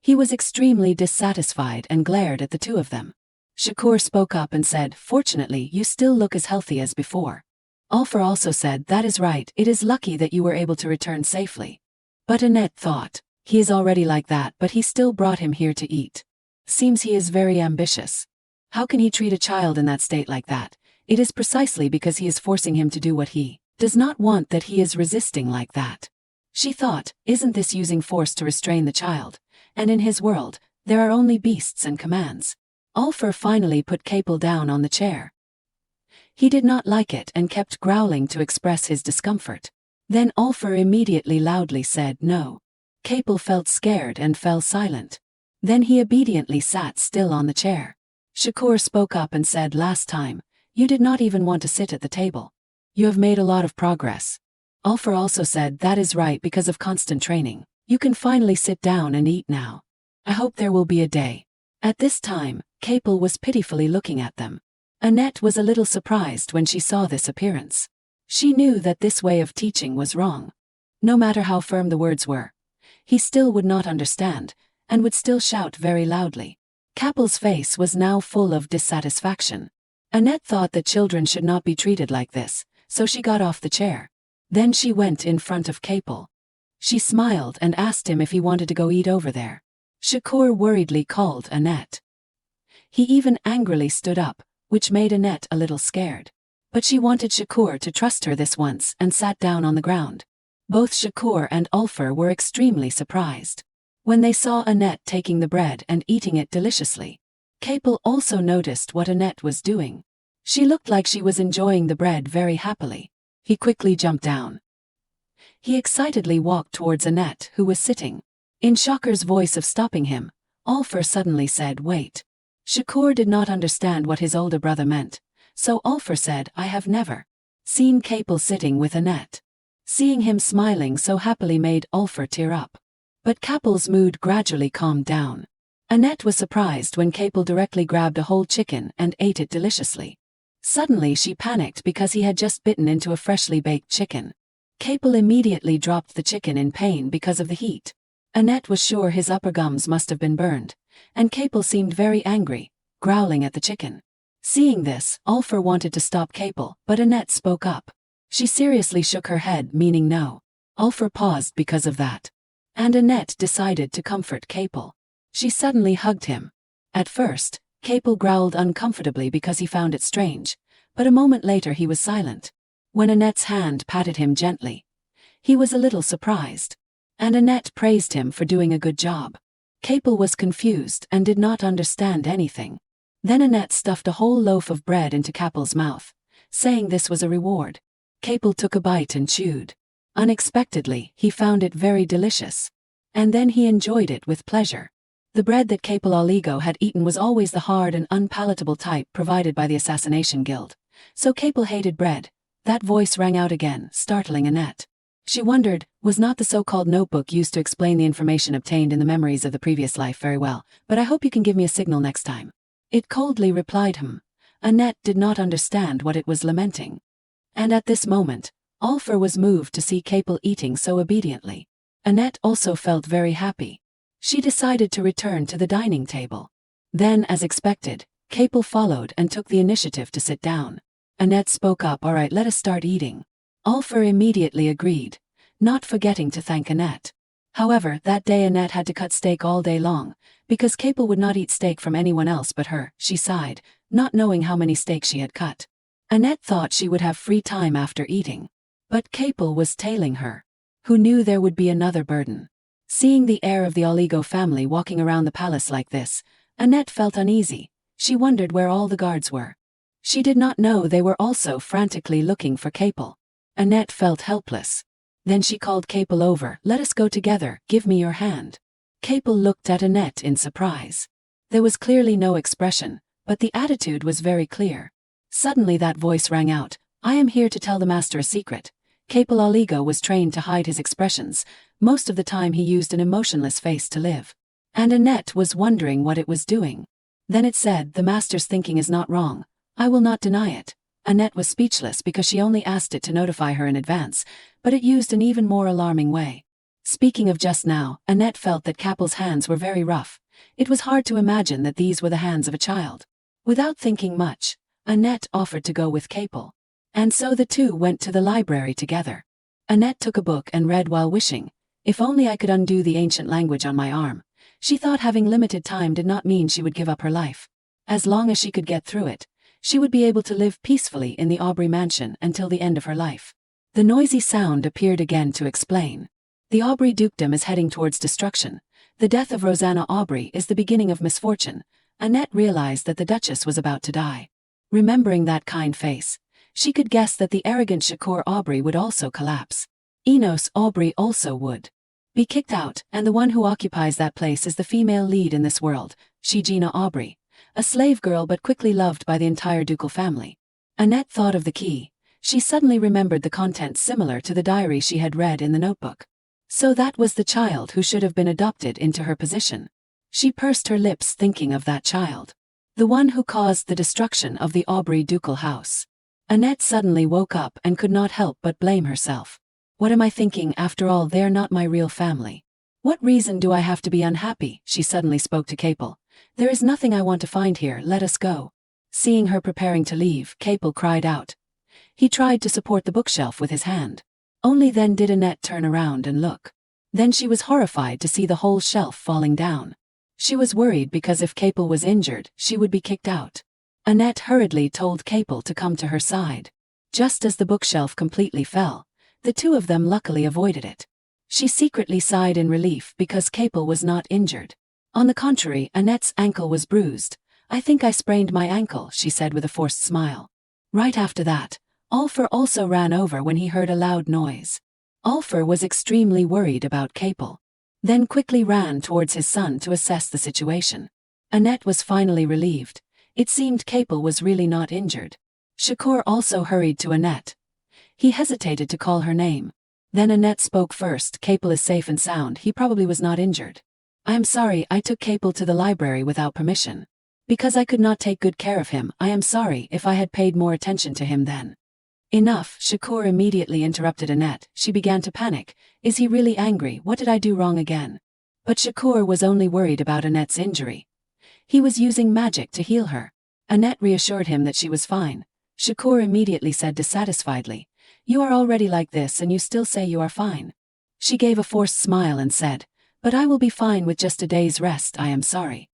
He was extremely dissatisfied and glared at the two of them. Shakur spoke up and said, fortunately, you still look as healthy as before. Alfred also said, that is right, it is lucky that you were able to return safely. But Annette thought, he is already like that, but he still brought him here to eat. Seems he is very ambitious. How can he treat a child in that state like that? It is precisely because he is forcing him to do what he does not want that he is resisting like that. She thought, isn't this using force to restrain the child? And in his world, there are only beasts and commands. Alfred finally put Capel down on the chair. He did not like it and kept growling to express his discomfort. Then Alfred immediately loudly said no. Capel felt scared and fell silent. Then he obediently sat still on the chair. Shakur spoke up and said, last time, you did not even want to sit at the table. You have made a lot of progress. Alfred also said, that is right, because of constant training. You can finally sit down and eat now. I hope there will be a day. At this time, Capel was pitifully looking at them. Annette was a little surprised when she saw this appearance. She knew that this way of teaching was wrong. No matter how firm the words were, he still would not understand, and would still shout very loudly. Capel's face was now full of dissatisfaction. Annette thought that children should not be treated like this, so she got off the chair. Then she went in front of Capel. She smiled and asked him if he wanted to go eat over there. Shakur worriedly called Annette. He even angrily stood up, which made Annette a little scared. But she wanted Shakur to trust her this once and sat down on the ground. Both Shakur and Alfred were extremely surprised when they saw Annette taking the bread and eating it deliciously. Capel also noticed what Annette was doing. She looked like she was enjoying the bread very happily. He quickly jumped down. He excitedly walked towards Annette, who was sitting. In Shakur's voice of stopping him, Alfred suddenly said, wait. Shakur did not understand what his older brother meant, so Alfred said, I have never seen Capel sitting with Annette. Seeing him smiling so happily made Alfred tear up. But Capel's mood gradually calmed down. Annette was surprised when Capel directly grabbed a whole chicken and ate it deliciously. Suddenly she panicked because he had just bitten into a freshly baked chicken. Capel immediately dropped the chicken in pain because of the heat. Annette was sure his upper gums must have been burned, and Capel seemed very angry, growling at the chicken. Seeing this, Alfred wanted to stop Capel, but Annette spoke up. She seriously shook her head, meaning no. Alfred paused because of that. And Annette decided to comfort Capel. She suddenly hugged him. At first, Capel growled uncomfortably because he found it strange, but a moment later he was silent. When Annette's hand patted him gently, he was a little surprised. And Annette praised him for doing a good job. Capel was confused and did not understand anything. Then Annette stuffed a whole loaf of bread into Capel's mouth, saying this was a reward. Capel took a bite and chewed. Unexpectedly, he found it very delicious. And then he enjoyed it with pleasure. The bread that Capel Oligo had eaten was always the hard and unpalatable type provided by the Assassination Guild. So Capel hated bread. That voice rang out again, startling Annette. She wondered, was not the so-called notebook used to explain the information obtained in the memories of the previous life very well, but I hope you can give me a signal next time. It coldly replied him. Annette did not understand what it was lamenting. And at this moment, Alfred was moved to see Capel eating so obediently. Annette also felt very happy. She decided to return to the dining table. Then, as expected, Capel followed and took the initiative to sit down. Annette spoke up, "All right, let us start eating." Alfred immediately agreed, not forgetting to thank Annette. However, that day Annette had to cut steak all day long, because Capel would not eat steak from anyone else but her. She sighed, not knowing how many steaks she had cut. Annette thought she would have free time after eating. But Capel was tailing her. Who knew there would be another burden? Seeing the heir of the Oligo family walking around the palace like this, Annette felt uneasy. She wondered where all the guards were. She did not know they were also frantically looking for Capel. Annette felt helpless. Then she called Capel over. "Let us go together, give me your hand." Capel looked at Annette in surprise. There was clearly no expression, but the attitude was very clear. Suddenly that voice rang out, "I am here to tell the master a secret." Capel Oligo was trained to hide his expressions. Most of the time he used an emotionless face to live. And Annette was wondering what it was doing. Then it said, "The master's thinking is not wrong. I will not deny it." Annette was speechless because she only asked it to notify her in advance, but it used an even more alarming way. Speaking of just now, Annette felt that Capel's hands were very rough. It was hard to imagine that these were the hands of a child. Without thinking much, Annette offered to go with Capel. And so the two went to the library together. Annette took a book and read while wishing, "If only I could undo the ancient language on my arm." She thought having limited time did not mean she would give up her life. As long as she could get through it, she would be able to live peacefully in the Aubrey mansion until the end of her life. The noisy sound appeared again to explain. The Aubrey dukedom is heading towards destruction. The death of Rosanna Aubrey is the beginning of misfortune. Annette realized that the Duchess was about to die. Remembering that kind face, she could guess that the arrogant Shakur Aubrey would also collapse. Enos Aubrey also would be kicked out, and the one who occupies that place is the female lead in this world, Shigina Aubrey. A slave girl but quickly loved by the entire ducal family. Annette thought of the key. She suddenly remembered the contents similar to the diary she had read in the notebook. So that was the child who should have been adopted into her position. She pursed her lips thinking of that child. The one who caused the destruction of the Aubrey ducal house. Annette suddenly woke up and could not help but blame herself. What am I thinking? After all, they're not my real family. What reason do I have to be unhappy? She suddenly spoke to Capel. "There is nothing I want to find here, let us go." Seeing her preparing to leave, Capel cried out. He tried to support the bookshelf with his hand. Only then did Annette turn around and look. Then she was horrified to see the whole shelf falling down. She was worried because if Capel was injured, she would be kicked out. Annette hurriedly told Capel to come to her side. Just as the bookshelf completely fell, the two of them luckily avoided it. She secretly sighed in relief because Capel was not injured. On the contrary, Annette's ankle was bruised. "I think I sprained my ankle," she said with a forced smile. Right after that, Alfred also ran over when he heard a loud noise. Alfred was extremely worried about Capel. Then quickly ran towards his son to assess the situation. Annette was finally relieved. It seemed Capel was really not injured. Shakur also hurried to Annette. He hesitated to call her name. Then Annette spoke first. "Capel is safe and sound. He probably was not injured. I am sorry I took Capel to the library without permission. Because I could not take good care of him. I am sorry if I had paid more attention to him then." Enough, Shakur immediately interrupted Annette. She began to panic. Is he really angry? What did I do wrong again? But Shakur was only worried about Annette's injury. He was using magic to heal her. Annette reassured him that she was fine. Shakur immediately said dissatisfiedly, "You are already like this and you still say you are fine." She gave a forced smile and said, "But I will be fine with just a day's rest, I am sorry."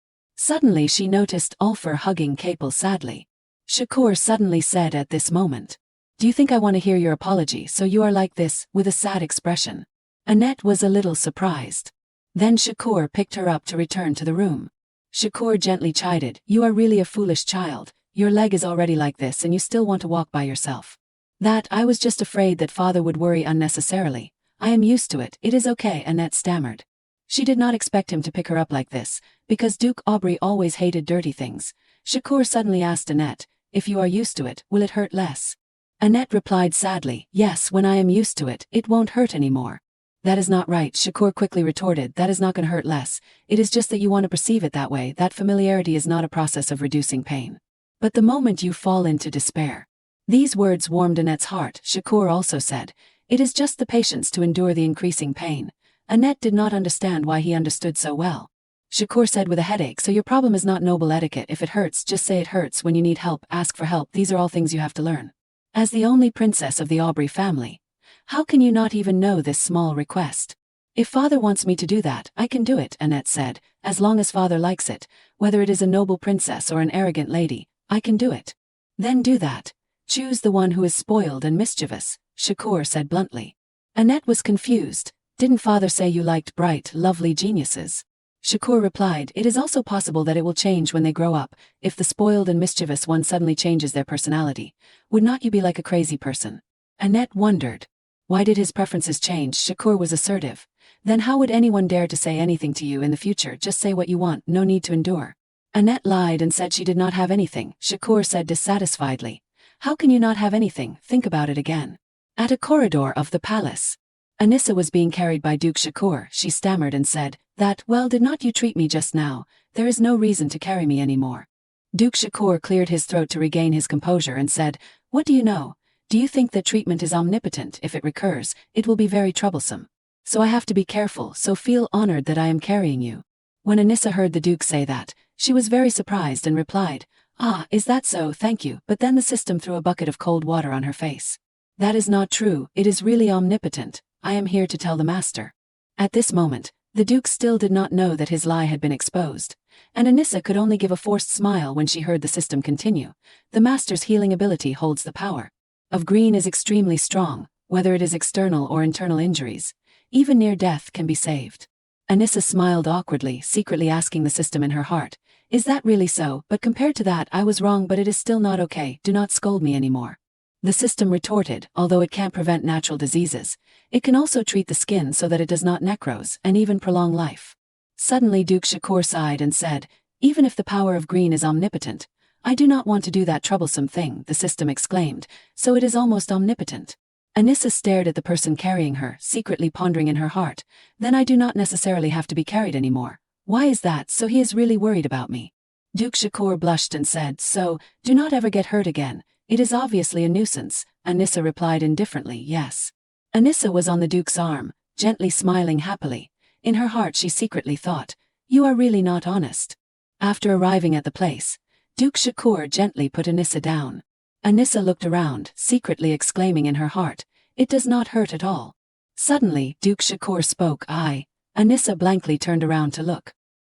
Suddenly she noticed Ulfar hugging Capel sadly. Shakur suddenly said at this moment, "Do you think I want to hear your apology, so you are like this," with a sad expression? Annette was a little surprised. Then Shakur picked her up to return to the room. Shakur gently chided, "You are really a foolish child, your leg is already like this and you still want to walk by yourself." "That, I was just afraid that father would worry unnecessarily. I am used to it, it is okay," Annette stammered. She did not expect him to pick her up like this, because Duke Aubrey always hated dirty things. Shakur suddenly asked Annette, "If you are used to it, will it hurt less?" Annette replied sadly, "Yes, when I am used to it, it won't hurt anymore." "That is not right," Shakur quickly retorted, "that is not going to hurt less, it is just that you want to perceive it that way, that familiarity is not a process of reducing pain. But the moment you fall into despair." These words warmed Annette's heart. Shakur also said, "It is just the patience to endure the increasing pain." Annette did not understand why he understood so well. Shakur said with a headache, "So your problem is not noble etiquette. If it hurts, just say it hurts. When you need help, ask for help. These are all things you have to learn. As the only princess of the Aubrey family, how can you not even know this small request?" "If father wants me to do that, I can do it," Annette said, "as long as father likes it. Whether it is a noble princess or an arrogant lady, I can do it." "Then do that. Choose the one who is spoiled and mischievous," Shakur said bluntly. Annette was confused. "Didn't father say you liked bright, lovely geniuses?" Shakur replied, "It is also possible that it will change when they grow up. If the spoiled and mischievous one suddenly changes their personality, would not you be like a crazy person?" Annette wondered. Why did his preferences change? Shakur was assertive. "Then how would anyone dare to say anything to you in the future? Just say what you want, no need to endure." Annette lied and said she did not have anything. Shakur said dissatisfiedly, "How can you not have anything? Think about it again." At a corridor of the palace, Anissa was being carried by Duke Shakur. She stammered and said, Well, did not you treat me just now? There is no reason to carry me anymore." Duke Shakur cleared his throat to regain his composure and said, "What do you know? Do you think that treatment is omnipotent? If it recurs, it will be very troublesome. So I have to be careful, so feel honored that I am carrying you." When Anissa heard the Duke say that, she was very surprised and replied, "Ah, is that so? Thank you." But then the system threw a bucket of cold water on her face. "That is not true, it is really omnipotent. I am here to tell the master." At this moment, the Duke still did not know that his lie had been exposed, and Anissa could only give a forced smile when she heard the system continue. "The master's healing ability holds the power of green is extremely strong, whether it is external or internal injuries. Even near death can be saved." Anissa smiled awkwardly, secretly asking the system in her heart, "Is that really so? But compared to that, I was wrong, but it is still not okay. Do not scold me anymore." The system retorted, "Although it can't prevent natural diseases, it can also treat the skin so that it does not necrose, and even prolong life." Suddenly Duke Shakur sighed and said, "Even if the power of green is omnipotent, I do not want to do that troublesome thing," the system exclaimed, "so it is almost omnipotent." Anissa stared at the person carrying her, secretly pondering in her heart, "Then I do not necessarily have to be carried anymore. Why is that? So he is really worried about me." Duke Shakur blushed and said, "So, do not ever get hurt again. It is obviously a nuisance." Anissa replied indifferently, "Yes." Anissa was on the Duke's arm, gently smiling happily. In her heart she secretly thought, "You are really not honest." After arriving at the place, Duke Shakur gently put Anissa down. Anissa looked around, secretly exclaiming in her heart, "It does not hurt at all." Suddenly, Duke Shakur spoke, "I." Anissa blankly turned around to look.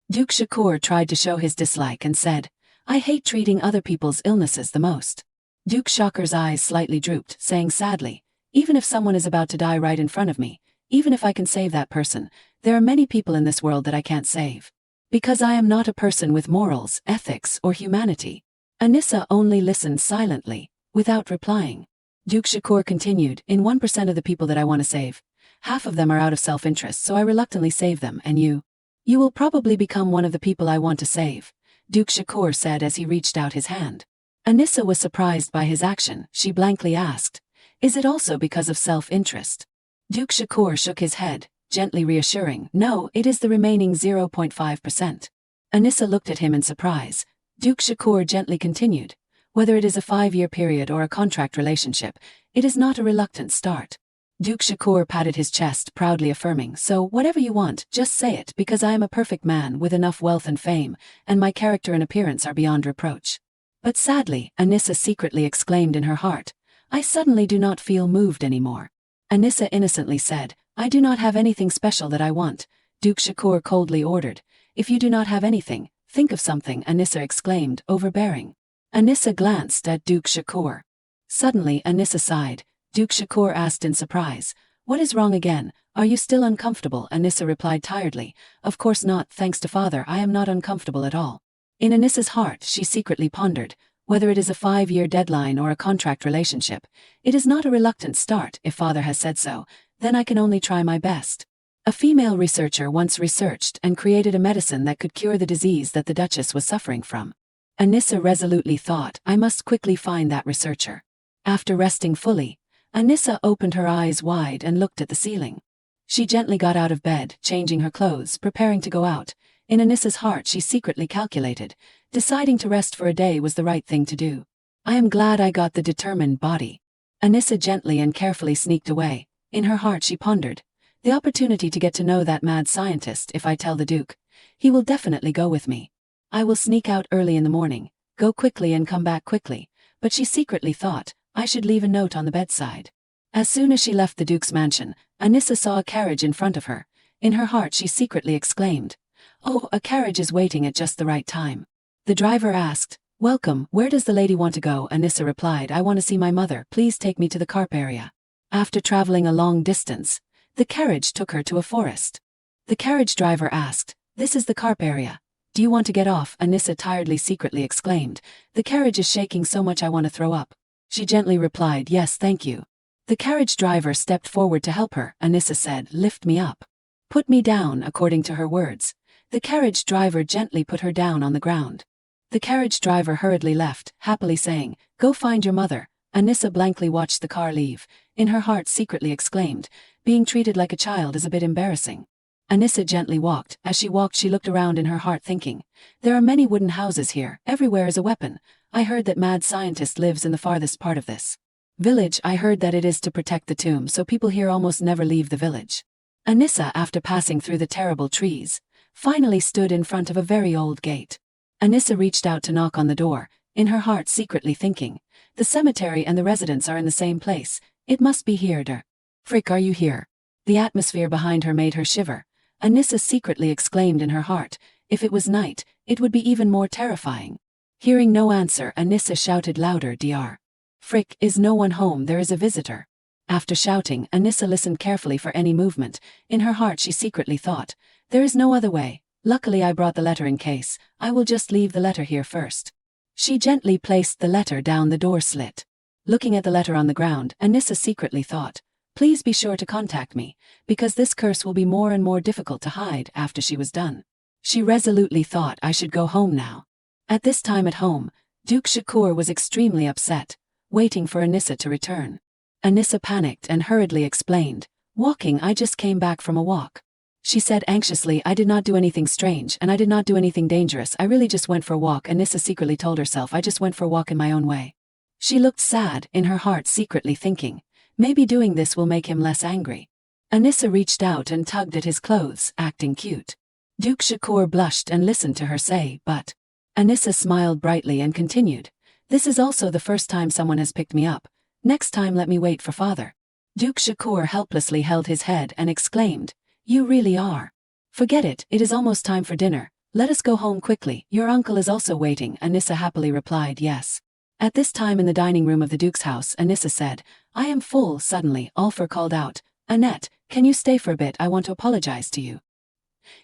Duke Shakur tried to show his dislike and said, "I hate treating other people's illnesses the most." Duke Shakur's eyes slightly drooped, saying sadly, "Even if someone is about to die right in front of me, even if I can save that person, there are many people in this world that I can't save. Because I am not a person with morals, ethics, or humanity." Anissa only listened silently, without replying. Duke Shakur continued, "In 1% of the people that I want to save, half of them are out of self-interest, so I reluctantly save them, and you? You will probably become one of the people I want to save," Duke Shakur said as he reached out his hand. Anissa was surprised by his action. She blankly asked, "Is it also because of self-interest?" Duke Shakur shook his head, gently reassuring, "No, it is the remaining 0.5%. Anissa looked at him in surprise. Duke Shakur gently continued, "Whether it is a 5-year period or a contract relationship, it is not a reluctant start." Duke Shakur patted his chest, proudly affirming, "So, whatever you want, just say it, because I am a perfect man with enough wealth and fame, and my character and appearance are beyond reproach." But sadly, Anissa secretly exclaimed in her heart, "I suddenly do not feel moved anymore." Anissa innocently said, "I do not have anything special that I want." Duke Shakur coldly ordered, "If you do not have anything, Think of something, Anissa exclaimed, overbearing. Anissa glanced at Duke Shakur. Suddenly Anissa sighed. Duke Shakur asked in surprise, "What is wrong again? Are you still uncomfortable?" Anissa replied tiredly, "Of course not, thanks to father I am not uncomfortable at all." In Anissa's heart she secretly pondered, whether it is a 5-year deadline or a contract relationship, it is not a reluctant start. If father has said so, then I can only try my best. A female researcher once researched and created a medicine that could cure the disease that the Duchess was suffering from. Anissa resolutely thought, I must quickly find that researcher. After resting fully, Anissa opened her eyes wide and looked at the ceiling. She gently got out of bed, changing her clothes, preparing to go out. In Anissa's heart she secretly calculated, deciding to rest for a day was the right thing to do. I am glad I got the determined body. Anissa gently and carefully sneaked away. In her heart she pondered, the opportunity to get to know that mad scientist. If I tell the Duke, he will definitely go with me. I will sneak out early in the morning, go quickly and come back quickly. But she secretly thought, I should leave a note on the bedside. As soon as she left the Duke's mansion, Anissa saw a carriage in front of her. In her heart she secretly exclaimed, "Oh, a carriage is waiting at just the right time." The driver asked, "Welcome, where does the lady want to go?" Anissa replied, "I want to see my mother, please take me to the carp area." After traveling a long distance, the carriage took her to a forest. The carriage driver asked, "This is the carp area. Do you want to get off?" Anissa tiredly secretly exclaimed, "The carriage is shaking so much I want to throw up." She gently replied, "Yes, thank you." The carriage driver stepped forward to help her. Anissa said, "Lift me up. Put me down," according to her words. The carriage driver gently put her down on the ground. The carriage driver hurriedly left, happily saying, "Go find your mother." Anissa blankly watched the car leave. In her heart secretly exclaimed, "Being treated like a child is a bit embarrassing." Anissa gently walked. As she walked she looked around in her heart thinking, there are many wooden houses here, everywhere is a weapon. I heard that mad scientist lives in the farthest part of this village. I heard that it is to protect the tomb, so people here almost never leave the village. Anissa, after passing through the terrible trees, finally stood in front of a very old gate. Anissa reached out to knock on the door, in her heart secretly thinking, the cemetery and the residence are in the same place, it must be here. Frick, are you here? The atmosphere behind her made her shiver. Anissa secretly exclaimed in her heart, if it was night, it would be even more terrifying. Hearing no answer, Anissa shouted louder, "Dr. Frick, is no one home? There is a visitor." After shouting, Anissa listened carefully for any movement. In her heart she secretly thought, there is no other way. Luckily I brought the letter in case. I will just leave the letter here first. She gently placed the letter down the door slit. Looking at the letter on the ground, Anissa secretly thought, please be sure to contact me, because this curse will be more and more difficult to hide. After she was done, she resolutely thought, I should go home now. At this time at home, Duke Shakur was extremely upset, waiting for Anissa to return. Anissa panicked and hurriedly explained, walking, I just came back from a walk. She said anxiously, I did not do anything strange and I did not do anything dangerous, I really just went for a walk. Anissa secretly told herself, I just went for a walk in my own way. She looked sad, in her heart secretly thinking, maybe doing this will make him less angry. Anissa reached out and tugged at his clothes, acting cute. Duke Shakur blushed and listened to her say, but. Anissa smiled brightly and continued, this is also the first time someone has picked me up. Next time let me wait for father. Duke Shakur helplessly held his head and exclaimed, you really are. Forget it, it is almost time for dinner. Let us go home quickly, your uncle is also waiting. Anissa happily replied yes. At this time in the dining room of the Duke's house, Anissa said, I am full. Suddenly, Alfred called out, Annette, can you stay for a bit? I want to apologize to you.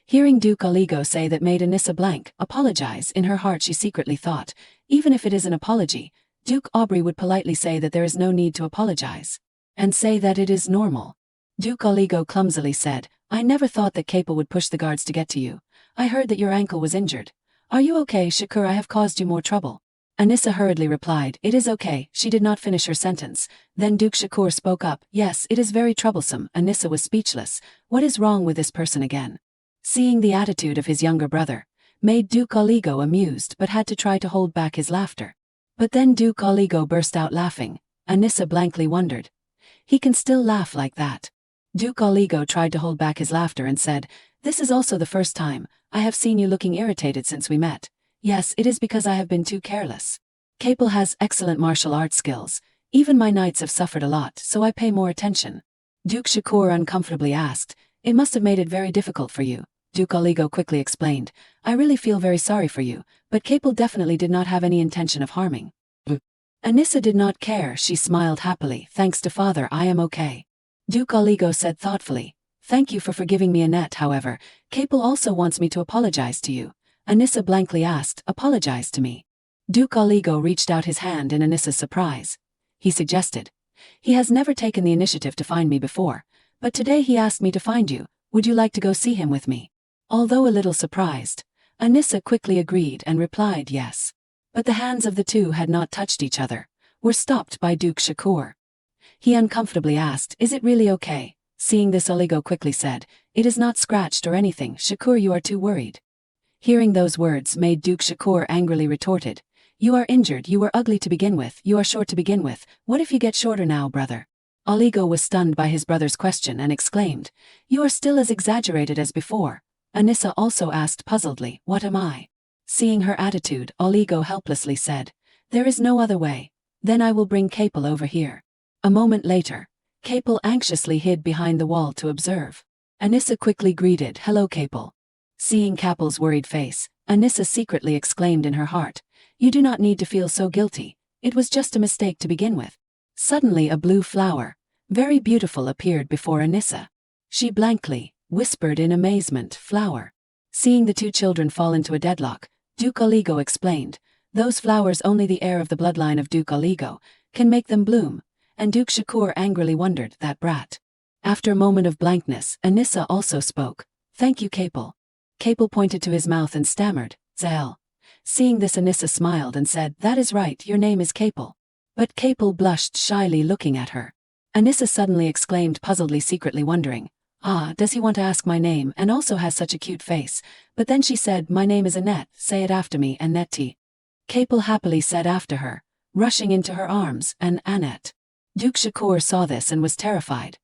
Hearing Duke Oligo say that made Anissa blank, apologize. In her heart she secretly thought, even if it is an apology, Duke Aubrey would politely say that there is no need to apologize, and say that it is normal. Duke Oligo clumsily said, I never thought that Capel would push the guards to get to you. I heard that your ankle was injured. Are you okay, Shakur? I have caused you more trouble. Anissa hurriedly replied, it is okay. She did not finish her sentence. Then Duke Shakur spoke up, yes, it is very troublesome. Anissa was speechless. What is wrong with this person again? Seeing the attitude of his younger brother, made Duke Oligo amused but had to try to hold back his laughter. But then Duke Oligo burst out laughing. Anissa blankly wondered. He can still laugh like that. Duke Oligo tried to hold back his laughter and said, this is also the first time I have seen you looking irritated since we met. Yes, it is because I have been too careless. Capel has excellent martial arts skills. Even my knights have suffered a lot, so I pay more attention. Duke Shakur uncomfortably asked, it must have made it very difficult for you. Duke Oligo quickly explained. I really feel very sorry for you, but Capel definitely did not have any intention of harming. Anissa did not care, she smiled happily. Thanks to father, I am okay. Duke Oligo said thoughtfully. Thank you for forgiving me, Annette. However, Capel also wants me to apologize to you. Anissa blankly asked, apologize to me. Duke Oligo reached out his hand in Anissa's surprise. He suggested. He has never taken the initiative to find me before, but today he asked me to find you. Would you like to go see him with me? Although a little surprised, Anissa quickly agreed and replied yes. But the hands of the two had not touched each other, were stopped by Duke Shakur. He uncomfortably asked, is it really okay? Seeing this, Oligo quickly said, it is not scratched or anything. Shakur, you are too worried. Hearing those words made Duke Shakur angrily retorted, you are injured, you were ugly to begin with, you are short to begin with, what if you get shorter now, brother? Oligo was stunned by his brother's question and exclaimed, you are still as exaggerated as before. Anissa also asked puzzledly, what am I? Seeing her attitude, Oligo helplessly said, there is no other way. Then I will bring Capel over here. A moment later, Capel anxiously hid behind the wall to observe. Anissa quickly greeted, hello Capel. Seeing Capel's worried face, Anissa secretly exclaimed in her heart, you do not need to feel so guilty, it was just a mistake to begin with. Suddenly a blue flower, very beautiful, appeared before Anissa. She blankly whispered in amazement, flower. Seeing the two children fall into a deadlock, Duke Oligo explained, those flowers, only the heir of the bloodline of Duke Oligo can make them bloom, and Duke Shakur angrily wondered, that brat. After a moment of blankness, Anissa also spoke, thank you Capel. Capel pointed to his mouth and stammered, Zael. Seeing this, Anissa smiled and said, that is right, your name is Capel. But Capel blushed shyly looking at her. Anissa suddenly exclaimed puzzledly, secretly wondering, does he want to ask my name and also has such a cute face? But then she said, my name is Annette, say it after me, Annette. Capel happily said after her, rushing into her arms, and Annette. Duke Shakur saw this and was terrified.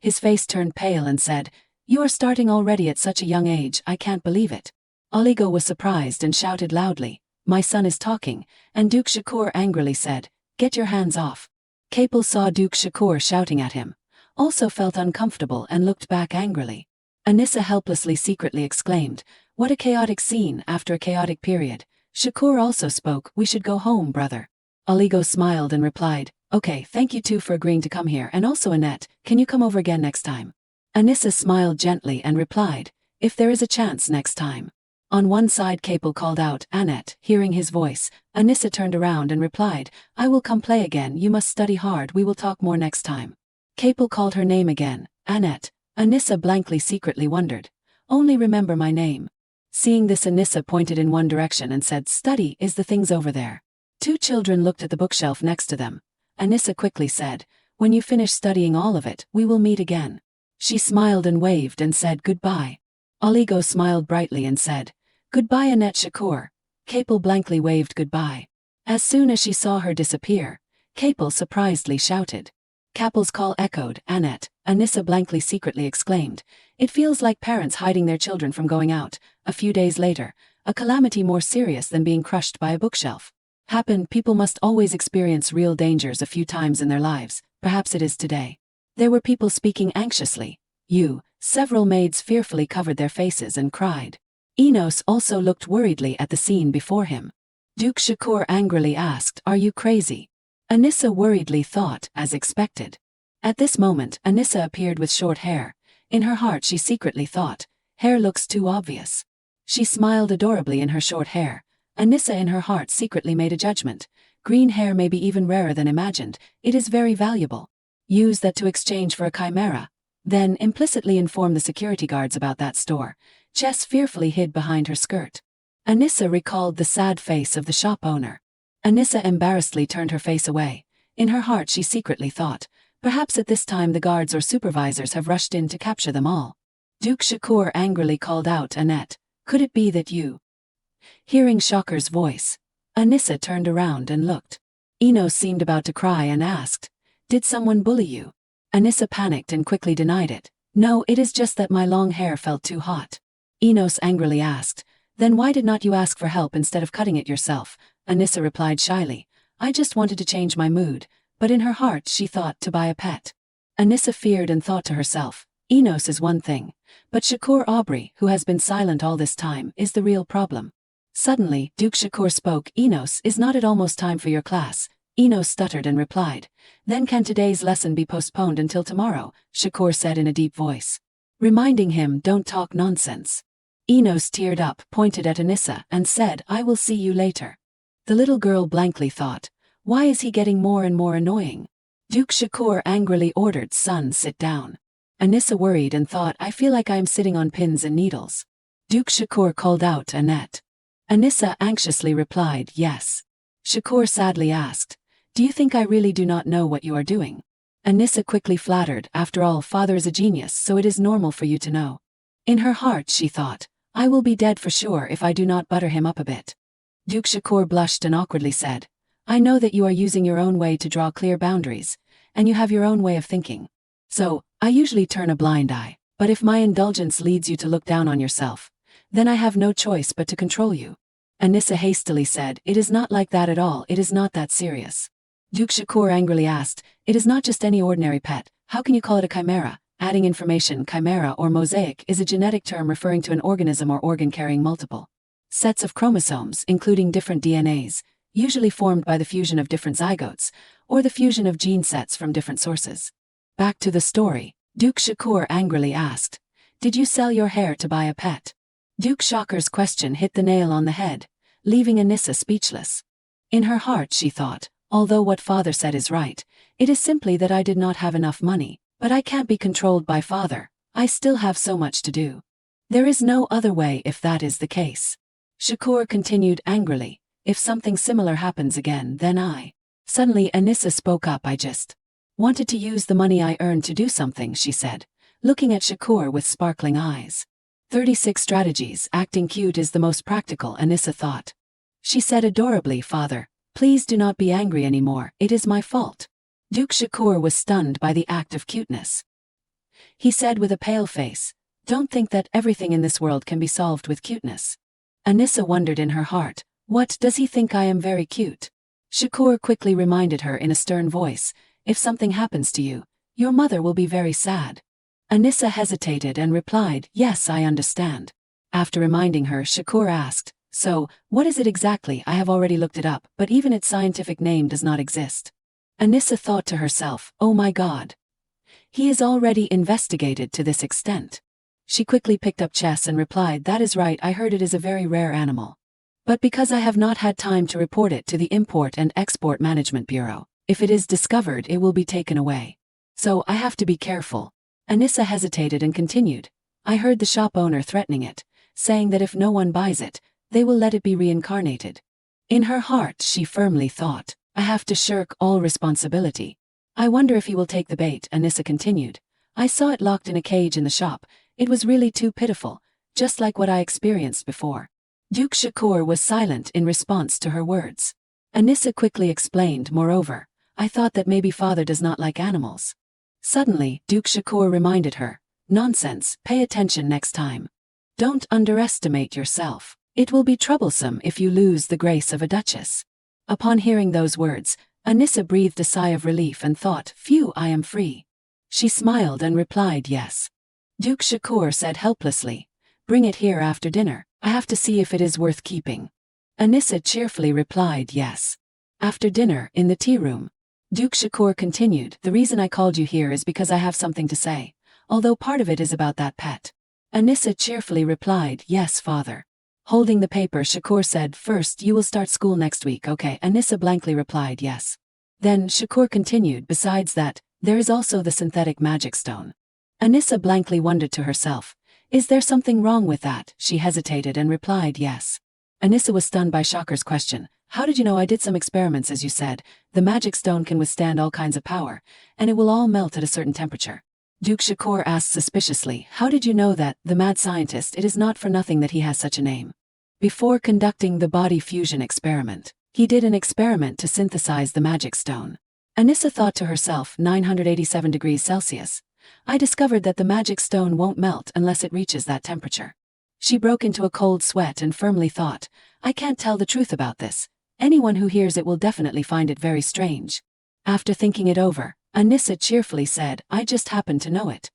His face turned pale and said, you are starting already at such a young age, I can't believe it. Oligo was surprised and shouted loudly, my son is talking, and Duke Shakur angrily said, get your hands off. Capel saw Duke Shakur shouting at him, also felt uncomfortable and looked back angrily. Anissa helplessly secretly exclaimed, what a chaotic scene after a chaotic period. Shakur also spoke, we should go home, brother. Oligo smiled and replied, okay, thank you too for agreeing to come here, and also Annette, can you come over again next time? Anissa smiled gently and replied, if there is a chance next time. On one side Capel called out, Annette. Hearing his voice, Anissa turned around and replied, I will come play again, you must study hard, we will talk more next time. Capel called her name again, Annette. Anissa blankly secretly wondered, only remember my name. Seeing this, Anissa pointed in one direction and said, study is the things over there. Two children looked at the bookshelf next to them. Anissa quickly said, when you finish studying all of it, we will meet again. She smiled and waved and said goodbye. Oligo smiled brightly and said, goodbye Annette Shakur. Capel blankly waved goodbye. As soon as she saw her disappear, Capel surprisedly shouted. Capel's call echoed, Annette. Anissa blankly secretly exclaimed, it feels like parents hiding their children from going out. A few days later, a calamity more serious than being crushed by a bookshelf happened. People must always experience real dangers a few times in their lives, perhaps it is today. There were people speaking anxiously. Several maids fearfully covered their faces and cried. Enos also looked worriedly at the scene before him. Duke Shakur angrily asked, are you crazy? Anissa worriedly thought, as expected. At this moment, Anissa appeared with short hair. In her heart she secretly thought, hair looks too obvious. She smiled adorably in her short hair. Anissa in her heart secretly made a judgment. Green hair may be even rarer than imagined, it is very valuable. Use that to exchange for a chimera. Then implicitly inform the security guards about that store. Jess fearfully hid behind her skirt. Anissa recalled the sad face of the shop owner. Anissa embarrassedly turned her face away. In her heart she secretly thought, perhaps at this time the guards or supervisors have rushed in to capture them all. Duke Shakur angrily called out, Annette, could it be that you? Hearing Shakur's voice, Anissa turned around and looked. Enos seemed about to cry and asked, did someone bully you? Anissa panicked and quickly denied it. No, it is just that my long hair felt too hot. Enos angrily asked, then why did not you ask for help instead of cutting it yourself? Anissa replied shyly, I just wanted to change my mood, but in her heart she thought to buy a pet. Anissa feared and thought to herself, Enos is one thing, But Shakur Aubrey, who has been silent all this time, is the real problem. Suddenly, Duke Shakur spoke. Enos, is not it almost time for your class? Enos stuttered and replied. Then can today's lesson be postponed until tomorrow? Shakur said in a deep voice, reminding him, don't talk nonsense. Enos teared up, pointed at Anissa, and said, I will see you later. The little girl blankly thought, why is he getting more and more annoying? Duke Shakur angrily ordered, son, sit down. Anissa worried and thought, I feel like I am sitting on pins and needles. Duke Shakur called out, Annette. Anissa anxiously replied, yes. Shakur sadly asked, do you think I really do not know what you are doing? Anissa quickly flattered, after all, father is a genius, so it is normal for you to know. In her heart she thought, I will be dead for sure if I do not butter him up a bit. Duke Shakur blushed and awkwardly said, I know that you are using your own way to draw clear boundaries, and you have your own way of thinking. So, I usually turn a blind eye, but if my indulgence leads you to look down on yourself, then I have no choice but to control you. Anissa hastily said, it is not like that at all, it is not that serious. Duke Shakur angrily asked, it is not just any ordinary pet, how can you call it a chimera? Adding information, chimera or mosaic is a genetic term referring to an organism or organ carrying multiple sets of chromosomes, including different DNAs, usually formed by the fusion of different zygotes, or the fusion of gene sets from different sources. Back to the story, Duke Shakur angrily asked, did you sell your hair to buy a pet? Duke Shakur's question hit the nail on the head, leaving Anissa speechless. In her heart she thought, although what father said is right, it is simply that I did not have enough money, but I can't be controlled by father, I still have so much to do. There is no other way if that is the case. Shakur continued angrily, if something similar happens again then I. Suddenly Anissa spoke up, I just wanted to use the money I earned to do something, she said, looking at Shakur with sparkling eyes. 36 strategies, acting cute is the most practical, Anissa thought. She said adorably, father, please do not be angry anymore, it is my fault. Duke Shakur was stunned by the act of cuteness. He said with a pale face, don't think that everything in this world can be solved with cuteness. Anissa wondered in her heart, what, does he think I am very cute? Shakur quickly reminded her in a stern voice, if something happens to you, your mother will be very sad. Anissa hesitated and replied, yes, I understand. After reminding her, Shakur asked, so, what is it exactly? I have already looked it up, but even its scientific name does not exist. Anissa thought to herself, oh my God. He is already investigated to this extent. She quickly picked up chess and replied, that is right, I heard it is a very rare animal. But because I have not had time to report it to the Import and Export Management Bureau, if it is discovered it will be taken away. So I have to be careful. Anissa hesitated and continued, I heard the shop owner threatening it, saying that if no one buys it, they will let it be reincarnated. In her heart she firmly thought, I have to shirk all responsibility. I wonder if he will take the bait, Anissa continued. I saw it locked in a cage in the shop, it was really too pitiful, just like what I experienced before. Duke Shakur was silent in response to her words. Anissa quickly explained, moreover, I thought that maybe father does not like animals. Suddenly, Duke Shakur reminded her, nonsense, pay attention next time. Don't underestimate yourself. It will be troublesome if you lose the grace of a duchess. Upon hearing those words, Anissa breathed a sigh of relief and thought, phew, I am free. She smiled and replied, yes. Duke Shakur said helplessly, bring it here after dinner, I have to see if it is worth keeping. Anissa cheerfully replied, yes. After dinner, in the tea room, Duke Shakur continued, the reason I called you here is because I have something to say, although part of it is about that pet. Anissa cheerfully replied, yes, father. Holding the paper, Shakur said, first, you will start school next week, okay? Anissa blankly replied, yes. Then, Shakur continued, besides that, there is also the synthetic magic stone. Anissa blankly wondered to herself, is there something wrong with that? She hesitated and replied, yes. Anissa was stunned by Shakur's question. How did you know? I did some experiments, as you said. The magic stone can withstand all kinds of power, and it will all melt at a certain temperature. Duke Shakur asked suspiciously, how did you know that? The mad scientist, it is not for nothing that he has such a name. Before conducting the body fusion experiment, he did an experiment to synthesize the magic stone. Anissa thought to herself, 987 degrees Celsius. I discovered that the magic stone won't melt unless it reaches that temperature. She broke into a cold sweat and firmly thought, I can't tell the truth about this. Anyone who hears it will definitely find it very strange. After thinking it over, Anissa cheerfully said, I just happen to know it.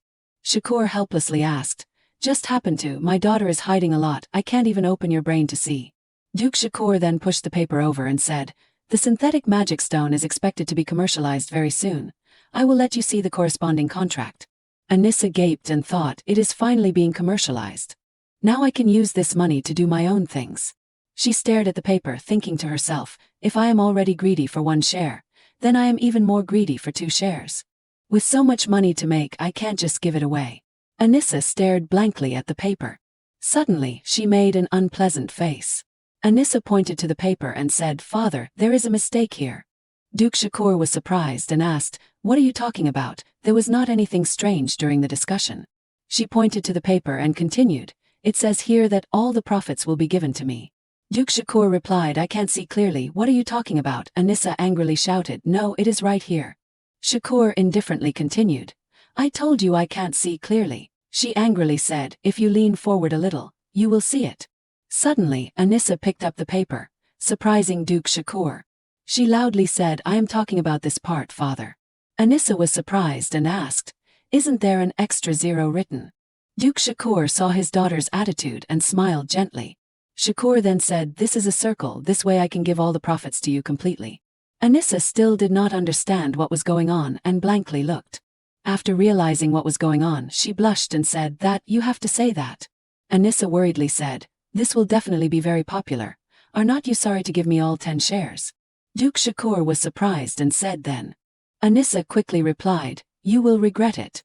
Shakur helplessly asked, Just happened to, my daughter is hiding a lot, I can't even open your brain to see. Duke Shakur then pushed the paper over and said, the synthetic magic stone is expected to be commercialized very soon. I will let you see the corresponding contract. Anissa gaped and thought, it is finally being commercialized. Now I can use this money to do my own things. She stared at the paper, thinking to herself, if I am already greedy for 1 share, then I am even more greedy for 2 shares. With so much money to make, I can't just give it away. Anissa stared blankly at the paper. Suddenly, she made an unpleasant face. Anissa pointed to the paper and said, Father, there is a mistake here. Duke Shakur was surprised and asked, what are you talking about? There was not anything strange during the discussion. She pointed to the paper and continued, it says here that all the profits will be given to me. Duke Shakur replied, I can't see clearly, what are you talking about? Anissa angrily shouted, no, it is right here. Shakur indifferently continued, I told you I can't see clearly. She angrily said, if you lean forward a little, you will see it. Suddenly, Anissa picked up the paper, surprising Duke Shakur. She loudly said, I am talking about this part, Father. Anissa was surprised and asked, isn't there an extra 0 written? Duke Shakur saw his daughter's attitude and smiled gently. Shakur then said, this is a circle, this way I can give all the profits to you completely. Anissa still did not understand what was going on and blankly looked. After realizing what was going on, she blushed and said, that, you have to say that. Anissa worriedly said, this will definitely be very popular. Are not you sorry to give me all 10 shares? Duke Shakur was surprised and said then. Anissa quickly replied, you will regret it.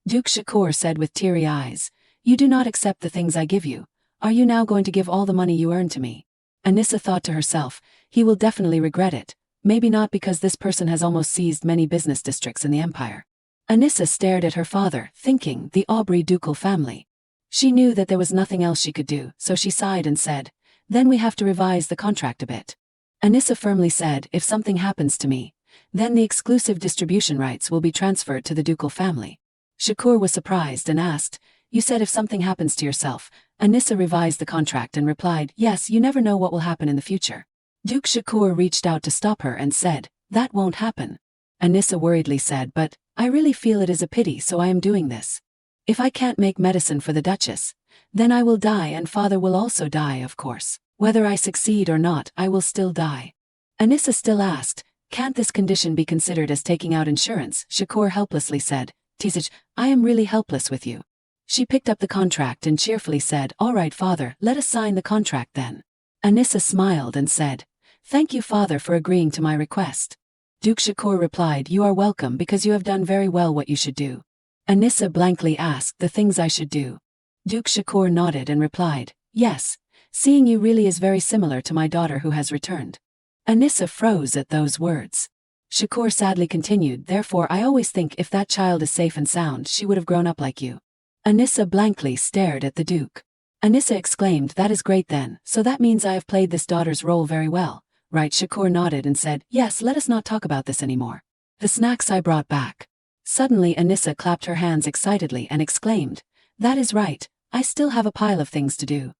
Duke Shakur said with teary eyes, you do not accept the things I give you. Are you now going to give all the money you earned to me? Anissa thought to herself, he will definitely regret it. Maybe not, because this person has almost seized many business districts in the empire. Anissa stared at her father, thinking, the Aubrey ducal family. She knew that there was nothing else she could do, so she sighed and said, then we have to revise the contract a bit. Anissa firmly said, if something happens to me, then the exclusive distribution rights will be transferred to the ducal family. Shakur was surprised and asked, you said if something happens to yourself. Anissa revised the contract and replied, yes, you never know what will happen in the future. Duke Shakur reached out to stop her and said, that won't happen. Anissa worriedly said, but, I really feel it is a pity, so I am doing this. If I can't make medicine for the Duchess, then I will die, and Father will also die, of course. Whether I succeed or not, I will still die. Anissa still asked, can't this condition be considered as taking out insurance? Shakur helplessly said, Tizaj, I am really helpless with you. She picked up the contract and cheerfully said, all right, Father, let us sign the contract then. Anissa smiled and said, thank you, Father, for agreeing to my request. Duke Shakur replied, you are welcome, because you have done very well what you should do. Anissa blankly asked, the things I should do. Duke Shakur nodded and replied, yes, seeing you really is very similar to my daughter who has returned. Anissa froze at those words. Shakur sadly continued, therefore I always think if that child is safe and sound, she would have grown up like you. Anissa blankly stared at the Duke. Anissa exclaimed, that is great then, so that means I have played this daughter's role very well. Right? Shakur nodded and said, yes, let us not talk about this anymore. The snacks I brought back. Suddenly Anissa clapped her hands excitedly and exclaimed, that is right, I still have a pile of things to do.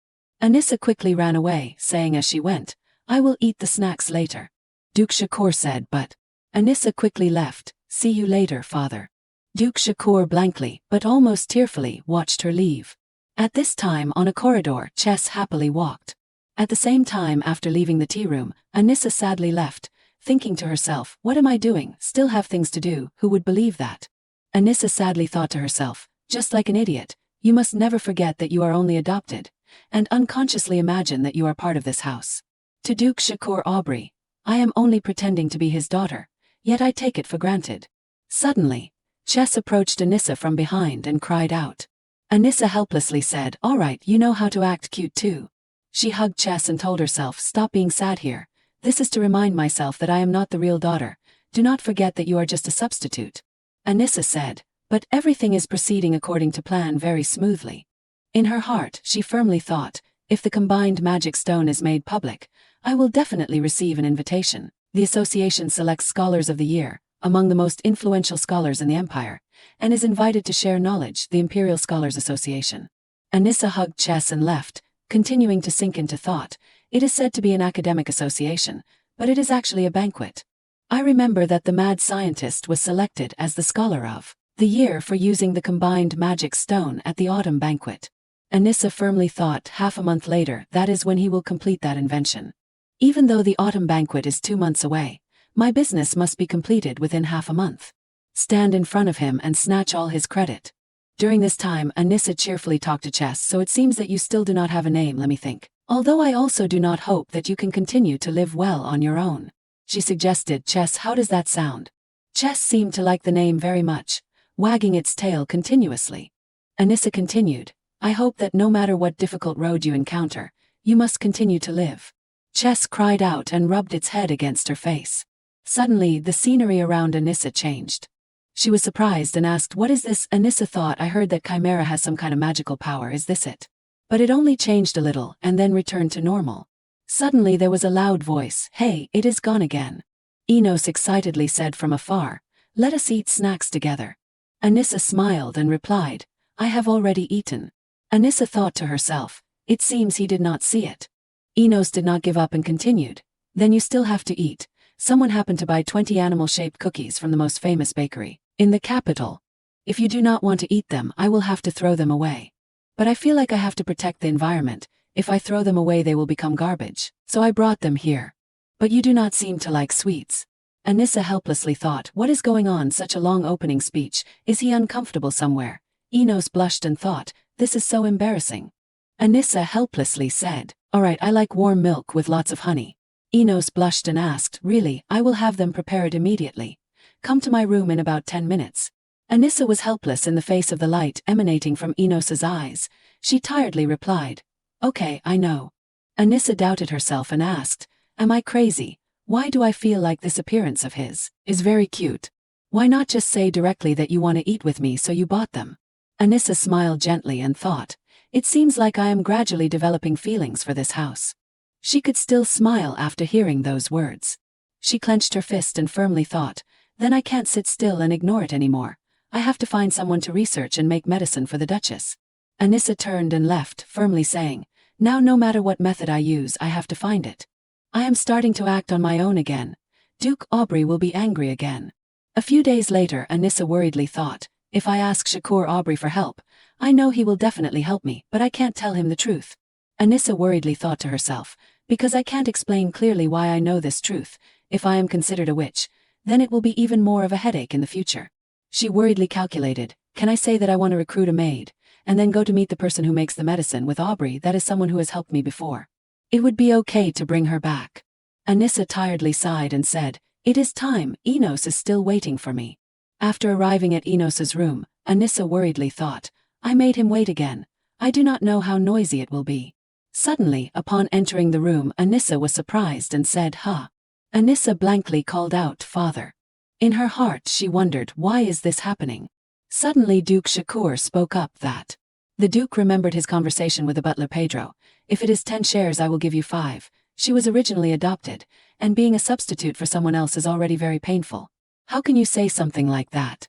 Anissa quickly ran away, saying as she went, I will eat the snacks later. Duke Shakur said, but. Anissa quickly left, see you later, Father. Duke Shakur blankly, but almost tearfully, watched her leave. At this time on a corridor, Chess happily walked. At the same time after leaving the tea room, Anissa sadly left, thinking to herself, what am I doing, still have things to do, who would believe that? Anissa sadly thought to herself, just like an idiot, you must never forget that you are only adopted, and unconsciously imagine that you are part of this house. To Duke Shakur Aubrey, I am only pretending to be his daughter, yet I take it for granted. Suddenly, Chess approached Anissa from behind and cried out. Anissa helplessly said, all right, you know how to act cute too. She hugged Chess and told herself, stop being sad here. This is to remind myself that I am not the real daughter. Do not forget that you are just a substitute. Anissa said, but everything is proceeding according to plan very smoothly. In her heart, she firmly thought, if the combined magic stone is made public, I will definitely receive an invitation. The association selects scholars of the year, among the most influential scholars in the empire, and is invited to share knowledge, the Imperial Scholars Association. Anissa hugged Chess and left, continuing to sink into thought. It is said to be an academic association, but it is actually a banquet. I remember that the mad scientist was selected as the scholar of the year for using the combined magic stone at the autumn banquet. Anissa firmly thought, half a month later, that is when he will complete that invention. Even though the autumn banquet is 2 months away, my business must be completed within half a month. Stand in front of him and snatch all his credit. During this time, Anissa cheerfully talked to Chess. So it seems that you still do not have a name, let me think. Although I also do not hope that you can continue to live well on your own. She suggested. Chess, how does that sound? Chess seemed to like the name very much, wagging its tail continuously. Anissa continued, I hope that no matter what difficult road you encounter, you must continue to live. Chess cried out and rubbed its head against her face. Suddenly, the scenery around Anissa changed. She was surprised and asked, what is this? Anissa thought, I heard that Chimera has some kind of magical power, is this it? But it only changed a little and then returned to normal. Suddenly there was a loud voice, hey, it is gone again. Enos excitedly said from afar, let us eat snacks together. Anissa smiled and replied, I have already eaten. Anissa thought to herself, it seems he did not see it. Enos did not give up and continued, then you still have to eat. Someone happened to buy 20 animal-shaped cookies from the most famous bakery in the capital. If you do not want to eat them, I will have to throw them away. But I feel like I have to protect the environment. If I throw them away, they will become garbage. So I brought them here. But you do not seem to like sweets. Anissa helplessly thought, what is going on? Such a long opening speech. Is he uncomfortable somewhere? Enos blushed and thought, this is so embarrassing. Anissa helplessly said, alright, I like warm milk with lots of honey. Enos blushed and asked, really, I will have them prepared immediately. Come to my room in about 10 minutes. Anissa was helpless in the face of the light emanating from Enos's eyes. She tiredly replied, okay, I know. Anissa doubted herself and asked, am I crazy? Why do I feel like this appearance of his is very cute? Why not just say directly that you want to eat with me so you bought them? Anissa smiled gently and thought, it seems like I am gradually developing feelings for this house. She could still smile after hearing those words. She clenched her fist and firmly thought, then I can't sit still and ignore it anymore. I have to find someone to research and make medicine for the Duchess. Anissa turned and left, firmly saying, now no matter what method I use, I have to find it. I am starting to act on my own again. Duke Aubrey will be angry again. A few days later, Anissa worriedly thought, if I ask Shakur Aubrey for help, I know he will definitely help me, but I can't tell him the truth. Anissa worriedly thought to herself, because I can't explain clearly why I know this truth, if I am considered a witch, then it will be even more of a headache in the future. She worriedly calculated, can I say that I want to recruit a maid, and then go to meet the person who makes the medicine with Aubrey, that is someone who has helped me before. It would be okay to bring her back. Anissa tiredly sighed and said, it is time, Enos is still waiting for me. After arriving at Enos's room, Anissa worriedly thought, I made him wait again. I do not know how noisy it will be. Suddenly, upon entering the room, Anissa was surprised and said, huh. Anissa blankly called out, Father. In her heart she wondered, why is this happening? Suddenly Duke Shakur spoke up that. The Duke remembered his conversation with the butler Pedro. If it is 10 shares I will give you 5. She was originally adopted, and being a substitute for someone else is already very painful. How can you say something like that?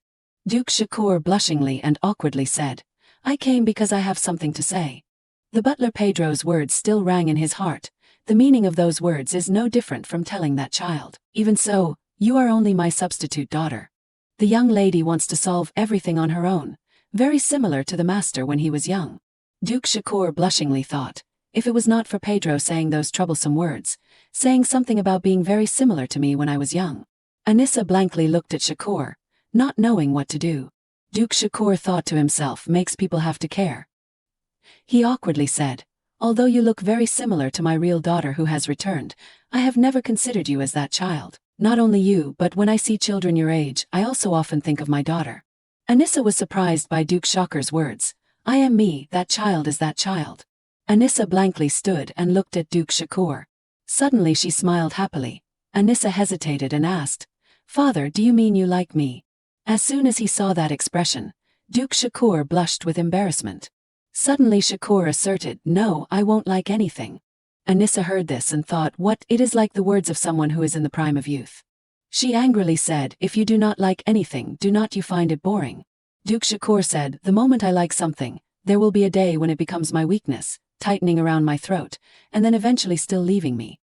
Duke Shakur blushingly and awkwardly said, I came because I have something to say. The butler Pedro's words still rang in his heart. The meaning of those words is no different from telling that child, even so, you are only my substitute daughter. The young lady wants to solve everything on her own, very similar to the master when he was young. Duke Shakur blushingly thought, if it was not for Pedro saying those troublesome words, saying something about being very similar to me when I was young. Anissa blankly looked at Shakur, not knowing what to do. Duke Shakur thought to himself, makes people have to care. He awkwardly said, although you look very similar to my real daughter who has returned, I have never considered you as that child. Not only you, but when I see children your age, I also often think of my daughter. Anissa was surprised by Duke Shakur's words. I am me, that child is that child. Anissa blankly stood and looked at Duke Shakur. Suddenly she smiled happily. Anissa hesitated and asked, Father, do you mean you like me? As soon as he saw that expression, Duke Shakur blushed with embarrassment. Suddenly Shakur asserted, no, I won't like anything. Anissa heard this and thought, what, it is like the words of someone who is in the prime of youth. She angrily said, if you do not like anything, do not you find it boring? Duke Shakur said, the moment I like something, there will be a day when it becomes my weakness, tightening around my throat, and then eventually still leaving me.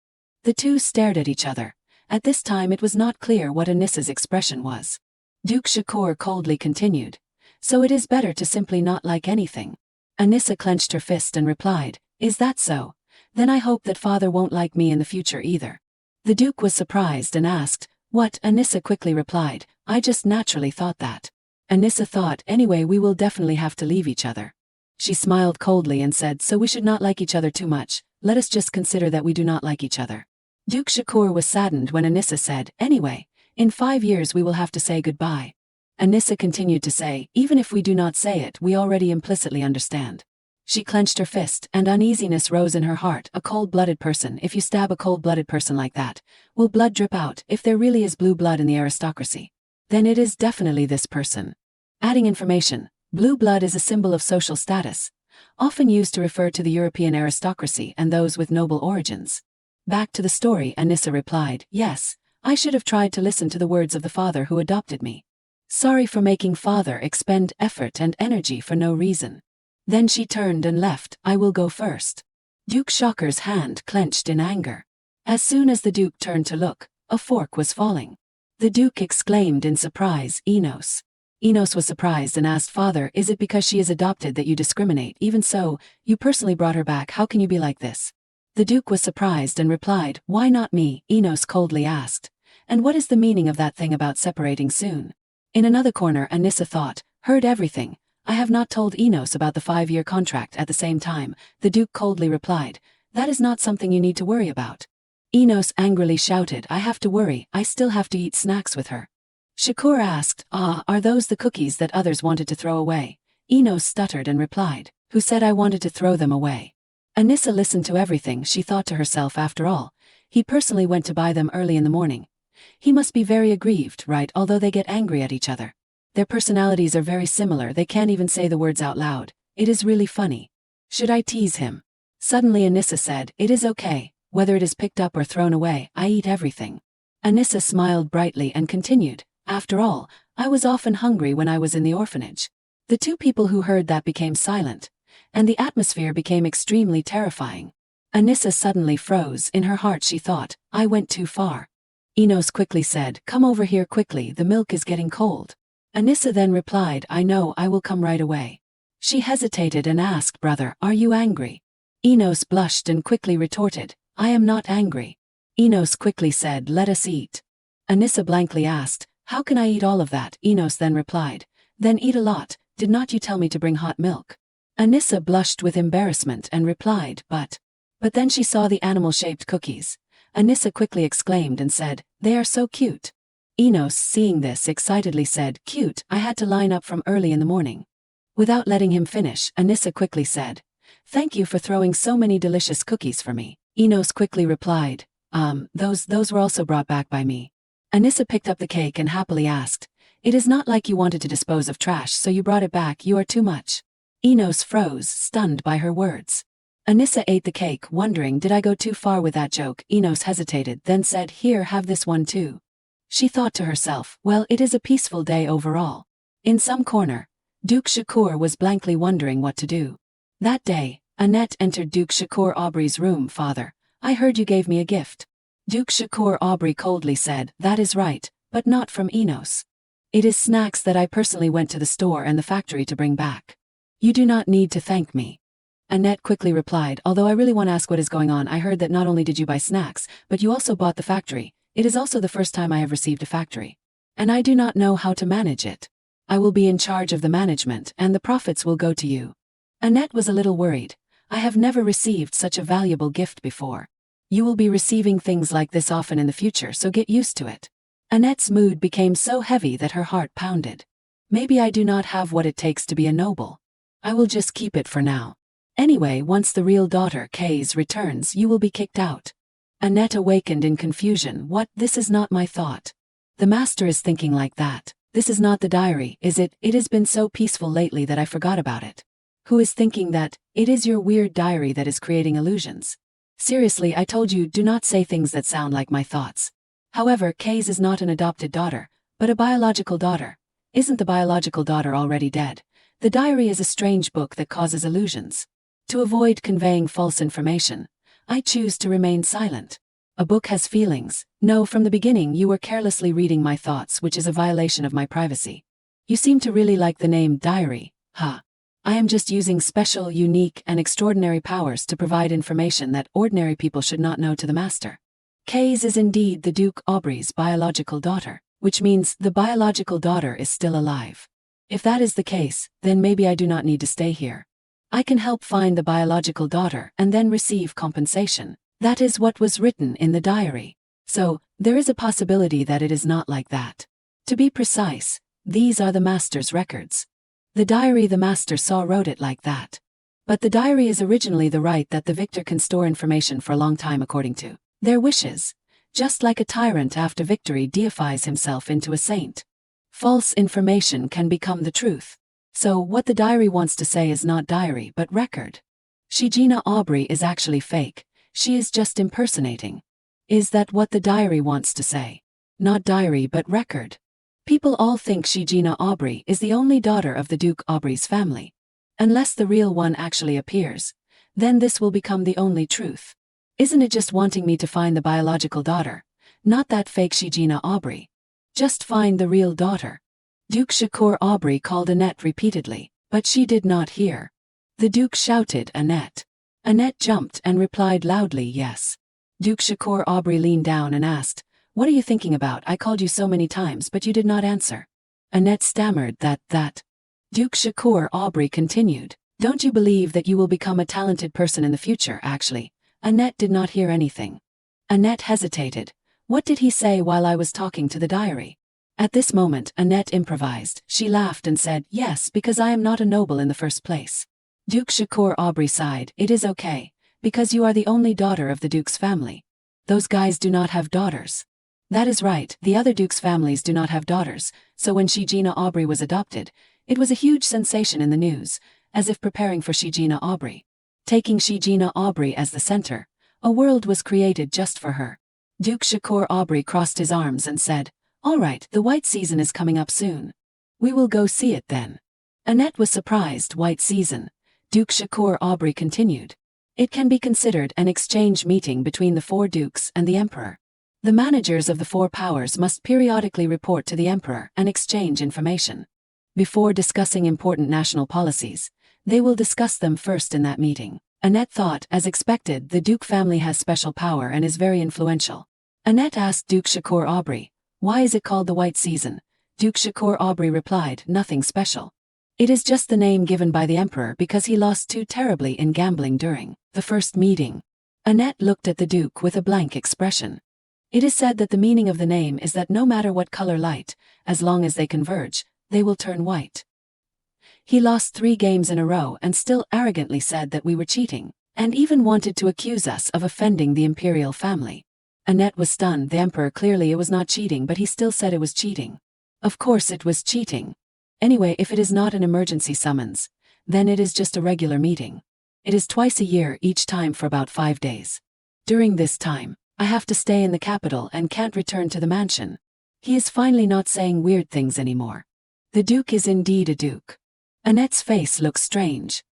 The two stared at each other. At this time it was not clear what Anissa's expression was. Duke Shakur coldly continued, so it is better to simply not like anything. Anissa clenched her fist and replied, "Is that so? Then I hope that father won't like me in the future either." The Duke was surprised and asked, "What?" Anissa quickly replied, "I just naturally thought that." Anissa thought, "Anyway, we will definitely have to leave each other." She smiled coldly and said, "So we should not like each other too much, let us just consider that we do not like each other." Duke Shakur was saddened when Anissa said, "Anyway, in 5 years we will have to say goodbye." Anissa continued to say, "Even if we do not say it, we already implicitly understand." She clenched her fist, and uneasiness rose in her heart. A cold-blooded person, if you stab a cold-blooded person like that, will blood drip out? If there really is blue blood in the aristocracy, then it is definitely this person. Adding information, blue blood is a symbol of social status, often used to refer to the European aristocracy and those with noble origins. Back to the story, Anissa replied, "Yes, I should have tried to listen to the words of the father who adopted me. Sorry for making father expend effort and energy for no reason." Then she turned and left. "I will go first." Duke Shakur's hand clenched in anger. As soon as the Duke turned to look, a fork was falling. The Duke exclaimed in surprise, "Enos." Enos was surprised and asked, "Father, is it because she is adopted that you discriminate? Even so, you personally brought her back. How can you be like this?" The Duke was surprised and replied, "Why not me?" Enos coldly asked, "And what is the meaning of that thing about separating soon?" In another corner, Anissa thought, "Heard everything. I have not told Enos about the 5-year contract." At the same time, the Duke coldly replied, "That is not something you need to worry about." Enos angrily shouted, "I have to worry, I still have to eat snacks with her." Shakur asked, "Are those the cookies that others wanted to throw away?" Enos stuttered and replied, "Who said I wanted to throw them away?" Anissa listened to everything. She thought to herself, after all, he personally went to buy them early in the morning. He must be very aggrieved, right? Although they get angry at each other. Their personalities are very similar, they can't even say the words out loud. It is really funny. Should I tease him? Suddenly Anissa said, "It is okay, whether it is picked up or thrown away, I eat everything." Anissa smiled brightly and continued, "After all, I was often hungry when I was in the orphanage." The two people who heard that became silent, and the atmosphere became extremely terrifying. Anissa suddenly froze. In her heart she thought, "I went too far." Enos quickly said, "Come over here quickly, the milk is getting cold." Anissa then replied, "I know, I will come right away." She hesitated and asked, "Brother, are you angry?" Enos blushed and quickly retorted, "I am not angry." Enos quickly said, "Let us eat." Anissa blankly asked, "How can I eat all of that?" Enos then replied, "Then eat a lot, did not you tell me to bring hot milk?" Anissa blushed with embarrassment and replied, But then she saw the animal-shaped cookies. Anissa quickly exclaimed and said, "They are so cute." Enos, seeing this, excitedly said, "Cute, I had to line up from early in the morning." Without letting him finish, Anissa quickly said, "Thank you for throwing so many delicious cookies for me." Enos quickly replied, Those were also brought back by me." Anissa picked up the cake and happily asked, "It is not like you wanted to dispose of trash, so you brought it back. You are too much." Enos froze, stunned by her words. Anissa ate the cake, wondering, did I go too far with that joke? Enos hesitated, then said, "Here, have this one too." She thought to herself, well, it is a peaceful day overall. In some corner, Duke Shakur was blankly wondering what to do. That day, Annette entered Duke Shakur Aubrey's room. "Father, I heard you gave me a gift." Duke Shakur Aubrey coldly said, "That is right, but not from Enos. It is snacks that I personally went to the store and the factory to bring back. You do not need to thank me." Annette quickly replied, "Although I really want to ask what is going on, I heard that not only did you buy snacks, but you also bought the factory. It is also the first time I have received a factory. And I do not know how to manage it. I will be in charge of the management, and the profits will go to you." Annette was a little worried. "I have never received such a valuable gift before. You will be receiving things like this often in the future, so get used to it." Annette's mood became so heavy that her heart pounded. "Maybe I do not have what it takes to be a noble. I will just keep it for now. Anyway, once the real daughter, Kay's, returns, you will be kicked out." Annette awakened in confusion. "What? This is not my thought. The master is thinking like that. This is not the diary, is it? It has been so peaceful lately that I forgot about it." "Who is thinking that? It is your weird diary that is creating illusions. Seriously, I told you, do not say things that sound like my thoughts. However, Kay's is not an adopted daughter, but a biological daughter. Isn't the biological daughter already dead? The diary is a strange book that causes illusions. To avoid conveying false information, I choose to remain silent. A book has feelings. No, from the beginning you were carelessly reading my thoughts, which is a violation of my privacy. You seem to really like the name diary, huh? I am just using special, unique, and extraordinary powers to provide information that ordinary people should not know to the master. Kaze is indeed the Duke Aubrey's biological daughter, which means the biological daughter is still alive. If that is the case, then maybe I do not need to stay here. I can help find the biological daughter and then receive compensation. That is what was written in the diary. So, there is a possibility that it is not like that. To be precise, these are the master's records. The diary the master saw wrote it like that. But the diary is originally the right that the victor can store information for a long time according to their wishes, just like a tyrant after victory deifies himself into a saint. False information can become the truth. So what the diary wants to say is not diary but record. Shijina Aubrey is actually fake, she is just impersonating. Is that what the diary wants to say? Not diary but record. People all think Shijina Aubrey is the only daughter of the Duke Aubrey's family. Unless the real one actually appears, then this will become the only truth. Isn't it just wanting me to find the biological daughter, not that fake Shijina Aubrey? Just find the real daughter. Duke Shakur Aubrey called Annette repeatedly, but she did not hear. The Duke shouted Annette. Annette jumped and replied loudly yes. Duke Shakur Aubrey leaned down and asked, "What are you thinking about? I called you so many times but you did not answer." Annette stammered that. Duke Shakur Aubrey continued, "Don't you believe that you will become a talented person in the future actually?" Annette did not hear anything. Annette hesitated. What did he say while I was talking to the diary? At this moment Annette improvised. She laughed and said, "Yes, because I am not a noble in the first place." Duke Shakur Aubrey sighed. "It is okay, because you are the only daughter of the Duke's family. Those guys do not have daughters." That is right, the other Duke's families do not have daughters, so when Shijina Aubrey was adopted, it was a huge sensation in the news, as if preparing for Shijina Aubrey. Taking Shijina Aubrey as the center, a world was created just for her. Duke Shakur Aubrey crossed his arms and said, "All right, the white season is coming up soon. We will go see it then." Annette was surprised. White season. Duke Shakur Aubrey continued. It can be considered an exchange meeting between the four dukes and the emperor. The managers of the four powers must periodically report to the emperor and exchange information. Before discussing important national policies, they will discuss them first in that meeting. Annette thought, as expected, the Duke family has special power and is very influential. Annette asked Duke Shakur Aubrey, "Why is it called the White Season?" Duke Shakur Aubrey replied, "Nothing special. It is just the name given by the emperor because he lost too terribly in gambling during the first meeting." Annette looked at the Duke with a blank expression. It is said that the meaning of the name is that no matter what color light, as long as they converge, they will turn white. He lost 3 games in a row and still arrogantly said that we were cheating, and even wanted to accuse us of offending the imperial family. Annette was stunned. The emperor clearly it was not cheating, but he still said it was cheating. Of course it was cheating. Anyway, if it is not an emergency summons, then it is just a regular meeting. It is twice a year, each time for about 5 days. During this time, I have to stay in the capital and can't return to the mansion. He is finally not saying weird things anymore. The Duke is indeed a Duke. Annette's face looks strange.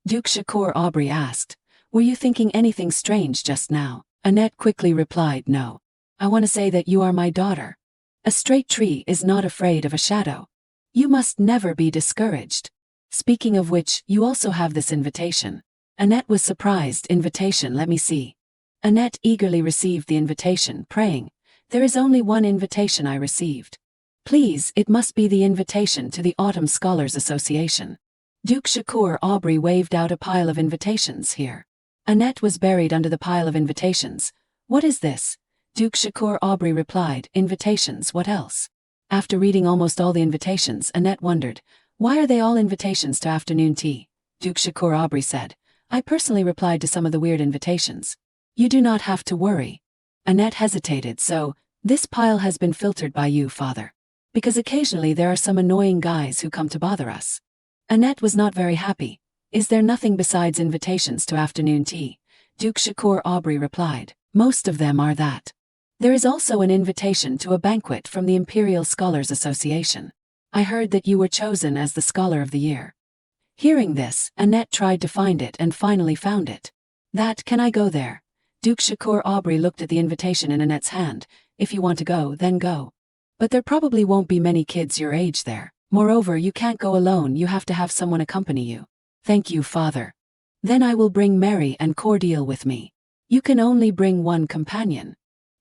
Duke Shakur Aubrey asked, "Were you thinking anything strange just now?" Annette quickly replied, "No. I want to say that you are my daughter. A straight tree is not afraid of a shadow. You must never be discouraged. Speaking of which, you also have this invitation." Annette was surprised. "Invitation, let me see." Annette eagerly received the invitation, praying, "There is only one invitation I received. Please, it must be the invitation to the Autumn Scholars Association." Duke Shakur Aubrey waved out a pile of invitations here. Annette was buried under the pile of invitations. "What is this?" Duke Shakur Aubrey replied, "Invitations, what else?" After reading almost all the invitations, Annette wondered, "Why are they all invitations to afternoon tea?" Duke Shakur Aubrey said, "I personally replied to some of the weird invitations. You do not have to worry." Annette hesitated. "So, this pile has been filtered by you, father? Because occasionally there are some annoying guys who come to bother us." Annette was not very happy. "Is there nothing besides invitations to afternoon tea?" Duke Shakur Aubrey replied, "Most of them are that. There is also an invitation to a banquet from the Imperial Scholars Association. I heard that you were chosen as the Scholar of the Year." Hearing this, Annette tried to find it and finally found it. Can I go there?" Duke Shakur Aubrey looked at the invitation in Annette's hand. "If you want to go, then go. But there probably won't be many kids your age there. Moreover, you can't go alone, you have to have someone accompany you." Thank you, father. Then I will bring Mary and Cordeal with me. You can only bring one companion.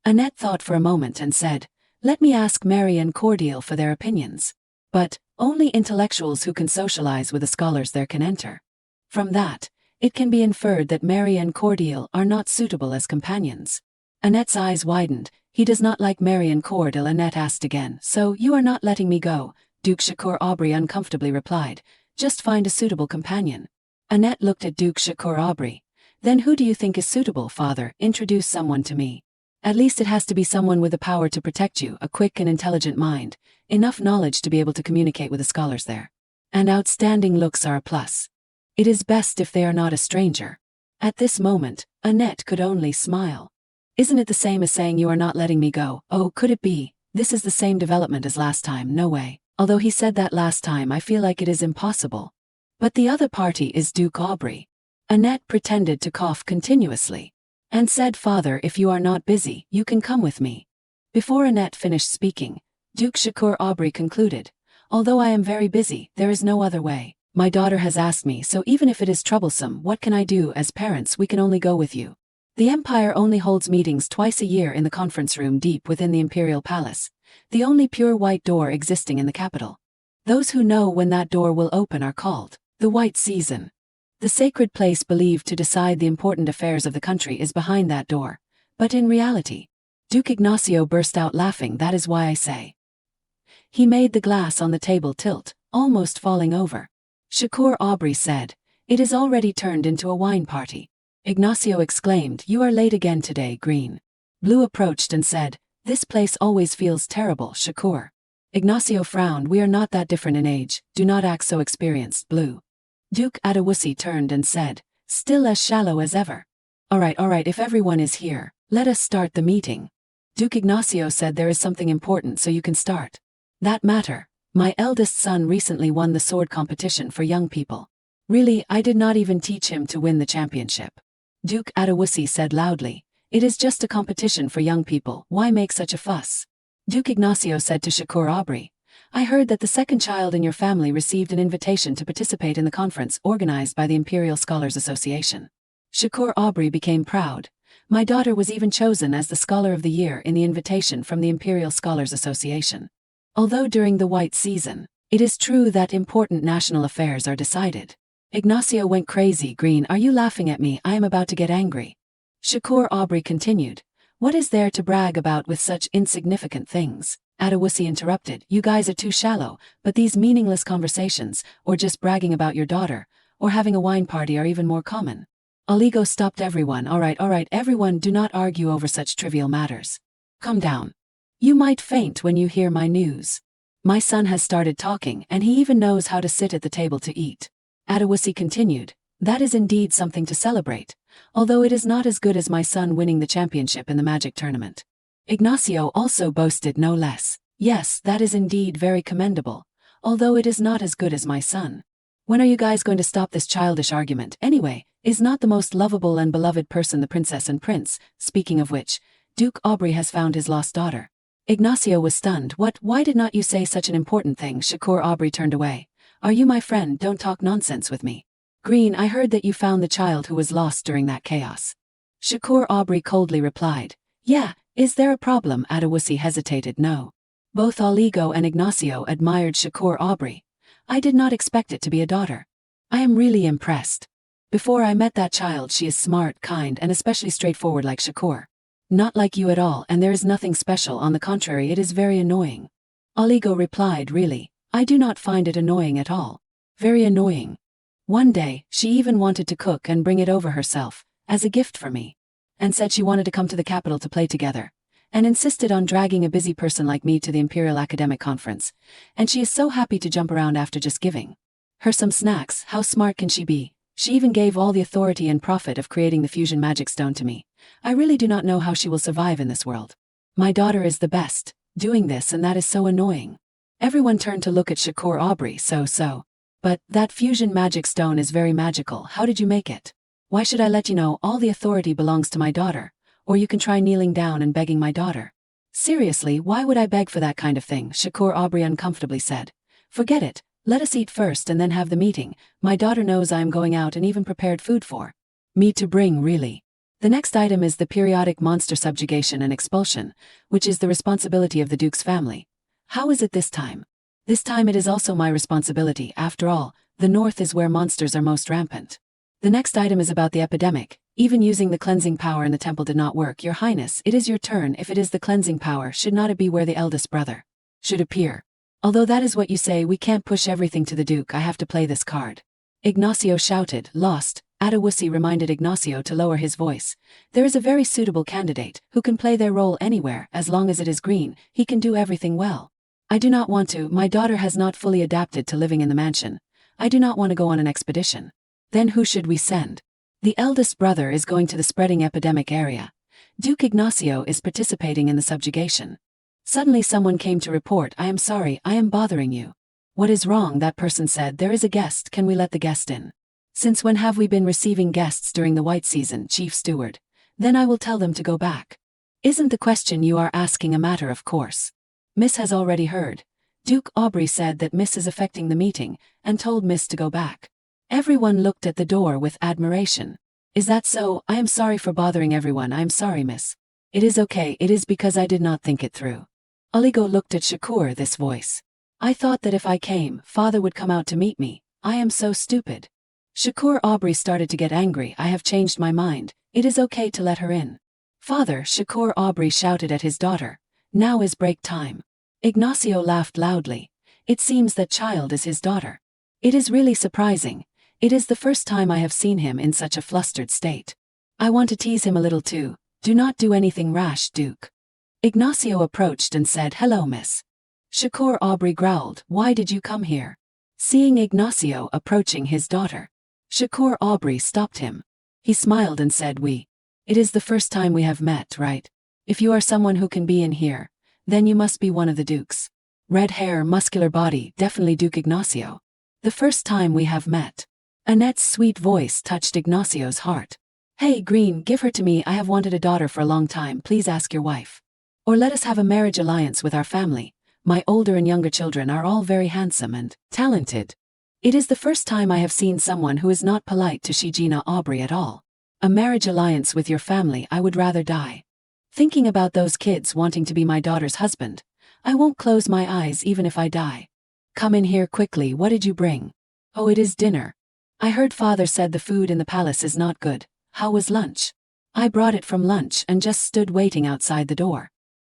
Annette thought for a moment and said, let me ask Mary and Cordeal for their opinions. But only intellectuals who can socialize with the scholars there can enter. From that, it can be inferred that Mary and Cordeal are not suitable as companions. Annette's eyes widened. He does not like Mary and Cordeal, Annette asked again. So you are not letting me go, Duke Shakur Aubrey uncomfortably replied. Just find a suitable companion. Annette looked at Duke Shakur Aubrey. Then who do you think is suitable, father? Introduce someone to me. At least it has to be someone with the power to protect you, a quick and intelligent mind, enough knowledge to be able to communicate with the scholars there. And outstanding looks are a plus. It is best if they are not a stranger. At this moment, Annette could only smile. Isn't it the same as saying you are not letting me go? Oh, could it be? This is the same development as last time, no way. Although he said that last time, I feel like it is impossible. But the other party is Duke Aubrey. Annette pretended to cough continuously. And said, father, if you are not busy, you can come with me. Before Annette finished speaking, Duke Shakur Aubrey concluded, although I am very busy, there is no other way. My daughter has asked me, so even if it is troublesome, what can I do? As parents, we can only go with you. The Empire only holds meetings twice a year in the conference room deep within the Imperial Palace, the only pure white door existing in the capital. Those who know when that door will open are called the White Season. The sacred place believed to decide the important affairs of the country is behind that door, but in reality, Duke Ignacio burst out laughing. That is why I say. He made the glass on the table tilt, almost falling over. Shakur Aubrey said, it is already turned into a wine party. Ignacio exclaimed, you are late again today, Green. Blue approached and said, this place always feels terrible, Shakur. Ignacio frowned, we are not that different in age, do not act so experienced, Blue. Duke Adewusi turned and said, still as shallow as ever. All right, if everyone is here, let us start the meeting. Duke Ignacio said there is something important so you can start. That matter. My eldest son recently won the sword competition for young people. Really, I did not even teach him to win the championship. Duke Adewusi said loudly, it is just a competition for young people, why make such a fuss? Duke Ignacio said to Shakur Aubrey, I heard that the second child in your family received an invitation to participate in the conference organized by the Imperial Scholars Association. Shakur Aubrey became proud. My daughter was even chosen as the Scholar of the Year in the invitation from the Imperial Scholars Association. Although during the White Season, it is true that important national affairs are decided. Ignacio went crazy. Green, are you laughing at me? I am about to get angry. Shakur Aubrey continued, what is there to brag about with such insignificant things? Adewusi interrupted, you guys are too shallow, but these meaningless conversations, or just bragging about your daughter, or having a wine party are even more common. Aligo stopped everyone. All right, everyone, do not argue over such trivial matters. Calm down. You might faint when you hear my news. My son has started talking, and he even knows how to sit at the table to eat. Adewusi continued, that is indeed something to celebrate, although it is not as good as my son winning the championship in the magic tournament. Ignacio also boasted no less. Yes, that is indeed very commendable, although it is not as good as my son. When are you guys going to stop this childish argument? Anyway, is not the most lovable and beloved person the princess and prince? Speaking of which, Duke Aubrey has found his lost daughter. Ignacio was stunned. What? Why did not you say such an important thing? Shakur Aubrey turned away. Are you my friend? Don't talk nonsense with me. Green, I heard that you found the child who was lost during that chaos. Shakur Aubrey coldly replied. Yeah, is there a problem? Adewusi hesitated. No. Both Aligo and Ignacio admired Shakur Aubrey. I did not expect it to be a daughter. I am really impressed. Before I met that child, she is smart, kind, and especially straightforward like Shakur. Not like you at all, and there is nothing special. On the contrary, it is very annoying. Aligo replied, really, I do not find it annoying at all. Very annoying. One day, she even wanted to cook and bring it over herself, as a gift for me. And said she wanted to come to the capital to play together. And insisted on dragging a busy person like me to the Imperial Academic Conference. And she is so happy to jump around after just giving her some snacks. How smart can she be? She even gave all the authority and profit of creating the fusion magic stone to me. I really do not know how she will survive in this world. My daughter is the best, doing this, and that is so annoying. Everyone turned to look at Shakur Aubrey. So. But that fusion magic stone is very magical. How did you make it? Why should I let you know? All the authority belongs to my daughter. Or you can try kneeling down and begging my daughter. Seriously, why would I beg for that kind of thing? Shakur Aubrey uncomfortably said. Forget it, Let us eat first and then have the meeting. My daughter knows I am going out and even prepared food for me to bring, really. The next item is the periodic monster subjugation and expulsion, which is the responsibility of the Duke's family. How is it this time? This time it is also my responsibility. After all, the north is where monsters are most rampant. The next item is about the epidemic. Even using the cleansing power in the temple did not work. Your Highness, it is your turn. If it is the cleansing power, should not it be where the eldest brother should appear? Although that is what you say, we can't push everything to the Duke. I have to play this card. Ignacio shouted, lost. Adewusi reminded Ignacio to lower his voice. There is a very suitable candidate, who can play their role anywhere. As long as it is green, he can do everything well. I do not want to. My daughter has not fully adapted to living in the mansion. I do not want to go on an expedition. Then who should we send? The eldest brother is going to the spreading epidemic area. Duke Ignacio is participating in the subjugation. Suddenly someone came to report. I am sorry, I am bothering you. What is wrong? That person said. There is a guest. Can we let the guest in? Since when have we been receiving guests during the white season, Chief Steward? Then I will tell them to go back. Isn't the question you are asking a matter of course? Miss has already heard. Duke Aubrey said that Miss is affecting the meeting, and told Miss to go back. Everyone looked at the door with admiration. Is that so? I am sorry for bothering everyone. I am sorry, Miss. It is okay. It is because I did not think it through. Aligo looked at Shakur. This voice. I thought that if I came, father would come out to meet me. I am so stupid. Shakur Aubrey started to get angry. I have changed my mind. It is okay to let her in. Father, Shakur Aubrey shouted at his daughter. Now is break time. Ignacio laughed loudly. It seems that child is his daughter. It is really surprising. It is the first time I have seen him in such a flustered state. I want to tease him a little too. Do not do anything rash, Duke. Ignacio approached and said, hello, Miss. Shakur Aubrey growled, why did you come here? Seeing Ignacio approaching his daughter, Shakur Aubrey stopped him. He smiled and said, it is the first time we have met, right? If you are someone who can be in here, then you must be one of the Dukes. Red hair, muscular body, definitely Duke Ignacio. The first time we have met. Annette's sweet voice touched Ignacio's heart. Hey, Green, give her to me. I have wanted a daughter for a long time. Please ask your wife. Or let us have a marriage alliance with our family. My older and younger children are all very handsome and talented. It is the first time I have seen someone who is not polite to Shigina Aubrey at all. A marriage alliance with your family, I would rather die. Thinking about those kids wanting to be my daughter's husband, I won't close my eyes even if I die. Come in here quickly. What did you bring? Oh, it is dinner. I heard father said the food in the palace is not good. How was lunch? I brought it from lunch and just stood waiting outside the door.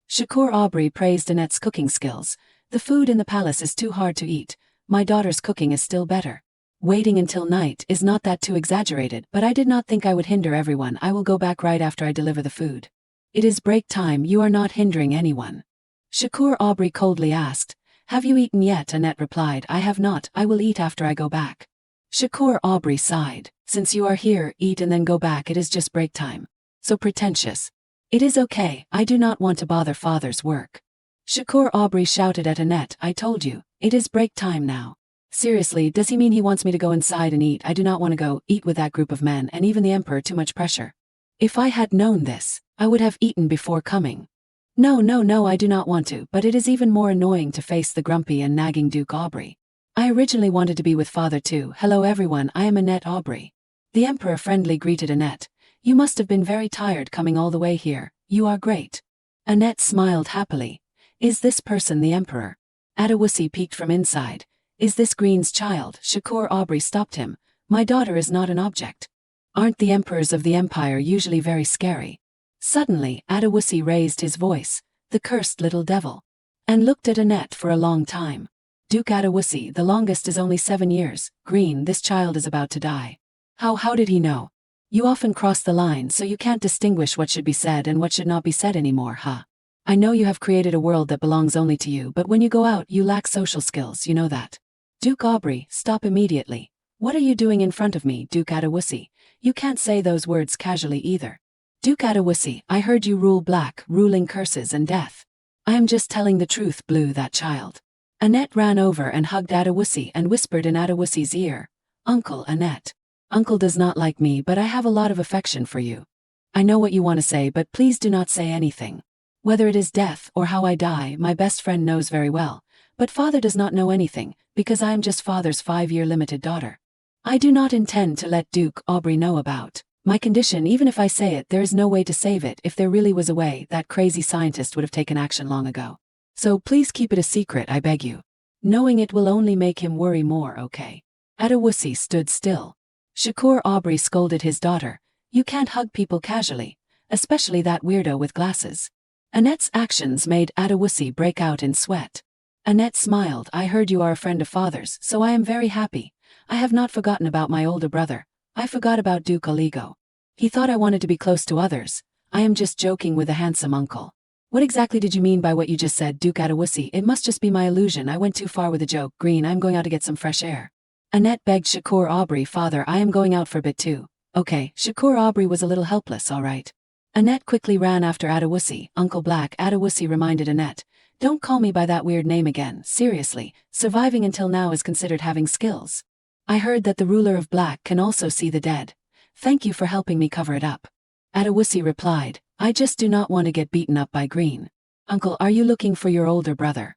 Shakur Aubrey praised Annette's cooking skills. The food in the palace is too hard to eat. My daughter's cooking is still better. Waiting until night is not that too exaggerated, but I did not think I would hinder everyone. I will go back right after I deliver the food. It is break time. You are not hindering anyone. Shakur Aubrey coldly asked, have you eaten yet? Annette replied, I have not. I will eat after I go back. Shakur Aubrey sighed. Since you are here, eat and then go back. It is just break time. So pretentious. It is okay. I do not want to bother father's work. Shakur Aubrey shouted at Annette, I told you, it is break time now. Seriously, does he mean he wants me to go inside and eat? I do not want to go eat with that group of men and even the emperor. Too much pressure. If I had known this, I would have eaten before coming. No, I do not want to, but it is even more annoying to face the grumpy and nagging Duke Aubrey. I originally wanted to be with father too. Hello everyone, I am Annette Aubrey. The emperor friendly greeted Annette. You must have been very tired coming all the way here. You are great. Annette smiled happily. Is this person the emperor? Adewusi peeked from inside. Is this Green's child? Shakur Aubrey stopped him. My daughter is not an object. Aren't the emperors of the empire usually very scary? Suddenly, Adewusi raised his voice, the cursed little devil, and looked at Annette for a long time. Duke Adewusi, the longest is only 7 years. Green, this child is about to die. How did he know? You often cross the line so you can't distinguish what should be said and what should not be said anymore, huh? I know you have created a world that belongs only to you, but when you go out you lack social skills, you know that. Duke Aubrey, stop immediately. What are you doing in front of me, Duke Adewusi? You can't say those words casually either. Duke Adewusi, I heard you rule black, ruling curses and death. I am just telling the truth, blew that child. Annette ran over and hugged Adewusi and whispered in Adewusi's ear, Uncle Annette. Uncle does not like me, but I have a lot of affection for you. I know what you want to say, but please do not say anything. Whether it is death or how I die, my best friend knows very well, But father does not know anything, because I am just father's 5-year limited daughter. I do not intend to let Duke Aubrey know about my condition. Even if I say it, there is no way to save it. If there really was a way, that crazy scientist would have taken action long ago. So please keep it a secret, I beg you. Knowing it will only make him worry more, okay? Adewusi stood still. Shakur Aubrey scolded his daughter. You can't hug people casually, especially that weirdo with glasses. Annette's actions made Adewusi break out in sweat. Annette smiled. I heard you are a friend of father's, so I am very happy. I have not forgotten about my older brother. I forgot about Duke Aligo. He thought I wanted to be close to others. I am just joking with a handsome uncle. What exactly did you mean by what you just said, Duke Adewusi? It must just be my illusion. I went too far with the joke. Green, I'm going out to get some fresh air. Annette begged Shakur Aubrey. Father, I am going out for a bit too. Okay, Shakur Aubrey was a little helpless, all right. Annette quickly ran after Adewusi. Uncle Black, Adewusi reminded Annette. Don't call me by that weird name again. Seriously, surviving until now is considered having skills. I heard that the ruler of Black can also see the dead. Thank you for helping me cover it up. Adewusi replied, I just do not want to get beaten up by Green. Uncle, are you looking for your older brother?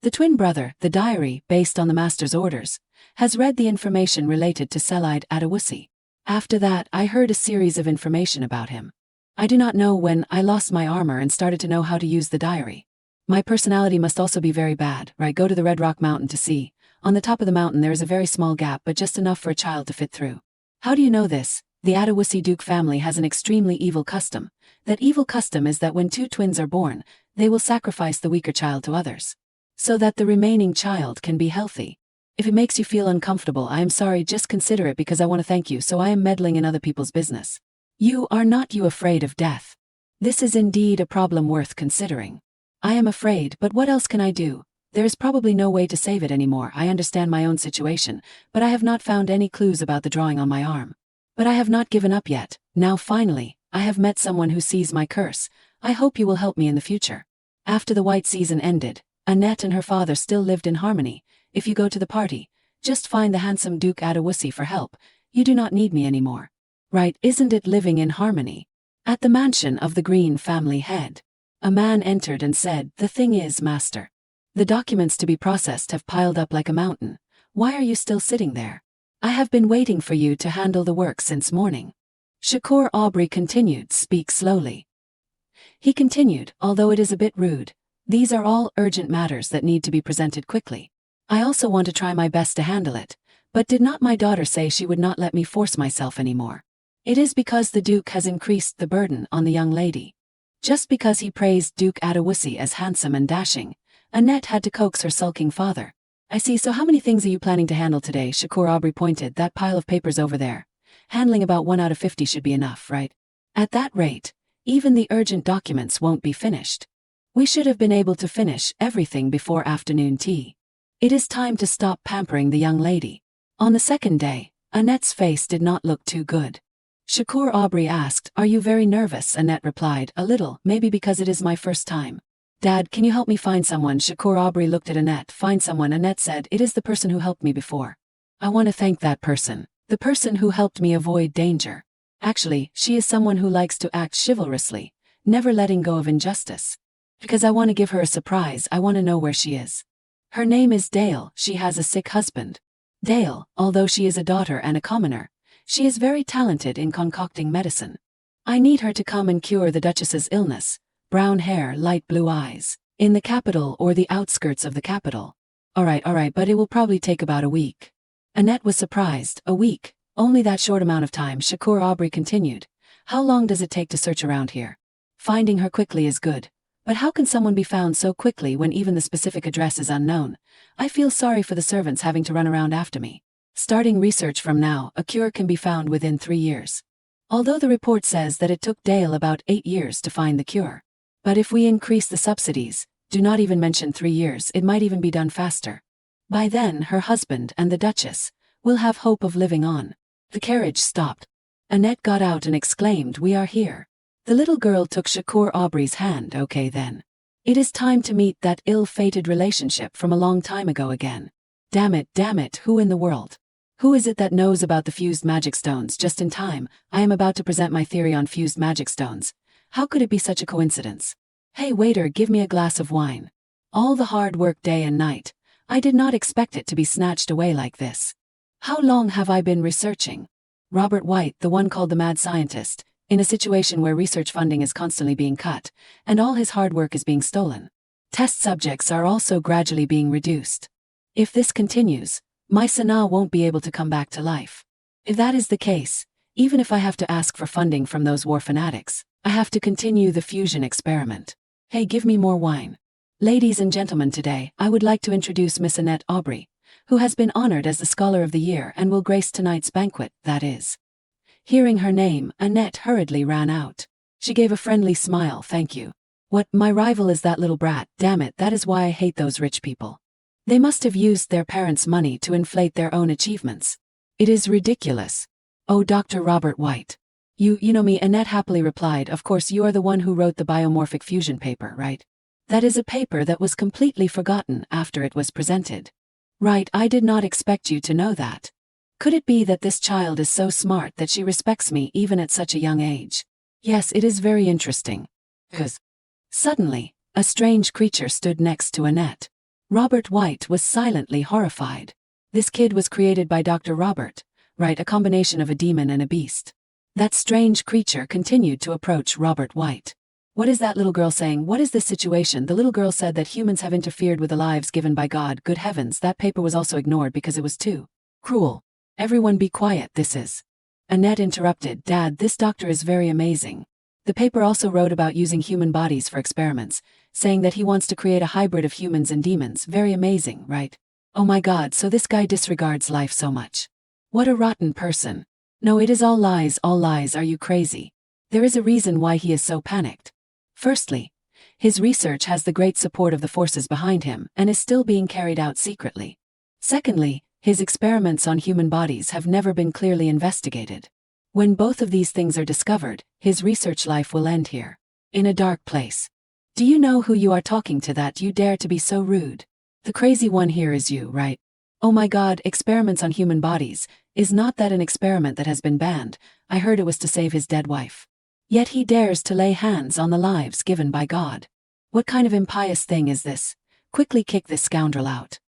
The twin brother, the diary, based on the master's orders, has read the information related to Selide Adewusi. After that, I heard a series of information about him. I do not know when I lost my armor and started to know how to use the diary. My personality must also be very bad, right? Go to the Red Rock Mountain to see. On the top of the mountain there is a very small gap, but just enough for a child to fit through. How do you know this? The Adewusi Duke family has an extremely evil custom. That evil custom is that when two twins are born, they will sacrifice the weaker child to others, so that the remaining child can be healthy. If it makes you feel uncomfortable, I am sorry, just consider it because I want to thank you, so I am meddling in other people's business. You are not you afraid of death? This is indeed a problem worth considering. I am afraid, but what else can I do? There is probably no way to save it anymore. I understand my own situation, but I have not found any clues about the drawing on my arm. But I have not given up yet. Now finally, I have met someone who sees my curse. I hope you will help me in the future. After the white season ended, Annette and her father still lived in harmony. If you go to the party, just find the handsome Duke Adewusi for help. You do not need me anymore. Right, isn't it living in harmony? At the mansion of the Green family head, a man entered and said, The thing is, master, the documents to be processed have piled up like a mountain. Why are you still sitting there? I have been waiting for you to handle the work since morning. Shakur Aubrey continued, speak slowly. He continued, although it is a bit rude, these are all urgent matters that need to be presented quickly. I also want to try my best to handle it, but did not my daughter say she would not let me force myself anymore? It is because the Duke has increased the burden on the young lady. Just because he praised Duke Adewusi as handsome and dashing, Annette had to coax her sulking father. I see, so how many things are you planning to handle today? Shakur Aubrey pointed, that pile of papers over there. Handling about 1 out of 50 should be enough, right? At that rate, even the urgent documents won't be finished. We should have been able to finish everything before afternoon tea. It is time to stop pampering the young lady. On the second day, Annette's face did not look too good. Shakur Aubrey asked, Are you very nervous? Annette replied, A little, maybe because it is my first time. Dad, can you help me find someone? Shakur Aubrey looked at Annette. Find someone? Annette said, It is the person who helped me before. I want to thank that person. The person who helped me avoid danger. Actually, she is someone who likes to act chivalrously, never letting go of injustice. Because I want to give her a surprise, I want to know where she is. Her name is Dale. She has a sick husband. Dale, although she is a daughter and a commoner, she is very talented in concocting medicine. I need her to come and cure the Duchess's illness. Brown hair, light blue eyes. In the capital or the outskirts of the capital. Alright, but it will probably take about a week. Annette was surprised. A week? Only that short amount of time? Shakur Aubrey continued. How long does it take to search around here? Finding her quickly is good. But how can someone be found so quickly when even the specific address is unknown? I feel sorry for the servants having to run around after me. Starting research from now, a cure can be found within 3 years. Although the report says that it took Dale about 8 years to find the cure. But if we increase the subsidies, do not even mention 3 years, it might even be done faster. By then her husband and the Duchess will have hope of living on. The carriage stopped. Annette got out and exclaimed, We are here. The little girl took Shakur Aubrey's hand. Okay then. It is time to meet that ill-fated relationship from a long time ago again. Damn it, who in the world? Who is it that knows about the fused magic stones? Just in time, I am about to present my theory on fused magic stones. How could it be such a coincidence? Hey waiter, give me a glass of wine. All the hard work day and night, I did not expect it to be snatched away like this. How long have I been researching? Robert White, the one called the mad scientist, in a situation where research funding is constantly being cut, and all his hard work is being stolen. Test subjects are also gradually being reduced. If this continues, my Sana won't be able to come back to life. If that is the case, even if I have to ask for funding from those war fanatics, I have to continue the fusion experiment. Hey, give me more wine. Ladies and gentlemen, today, I would like to introduce Miss Annette Aubrey, who has been honored as the Scholar of the Year and will grace tonight's banquet, that is. Hearing her name, Annette hurriedly ran out. She gave a friendly smile, thank you. What, my rival is that little brat, damn it, that is why I hate those rich people. They must have used their parents' money to inflate their own achievements. It is ridiculous. Oh, Dr. Robert White. You know me, Annette happily replied, of course you are the one who wrote the biomorphic fusion paper, right? That is a paper that was completely forgotten after it was presented. Right, I did not expect you to know that. Could it be that this child is so smart that she respects me even at such a young age? Yes, it is very interesting. Suddenly, a strange creature stood next to Annette. Robert White was silently horrified. This kid was created by Dr. Robert, right, a combination of a demon and a beast. That strange creature continued to approach Robert White. What is that little girl saying? What is this situation? The little girl said that humans have interfered with the lives given by God. Good heavens, that paper was also ignored because it was too cruel. Everyone be quiet, this is. Annette interrupted, Dad, this doctor is very amazing. The paper also wrote about using human bodies for experiments, saying that he wants to create a hybrid of humans and demons. Very amazing, right? Oh my God, so this guy disregards life so much. What a rotten person. No, it is all lies, are you crazy? There is a reason why he is so panicked. Firstly, his research has the great support of the forces behind him and is still being carried out secretly. Secondly, his experiments on human bodies have never been clearly investigated. When both of these things are discovered, his research life will end here, in a dark place. Do you know who you are talking to that you dare to be so rude? The crazy one here is you, right? Oh my God, experiments on human bodies, is not that an experiment that has been banned? I heard it was to save his dead wife. Yet he dares to lay hands on the lives given by God. What kind of impious thing is this? Quickly kick this scoundrel out.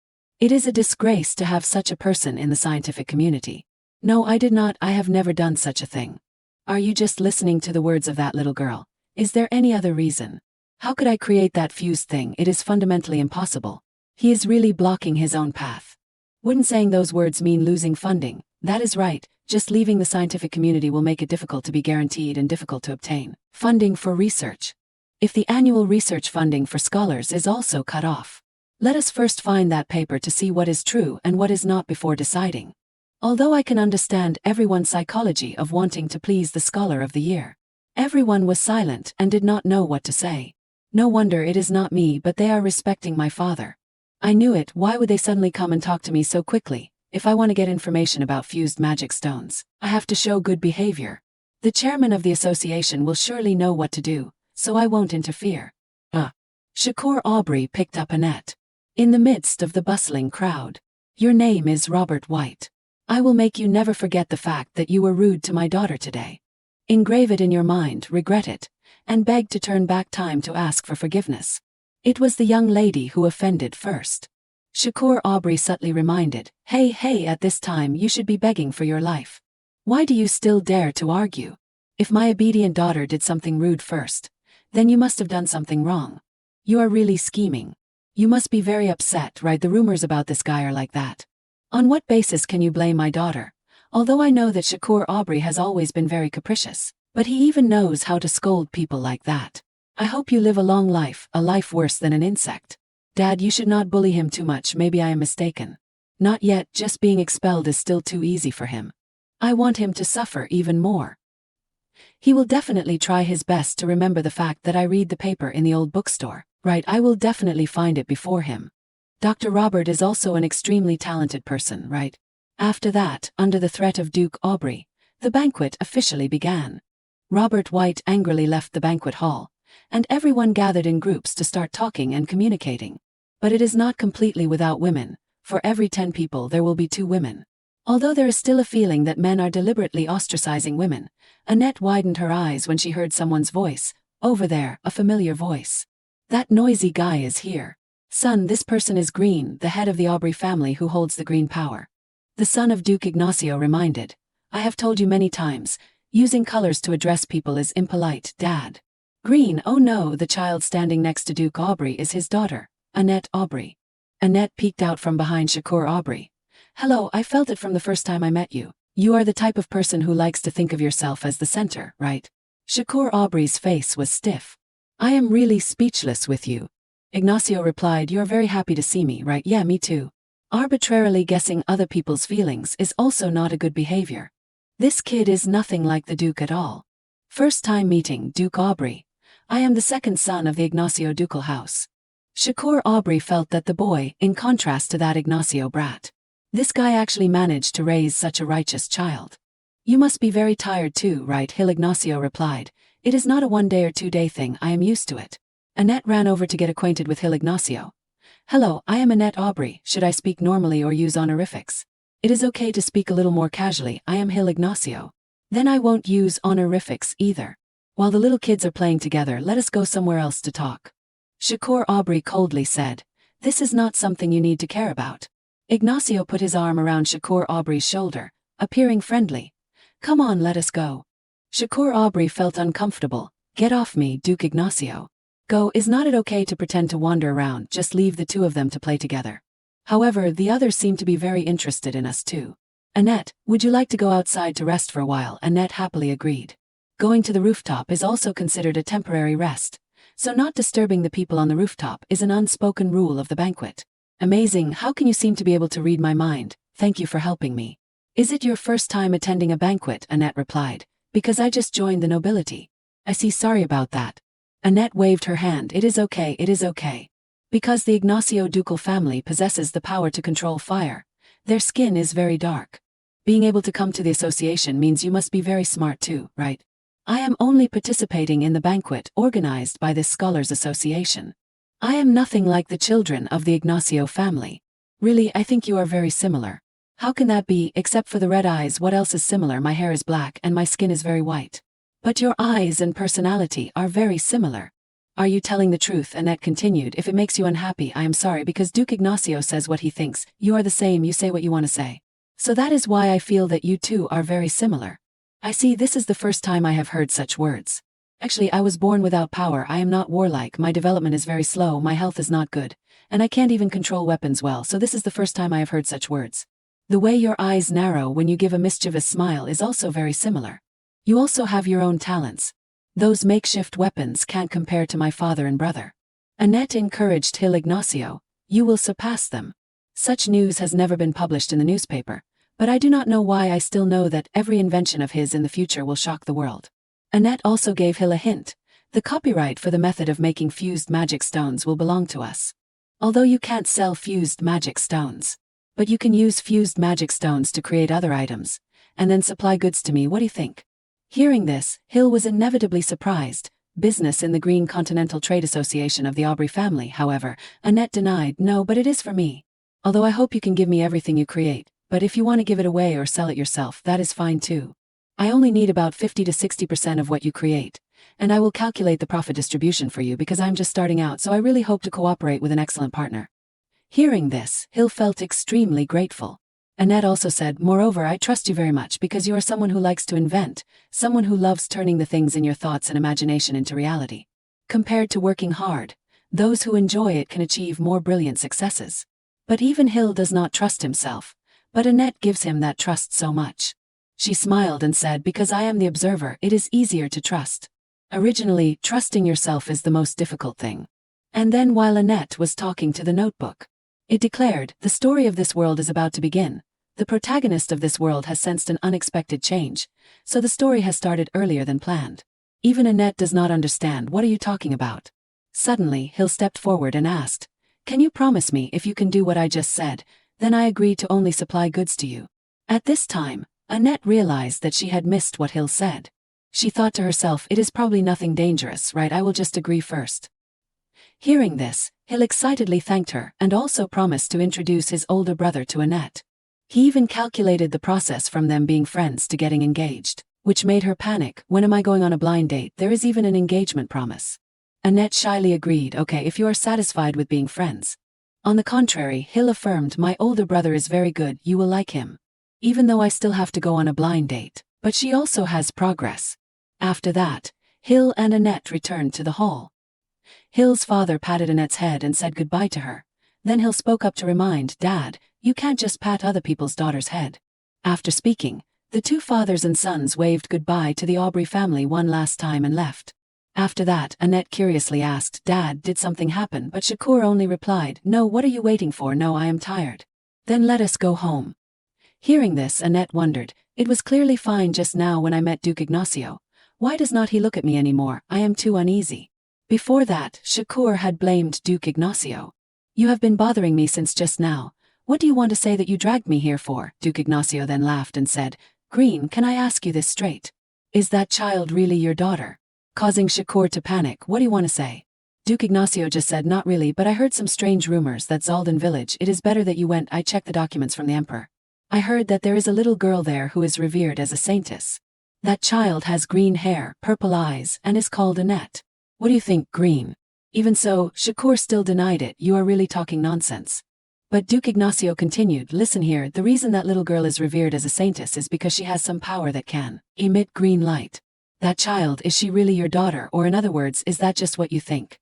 It is a disgrace to have such a person in the scientific community. No, I did not, I have never done such a thing. Are you just listening to the words of that little girl? Is there any other reason? How could I create that fused thing? It is fundamentally impossible. He is really blocking his own path. Wouldn't saying those words mean losing funding? That is right. Just leaving the scientific community will make it difficult to be guaranteed and difficult to obtain funding for research. If the annual research funding for scholars is also cut off, let us first find that paper to see what is true and what is not before deciding. Although I can understand everyone's psychology of wanting to please the Scholar of the Year, everyone was silent and did not know what to say. No wonder it is not me, but they are respecting my father. I knew it. Why would they suddenly come and talk to me so quickly? If I want to get information about fused magic stones, I have to show good behavior. The chairman of the association will surely know what to do, so I won't interfere. Shakur Aubrey picked up Annette. In the midst of the bustling crowd. Your name is Robert White. I will make you never forget the fact that you were rude to my daughter today. Engrave it in your mind, regret it, and beg to turn back time to ask for forgiveness. It was the young lady who offended first. Shakur Aubrey subtly reminded, Hey, at this time you should be begging for your life. Why do you still dare to argue? If my obedient daughter did something rude first, then you must have done something wrong. You are really scheming. You must be very upset, right? The rumors about this guy are like that. On what basis can you blame my daughter? Although I know that Shakur Aubrey has always been very capricious, but he even knows how to scold people like that. I hope you live a long life, a life worse than an insect. Dad, you should not bully him too much, maybe I am mistaken. Not yet, just being expelled is still too easy for him. I want him to suffer even more. He will definitely try his best to remember the fact that I read the paper in the old bookstore, right? I will definitely find it before him. Dr. Robert is also an extremely talented person, right? After that, under the threat of Duke Aubrey, the banquet officially began. Robert White angrily left the banquet hall, and everyone gathered in groups to start talking and communicating. But it is not completely without women. For every 10 people there will be 2 women. Although there is still a feeling that men are deliberately ostracizing women, Annette widened her eyes when she heard someone's voice. Over there, a familiar voice. That noisy guy is here. Son, this person is Green, the head of the Aubrey family who holds the green power. The son of Duke Ignacio reminded. I have told you many times, using colors to address people is impolite, Dad. Green, oh no, the child standing next to Duke Aubrey is his daughter, Annette Aubrey. Annette peeked out from behind Shakur Aubrey. Hello, I felt it from the first time I met you. You are the type of person who likes to think of yourself as the center, right? Shakur Aubrey's face was stiff. I am really speechless with you. Ignacio replied, you're very happy to see me, right? Yeah, me too. Arbitrarily guessing other people's feelings is also not a good behavior. This kid is nothing like the Duke at all. First time meeting Duke Aubrey. I am the second son of the Ignacio ducal house. Shakur Aubrey felt that the boy, in contrast to that Ignacio brat. This guy actually managed to raise such a righteous child. You must be very tired too, right? Hill Ignacio replied. It is not a 1 day or 2 day thing, I am used to it. Annette ran over to get acquainted with Hill Ignacio. Hello, I am Annette Aubrey, should I speak normally or use honorifics? It is okay to speak a little more casually, I am Hill Ignacio. Then I won't use honorifics either. While the little kids are playing together, let us go somewhere else to talk. Shakur Aubrey coldly said. This is not something you need to care about. Ignacio put his arm around Shakur Aubrey's shoulder, appearing friendly. Come on, let us go. Shakur Aubrey felt uncomfortable. Get off me, Duke Ignacio. Go, is not it okay to pretend to wander around, just leave the two of them to play together. However, the others seem to be very interested in us too. Annette, would you like to go outside to rest for a while? Annette happily agreed. Going to the rooftop is also considered a temporary rest, so not disturbing the people on the rooftop is an unspoken rule of the banquet. Amazing, how can you seem to be able to read my mind? Thank you for helping me. Is it your first time attending a banquet? Annette replied. Because I just joined the nobility. I see, sorry about that. Annette waved her hand. It is okay, it is okay. Because the Ignacio ducal family possesses the power to control fire, their skin is very dark. Being able to come to the association means you must be very smart too, right? I am only participating in the banquet organized by this Scholars Association. I am nothing like the children of the Ignacio family. Really, I think you are very similar. How can that be, except for the red eyes? What else is similar? My hair is black and my skin is very white. But your eyes and personality are very similar. Are you telling the truth? Annette continued. If it makes you unhappy, I am sorry, because Duke Ignacio says what he thinks. You are the same, you say what you want to say. So that is why I feel that you two are very similar. I see, this is the first time I have heard such words. Actually, I was born without power. I am not warlike, my development is very slow, my health is not good, and I can't even control weapons well, so this is the first time I have heard such words. The way your eyes narrow when you give a mischievous smile is also very similar. You also have your own talents. Those makeshift weapons can't compare to my father and brother. Annette encouraged Hill Ignacio. You will surpass them. Such news has never been published in the newspaper, but I do not know why. I still know that every invention of his in the future will shock the world. Annette also gave Hill a hint. The copyright for the method of making fused magic stones will belong to us. Although you can't sell fused magic stones, but you can use fused magic stones to create other items, and then supply goods to me. What do you think? Hearing this, Hill was inevitably surprised. Business in the Green Continental Trade Association of the Aubrey family, however, Annette denied. No, but it is for me. Although I hope you can give me everything you create, but if you want to give it away or sell it yourself, that is fine too. I only need about 50 to 60% of what you create, and I will calculate the profit distribution for you because I'm just starting out, so I really hope to cooperate with an excellent partner. Hearing this, Hill felt extremely grateful. Annette also said, moreover, I trust you very much because you are someone who likes to invent, someone who loves turning the things in your thoughts and imagination into reality. Compared to working hard, those who enjoy it can achieve more brilliant successes. But even Hill does not trust himself, but Annette gives him that trust so much. She smiled and said, because I am the observer, it is easier to trust. Originally, trusting yourself is the most difficult thing. And then while Annette was talking to the notebook, it declared, the story of this world is about to begin. The protagonist of this world has sensed an unexpected change, so the story has started earlier than planned. Even Annette does not understand. What are you talking about? Suddenly, Hill stepped forward and asked, can you promise me if you can do what I just said, then I agree to only supply goods to you. At this time, Annette realized that she had missed what Hill said. She thought to herself, it is probably nothing dangerous, right? I will just agree first. Hearing this, Hill excitedly thanked her and also promised to introduce his older brother to Annette. He even calculated the process from them being friends to getting engaged, which made her panic. When am I going on a blind date? There is even an engagement promise. Annette shyly agreed, okay, if you are satisfied with being friends, On the contrary, Hill affirmed, my older brother is very good, you will like him. Even though I still have to go on a blind date, but she also has progress. After that, Hill and Annette returned to the hall. Hill's father patted Annette's head and said goodbye to her. Then Hill spoke up to remind, Dad, you can't just pat other people's daughter's head. After speaking, the two fathers and sons waved goodbye to the Aubrey family one last time and left. After that, Annette curiously asked, Dad, did something happen? But Shakur only replied, no, what are you waiting for? No, I am tired. Then let us go home. Hearing this, Annette wondered, it was clearly fine just now when I met Duke Ignacio. Why does not he look at me anymore? I am too uneasy. Before that, Shakur had blamed Duke Ignacio. You have been bothering me since just now. What do you want to say that you dragged me here for? Duke Ignacio then laughed and said, Green, can I ask you this straight? Is that child really your daughter? Causing Shakur to panic, what do you want to say? Duke Ignacio just said, not really, but I heard some strange rumors that Zaldan village, it is better that you went. I checked the documents from the emperor. I heard that there is a little girl there who is revered as a saintess. That child has green hair, purple eyes, and is called Annette. What do you think, Green? Even so, Shakur still denied it. You are really talking nonsense. But Duke Ignacio continued, listen here, the reason that little girl is revered as a saintess is because she has some power that can emit green light. That child, is she really your daughter, or in other words, is that just what you think?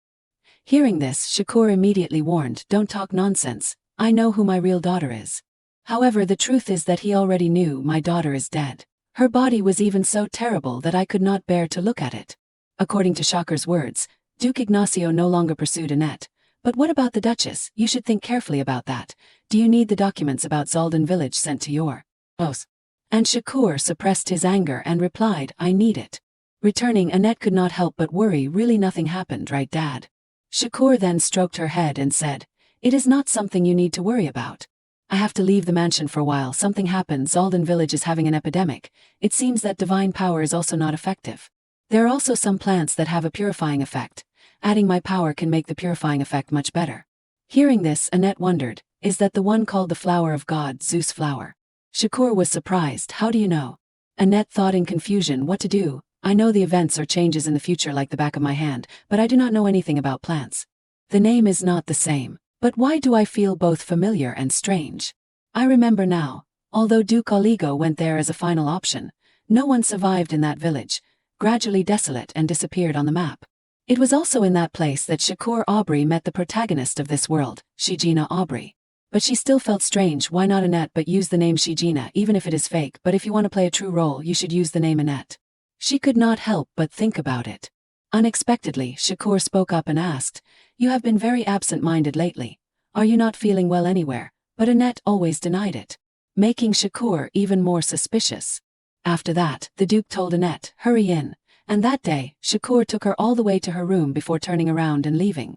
Hearing this, Shakur immediately warned, don't talk nonsense, I know who my real daughter is. However, the truth is that he already knew my daughter is dead. Her body was even so terrible that I could not bear to look at it. According to Shakur's words, Duke Ignacio no longer pursued Annette. But what about the Duchess? You should think carefully about that. Do you need the documents about Zaldan village sent to your house? And Shakur suppressed his anger and replied, I need it. Returning, Annette could not help but worry, really nothing happened, right, Dad? Shakur then stroked her head and said, it is not something you need to worry about. I have to leave the mansion for a while. Something happened. Zaldan village is having an epidemic. It seems that divine power is also not effective. There are also some plants that have a purifying effect. Adding my power can make the purifying effect much better. Hearing this, Annette wondered, is that the one called the flower of God, Zeus flower? Shakur was surprised, how do you know? Annette thought in confusion what to do. I know the events or changes in the future like the back of my hand, but I do not know anything about plants. The name is not the same, but why do I feel both familiar and strange? I remember now, although Duke Oligo went there as a final option, no one survived in that village, gradually desolate and disappeared on the map. It was also in that place that Shakur Aubrey met the protagonist of this world, Shigina Aubrey. But she still felt strange, why not Annette but use the name Shigina even if it is fake, but if you want to play a true role you should use the name Annette. She could not help but think about it. Unexpectedly, Shakur spoke up and asked, you have been very absent-minded lately. Are you not feeling well anywhere? But Annette always denied it, making Shakur even more suspicious. After that, the Duke told Annette, hurry in, and that day, Shakur took her all the way to her room before turning around and leaving.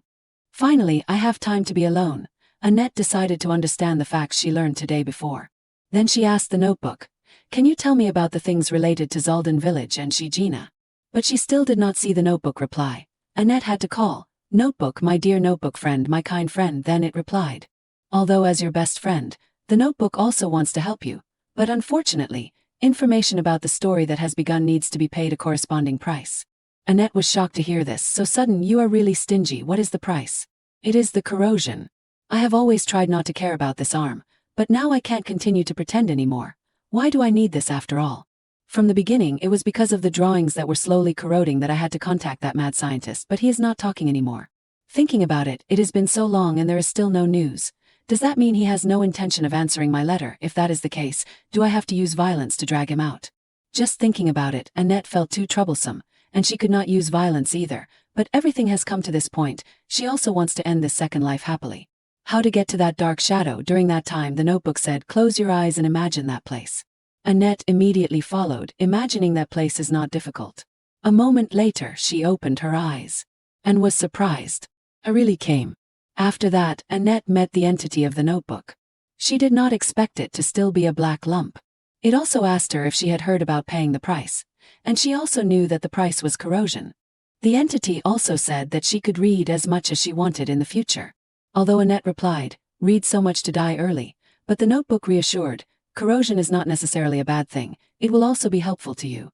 Finally, I have time to be alone. Annette decided to understand the facts she learned today before. Then she asked the notebook, can you tell me about the things related to Zaldan village and Shigina? But she still did not see the notebook reply. Annette had to call, notebook, my dear notebook friend, my kind friend, then it replied. Although as your best friend, the notebook also wants to help you, but unfortunately, information about the story that has begun needs to be paid a corresponding price. Annette was shocked to hear this, so sudden, you are really stingy, what is the price? It is the corrosion. I have always tried not to care about this arm, but now I can't continue to pretend anymore. Why do I need this after all? From the beginning it was because of the drawings that were slowly corroding that I had to contact that mad scientist, but he is not talking anymore. Thinking about it, it has been so long and there is still no news. Does that mean he has no intention of answering my letter? If that is the case, do I have to use violence to drag him out? Just thinking about it, Annette felt too troublesome, and she could not use violence either, but everything has come to this point, she also wants to end this second life happily. How to get to that dark shadow? During that time the notebook said, close your eyes and imagine that place. Annette immediately followed, imagining that place is not difficult. A moment later she opened her eyes, and was surprised. I really came. After that, Annette met the entity of the notebook. She did not expect it to still be a black lump. It also asked her if she had heard about paying the price, and she also knew that the price was corrosion. The entity also said that she could read as much as she wanted in the future. Although Annette replied, read so much to die early, but the notebook reassured, corrosion is not necessarily a bad thing, it will also be helpful to you.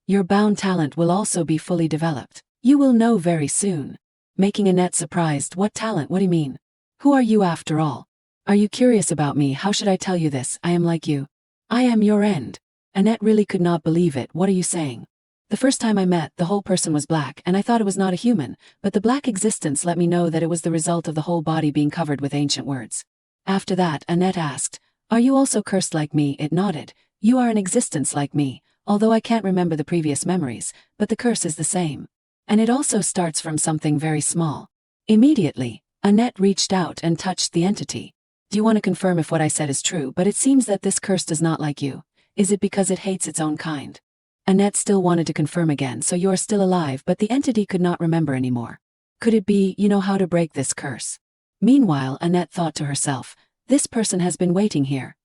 Your bound talent will also be fully developed. You will know very soon. Making Annette surprised, what talent, what do you mean? Who are you after all? Are you curious about me? How should I tell you this? I am like you. I am your end. Annette really could not believe it. What are you saying? The first time I met, the whole person was black, and I thought it was not a human, but the black existence let me know that it was the result of the whole body being covered with ancient words. After that, Annette asked, "Are you also cursed like me?" It nodded. "You are an existence like me, although I can't remember the previous memories, but the curse is the same. And it also starts from something very small." Immediately, Annette reached out and touched the entity. "Do you want to confirm if what I said is true? But it seems that this curse does not like you. Is it because it hates its own kind?" Annette still wanted to confirm again. "So you're still alive," but the entity could not remember anymore. "Could it be you know how to break this curse?" Meanwhile, Annette thought to herself, "This person has been waiting here.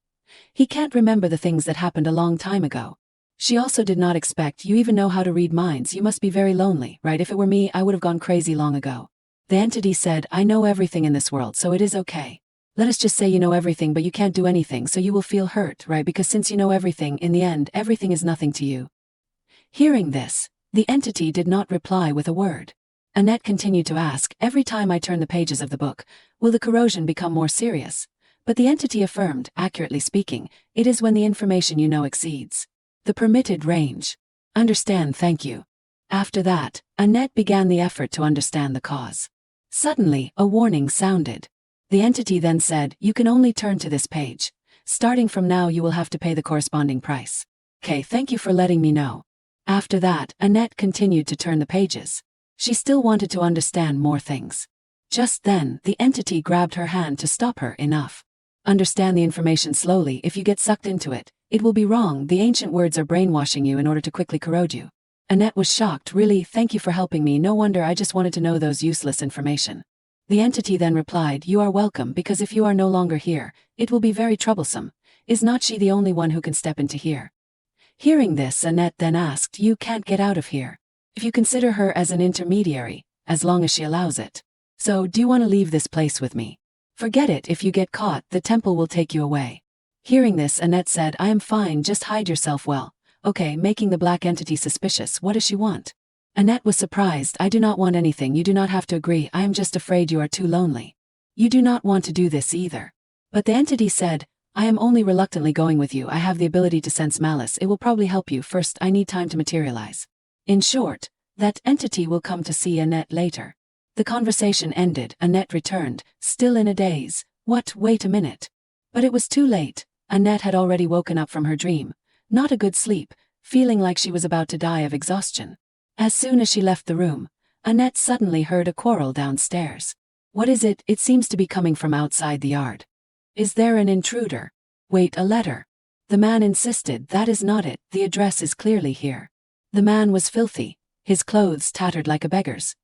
He can't remember the things that happened a long time ago." She also did not expect, "You even know how to read minds. You must be very lonely, right? If it were me, I would have gone crazy long ago." The entity said, "I know everything in this world, so it is okay. Let us just say you know everything but you can't do anything, so you will feel hurt, right? Because since you know everything, in the end, everything is nothing to you." Hearing this, the entity did not reply with a word. Annette continued to ask, "Every time I turn the pages of the book, will the corrosion become more serious?" But the entity affirmed, "Accurately speaking, it is when the information you know exceeds the permitted range." "Understand, thank you." After that, Annette began the effort to understand the cause. Suddenly, a warning sounded. The entity then said, "You can only turn to this page. Starting from now you will have to pay the corresponding price." "Okay, thank you for letting me know." After that, Annette continued to turn the pages. She still wanted to understand more things. Just then, the entity grabbed her hand to stop her. "Enough. Understand the information slowly. If you get sucked into it, it will be wrong. The ancient words are brainwashing you in order to quickly corrode you." Annette was shocked. "Really, thank you for helping me. No wonder, I just wanted to know those useless information." The entity then replied, "You are welcome, because if you are no longer here, it will be very troublesome. Is not she the only one who can step into here?" Hearing this, Annette then asked, "You can't get out of here. If you consider her as an intermediary, as long as she allows it. So, do you want to leave this place with me?" "Forget it. If you get caught, the temple will take you away." Hearing this, Annette said, "I am fine, just hide yourself well." "Okay," making the black entity suspicious. "What does she want?" Annette was surprised. "I do not want anything. You do not have to agree. I am just afraid you are too lonely. You do not want to do this either." But the entity said, "I am only reluctantly going with you. I have the ability to sense malice. It will probably help you. First, I need time to materialize." In short, that entity will come to see Annette later. The conversation ended. Annette returned, still in a daze. "What? Wait a minute." But it was too late. Annette had already woken up from her dream. Not a good sleep, feeling like she was about to die of exhaustion. As soon as she left the room, Annette suddenly heard a quarrel downstairs. "What is it? It seems to be coming from outside the yard. Is there an intruder?" "Wait, a letter." The man insisted, "That is not it. The address is clearly here." The man was filthy, his clothes tattered like a beggar's,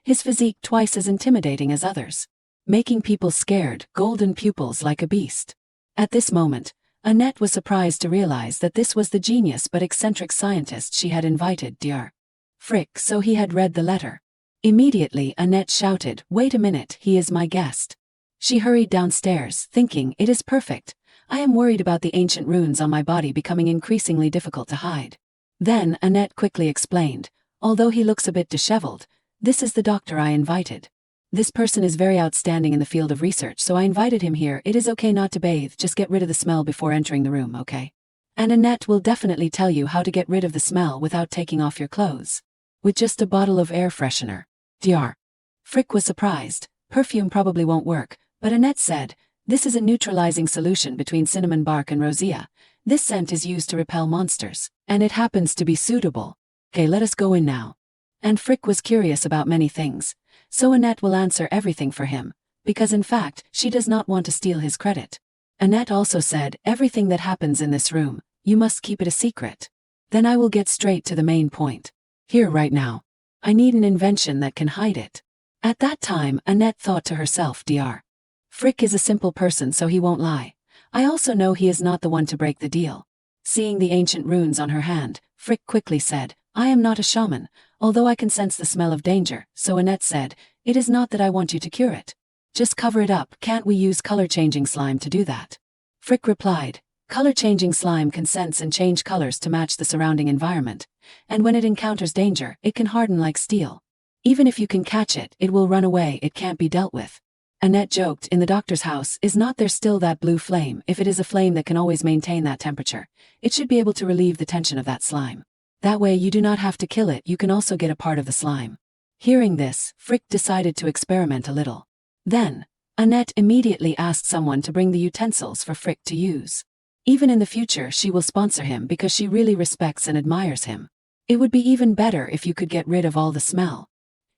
his physique twice as intimidating as others, making people scared, golden pupils like a beast. At this moment, Annette was surprised to realize that this was the genius but eccentric scientist she had invited, Dr. Frick, so he had read the letter. Immediately, Annette shouted, "Wait a minute, he is my guest." She hurried downstairs, thinking, "It is perfect. I am worried about the ancient runes on my body becoming increasingly difficult to hide." Then, Annette quickly explained, "Although he looks a bit disheveled, this is the doctor I invited. This person is very outstanding in the field of research, so I invited him here. It is okay not to bathe, just get rid of the smell before entering the room, okay? And Annette will definitely tell you how to get rid of the smell without taking off your clothes. With just a bottle of air freshener." Dr. Frick was surprised. Perfume probably won't work, but Annette said, "This is a neutralizing solution between cinnamon bark and rosea. This scent is used to repel monsters, and it happens to be suitable. Okay, let us go in now." And Frick was curious about many things, so Annette will answer everything for him, because in fact, she does not want to steal his credit. Annette also said, "Everything that happens in this room, you must keep it a secret. Then I will get straight to the main point. Here right now. I need an invention that can hide it." At that time, Annette thought to herself, "Dr. Frick is a simple person, so he won't lie. I also know he is not the one to break the deal." Seeing the ancient runes on her hand, Frick quickly said, "I am not a shaman, although I can sense the smell of danger." So Annette said, "It is not that I want you to cure it. Just cover it up. Can't we use color-changing slime to do that?" Frick replied, "Color-changing slime can sense and change colors to match the surrounding environment, and when it encounters danger, it can harden like steel. Even if you can catch it, it will run away. It can't be dealt with." Annette joked, in the doctor's house, is not there still that blue flame? If it is a flame that can always maintain that temperature, it should be able to relieve the tension of that slime. That way you do not have to kill it, you can also get a part of the slime. Hearing this, Frick decided to experiment a little. Then, Annette immediately asked someone to bring the utensils for Frick to use. Even in the future she will sponsor him because she really respects and admires him. It would be even better if you could get rid of all the smell.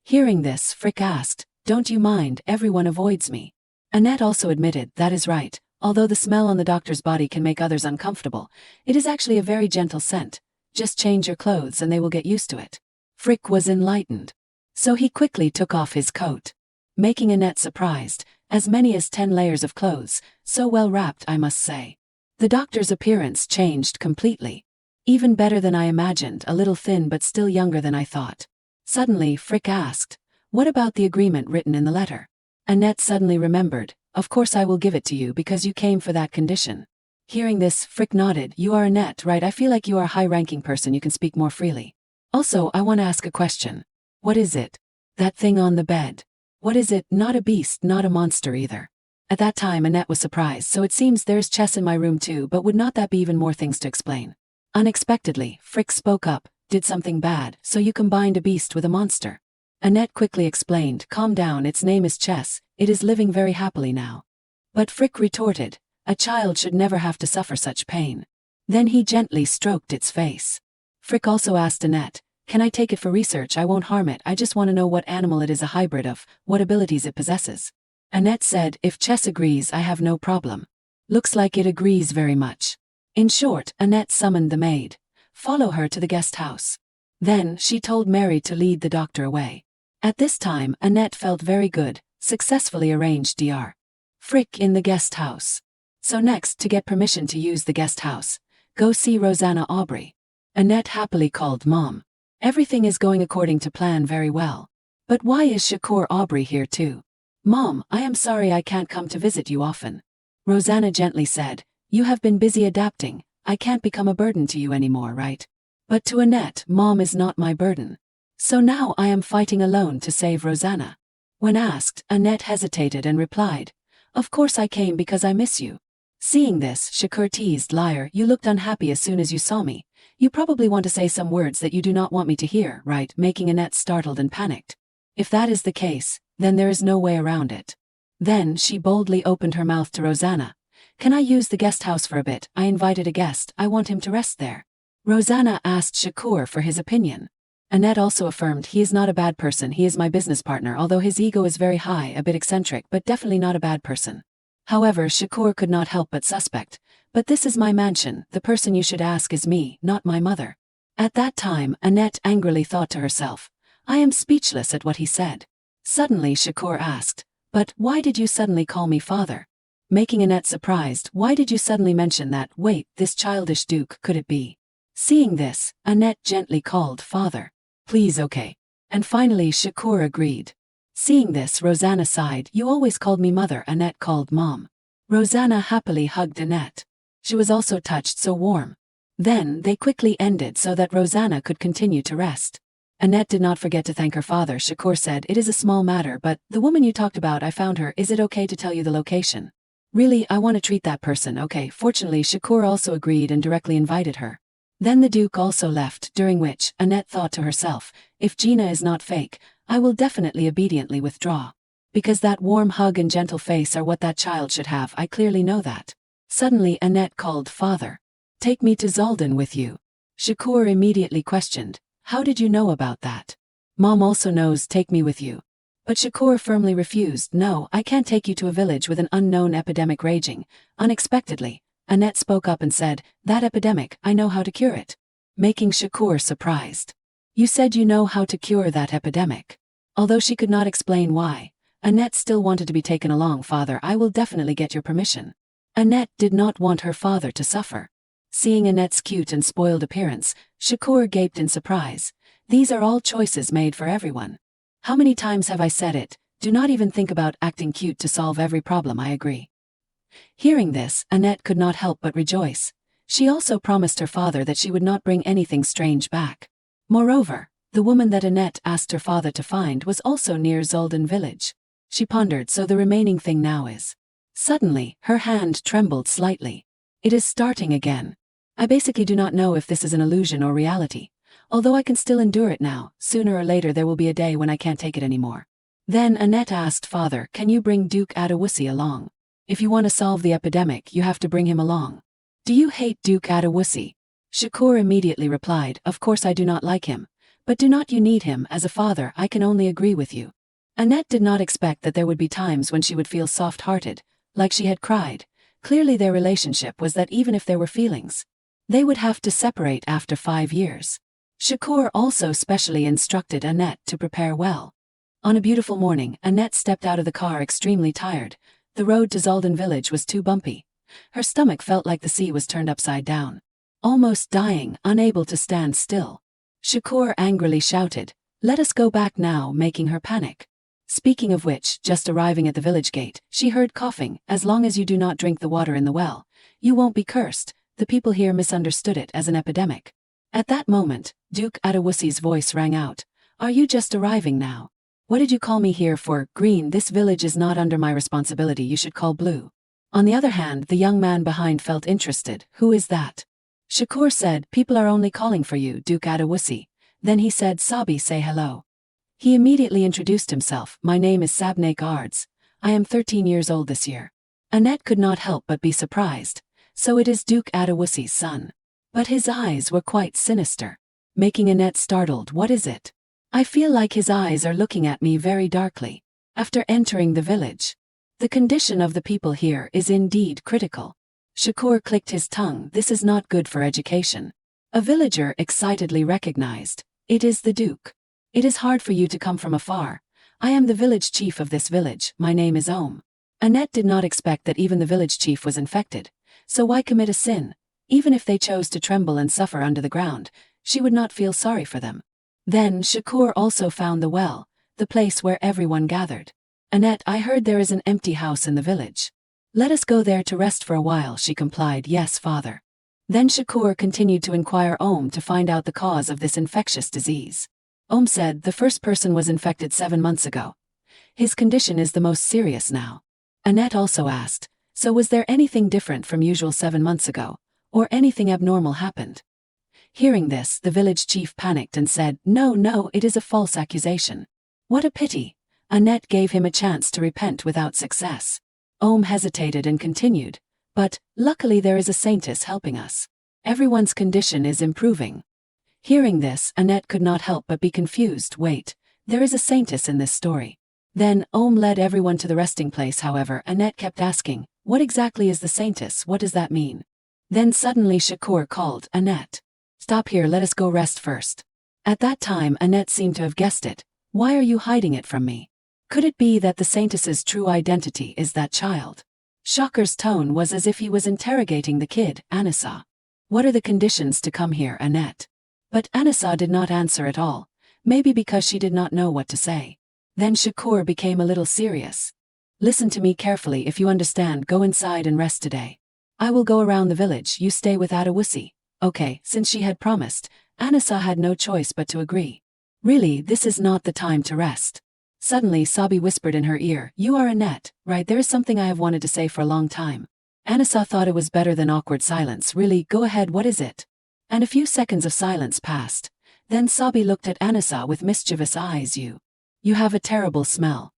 Hearing this, Frick asked, don't you mind, everyone avoids me. Annette also admitted, that is right, although the smell on the doctor's body can make others uncomfortable, it is actually a very gentle scent. Just change your clothes and they will get used to it. Frick was enlightened. So he quickly took off his coat, making Annette surprised, as many as 10 layers of clothes, so well wrapped I must say. The doctor's appearance changed completely. Even better than I imagined, a little thin but still younger than I thought. Suddenly Frick asked, what about the agreement written in the letter? Annette suddenly remembered, of course I will give it to you because you came for that condition. Hearing this, Frick nodded, you are Annette, right? I feel like you are a high-ranking person, you can speak more freely. Also, I want to ask a question. What is it? That thing on the bed. What is it? Not a beast, not a monster either. At that time Annette was surprised, so it seems there's chess in my room too, but would not that be even more things to explain? Unexpectedly, Frick spoke up, did something bad, so you combined a beast with a monster. Annette quickly explained, calm down, its name is Chess, it is living very happily now. But Frick retorted, a child should never have to suffer such pain. Then he gently stroked its face. Frick also asked Annette, can I take it for research? I won't harm it, I just want to know what animal it is a hybrid of, what abilities it possesses. Annette said, if Chess agrees I have no problem. Looks like it agrees very much. In short, Annette summoned the maid. Follow her to the guest house. Then she told Mary to lead the doctor away. At this time Annette felt very good, successfully arranged Dr. Frick in the guest house. So next, to get permission to use the guest house, go see Rosanna Aubrey. Annette happily called Mom. Everything is going according to plan very well. But why is Shakur Aubrey here too? Mom, I am sorry I can't come to visit you often. Rosanna gently said, you have been busy adapting, I can't become a burden to you anymore, right? But to Annette, Mom is not my burden. So now I am fighting alone to save Rosanna. When asked, Annette hesitated and replied, of course I came because I miss you. Seeing this, Shakur teased, liar, you looked unhappy as soon as you saw me. You probably want to say some words that you do not want me to hear, right? Making Annette startled and panicked. If that is the case, then there is no way around it. Then she boldly opened her mouth to Rosanna. Can I use the guest house for a bit? I invited a guest, I want him to rest there. Rosanna asked Shakur for his opinion. Annette also affirmed, he is not a bad person, he is my business partner, although his ego is very high, a bit eccentric, but definitely not a bad person. However, Shakur could not help but suspect, but this is my mansion, the person you should ask is me, not my mother. At that time, Annette angrily thought to herself, I am speechless at what he said. Suddenly Shakur asked, but why did you suddenly call me father? Making Annette surprised, why did you suddenly mention that? Wait, this childish duke, could it be? Seeing this, Annette gently called father. Please, okay. And finally Shakur agreed. Seeing this, Rosanna sighed, you always called me mother, Annette called mom. Rosanna happily hugged Annette. She was also touched, so warm. Then they quickly ended so that Rosanna could continue to rest. Annette did not forget to thank her father. Shakur said, it is a small matter, but the woman you talked about, I found her, is it okay to tell you the location? Really, I want to treat that person, okay. Fortunately, Shakur also agreed and directly invited her. Then the Duke also left, during which Annette thought to herself, if Gina is not fake, I will definitely obediently withdraw. Because that warm hug and gentle face are what that child should have, I clearly know that. Suddenly Annette called father. Take me to Zaldan with you. Shakur immediately questioned, how did you know about that? Mom also knows, take me with you. But Shakur firmly refused, no, I can't take you to a village with an unknown epidemic raging. Unexpectedly, Annette spoke up and said, that epidemic, I know how to cure it. Making Shakur surprised. You said you know how to cure that epidemic. Although she could not explain why, Annette still wanted to be taken along. Father, I will definitely get your permission. Annette did not want her father to suffer. Seeing Annette's cute and spoiled appearance, Shakur gaped in surprise. These are all choices made for everyone. How many times have I said it? Do not even think about acting cute to solve every problem, I agree. Hearing this, Annette could not help but rejoice. She also promised her father that she would not bring anything strange back. Moreover, the woman that Annette asked her father to find was also near Zoldan village. She pondered, so the remaining thing now is. Suddenly, her hand trembled slightly. It is starting again. I basically do not know if this is an illusion or reality. Although I can still endure it now, sooner or later there will be a day when I can't take it anymore. Then Annette asked Father, can you bring Duke Adewusi along? If you want to solve the epidemic, you have to bring him along. Do you hate Duke Adewusi? Shakur immediately replied, of course I do not like him. But do not you need him as a father? I can only agree with you. Annette did not expect that there would be times when she would feel soft-hearted, like she had cried. Clearly their relationship was that even if there were feelings, they would have to separate after 5 years. Shakur also specially instructed Annette to prepare well. On a beautiful morning, Annette stepped out of the car extremely tired. The road to Zaldan village was too bumpy. Her stomach felt like the sea was turned upside down. Almost dying, unable to stand still. Shakur angrily shouted, let us go back now, making her panic. Speaking of which, just arriving at the village gate, she heard coughing. As long as you do not drink the water in the well, you won't be cursed. The people here misunderstood it as an epidemic. At that moment, Duke Adewusi's voice rang out. Are you just arriving now? What did you call me here for? Green, this village is not under my responsibility, you should call Blue. On the other hand, the young man behind felt interested. Who is that? Shakur said, people are only calling for you, Duke Adewusi. Then he said, Sabi, say hello. He immediately introduced himself. My name is Sabnake Ards. I am 13 years old this year. Annette could not help but be surprised. So it is Duke Adewusi's son. But his eyes were quite sinister, making Annette startled. What is it? I feel like his eyes are looking at me very darkly. After entering the village, the condition of the people here is indeed critical. Shakur clicked his tongue. This is not good for education. A villager excitedly recognized. It is the Duke. It is hard for you to come from afar. I am the village chief of this village. My name is Om. Annette did not expect that even the village chief was infected. So why commit a sin? Even if they chose to tremble and suffer under the ground, she would not feel sorry for them. Then Shakur also found the well, the place where everyone gathered. Annette, I heard there is an empty house in the village. Let us go there to rest for a while, she complied. Yes, father. Then Shakur continued to inquire Om to find out the cause of this infectious disease. Om said the first person was infected 7 months ago. His condition is the most serious now. Annette also asked, so was there anything different from usual 7 months ago, or anything abnormal happened? Hearing this, the village chief panicked and said, no, it is a false accusation. What a pity. Annette gave him a chance to repent without success. Om hesitated and continued, but, luckily there is a saintess helping us. Everyone's condition is improving. Hearing this, Annette could not help but be confused. Wait, there is a saintess in this story. Then, Om led everyone to the resting place. However, Annette kept asking, what exactly is the saintess? What does that mean? Then suddenly Shakur called, Annette. Stop here, let us go rest first. At that time Annette seemed to have guessed it. Why are you hiding it from me? Could it be that the saintess's true identity is that child? Shakur's tone was as if he was interrogating the kid. Anissa. What are the conditions to come here, Annette? But Anissa did not answer at all, maybe because she did not know what to say. Then Shakur became a little serious. Listen to me carefully. If you understand, go inside and rest today. I will go around the village, you stay with Adewusi. Okay, since she had promised, Anissa had no choice but to agree. Really, this is not the time to rest. Suddenly Sabi whispered in her ear, you are Annette, right? There is something I have wanted to say for a long time. Anissa thought it was better than awkward silence. Really, go ahead, what is it? And a few seconds of silence passed. Then Sabi looked at Anissa with mischievous eyes. You have a terrible smell.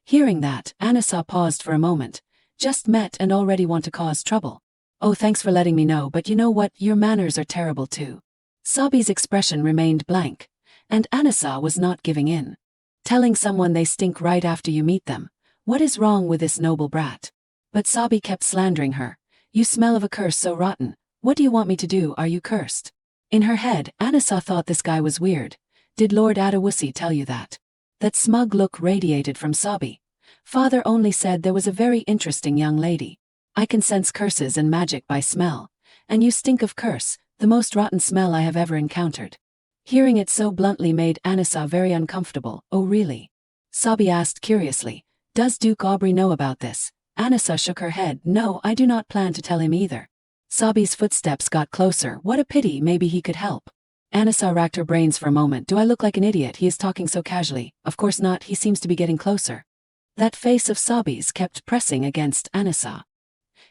Hearing that, Anissa paused for a moment. Just met and already want to cause trouble. Oh, thanks for letting me know, but you know what, your manners are terrible too. Sabi's expression remained blank, and Anissa was not giving in. Telling someone they stink right after you meet them. What is wrong with this noble brat? But Sabi kept slandering her. You smell of a curse so rotten. What do you want me to do? Are you cursed? In her head, Anissa thought this guy was weird. Did Lord Adewusi tell you that? That smug look radiated from Sabi. Father only said there was a very interesting young lady. I can sense curses and magic by smell. And you stink of curse, the most rotten smell I have ever encountered. Hearing it so bluntly made Anissa very uncomfortable. Oh really? Sabi asked curiously. Does Duke Aubrey know about this? Anissa shook her head. No, I do not plan to tell him either. Sabi's footsteps got closer. What a pity, maybe he could help. Anissa racked her brains for a moment. Do I look like an idiot? He is talking so casually. Of course not, he seems to be getting closer. That face of Sabi's kept pressing against Anissa.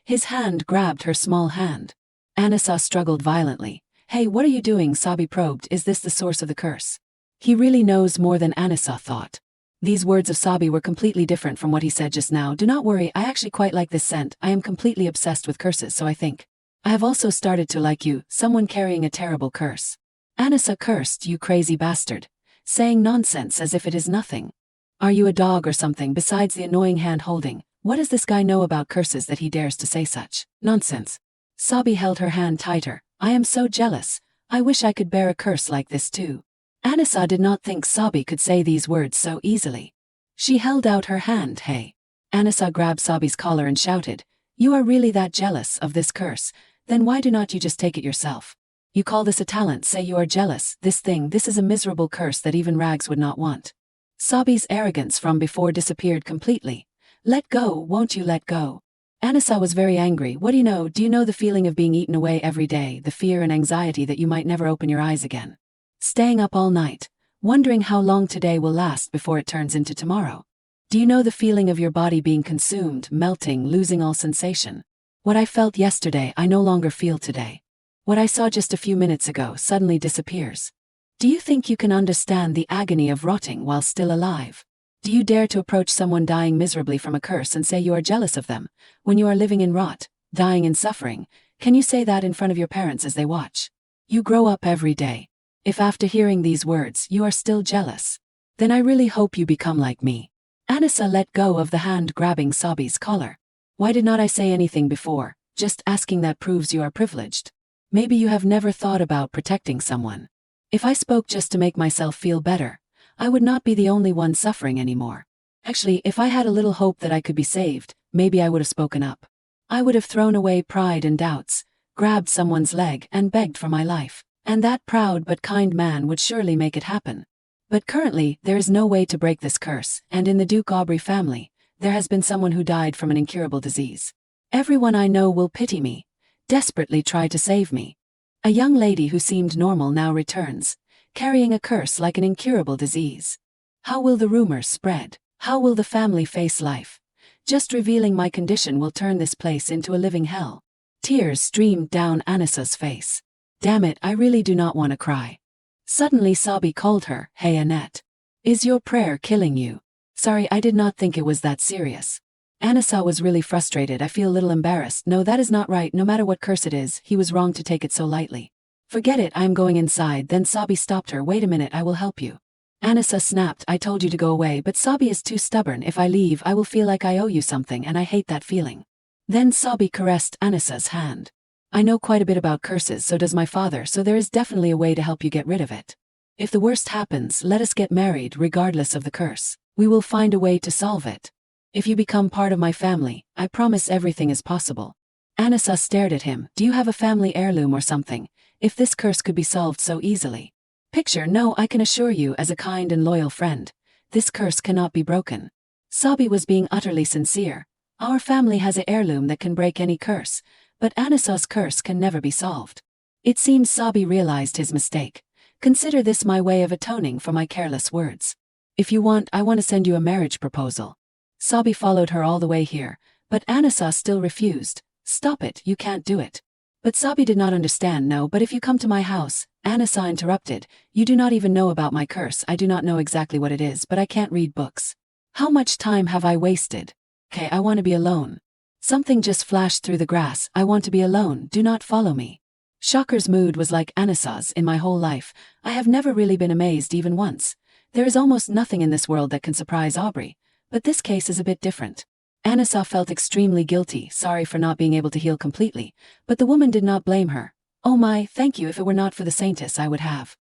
His hand grabbed her small hand. Anissa struggled violently. Hey, what are you doing? Sabi probed. Is this the source of the curse? He really knows more than Anissa thought. These words of Sabi were completely different from what he said just now. Do not worry, I actually quite like this scent. I am completely obsessed with curses, so I think I have also started to like you, someone carrying a terrible curse. Anissa cursed. You crazy bastard. Saying nonsense as if it is nothing. Are you a dog or something besides the annoying hand holding? What does this guy know about curses that he dares to say such nonsense? Sabi held her hand tighter. I am so jealous. I wish I could bear a curse like this too. Anissa did not think Sabi could say these words so easily. She held out her hand. Hey. Anissa grabbed Sabi's collar and shouted, you are really that jealous of this curse? Then why do not you just take it yourself? You call this a talent, say you are jealous. This is a miserable curse that even rags would not want. Sabi's arrogance from before disappeared completely. Let go, won't you let go? Anissa was very angry. What do you know? Do you know the feeling of being eaten away every day, the fear and anxiety that you might never open your eyes again? Staying up all night, wondering how long today will last before it turns into tomorrow. Do you know the feeling of your body being consumed, melting, losing all sensation? What I felt yesterday, I no longer feel today. What I saw just a few minutes ago suddenly disappears. Do you think you can understand the agony of rotting while still alive? Do you dare to approach someone dying miserably from a curse and say you are jealous of them, when you are living in rot, dying in suffering? Can you say that in front of your parents as they watch? You grow up every day. If after hearing these words you are still jealous, then I really hope you become like me. Anissa let go of the hand grabbing Sabi's collar. Why did not I say anything before? Just asking that proves you are privileged. Maybe you have never thought about protecting someone. If I spoke just to make myself feel better, I would not be the only one suffering anymore. Actually, if I had a little hope that I could be saved, maybe I would have spoken up. I would have thrown away pride and doubts, grabbed someone's leg and begged for my life, and that proud but kind man would surely make it happen. But currently, there is no way to break this curse, and in the Duke Aubrey family, there has been someone who died from an incurable disease. Everyone I know will pity me, desperately try to save me. A young lady who seemed normal now returns, carrying a curse like an incurable disease. How will the rumors spread? How will the family face life? Just revealing my condition will turn this place into a living hell. Tears streamed down Anissa's face. Damn it, I really do not want to cry. Suddenly Sabi called her. Hey Annette. Is your prayer killing you? Sorry, I did not think it was that serious. Anissa was really frustrated. I feel a little embarrassed. No, that is not right. No matter what curse it is, he was wrong to take it so lightly. Forget it, I am going inside. Then Sabi stopped her. Wait a minute, I will help you. Anissa snapped. I told you to go away, but Sabi is too stubborn. If I leave, I will feel like I owe you something, and I hate that feeling. Then Sabi caressed Anissa's hand. I know quite a bit about curses, so does my father, so there is definitely a way to help you get rid of it. If the worst happens, let us get married regardless of the curse. We will find a way to solve it. If you become part of my family, I promise everything is possible. Anissa stared at him. Do you have a family heirloom or something? If this curse could be solved so easily. Picture, no, I can assure you as a kind and loyal friend, this curse cannot be broken. Sabi was being utterly sincere. Our family has an heirloom that can break any curse, but Anissa's curse can never be solved. It seems Sabi realized his mistake. Consider this my way of atoning for my careless words. If you want, I want to send you a marriage proposal. Sabi followed her all the way here, but Anissa still refused. Stop it, you can't do it. But Sabi did not understand. No, but if you come to my house, Anissa interrupted. You do not even know about my curse. I do not know exactly what it is, but I can't read books. How much time have I wasted? Okay, I want to be alone. Something just flashed through the grass. I want to be alone, do not follow me. Shocker's mood was like Anissa's. In my whole life, I have never really been amazed even once. There is almost nothing in this world that can surprise Aubrey. But this case is a bit different. Anissa felt extremely guilty, sorry for not being able to heal completely, but the woman did not blame her. Oh my, thank you, if it were not for the saintess I would have.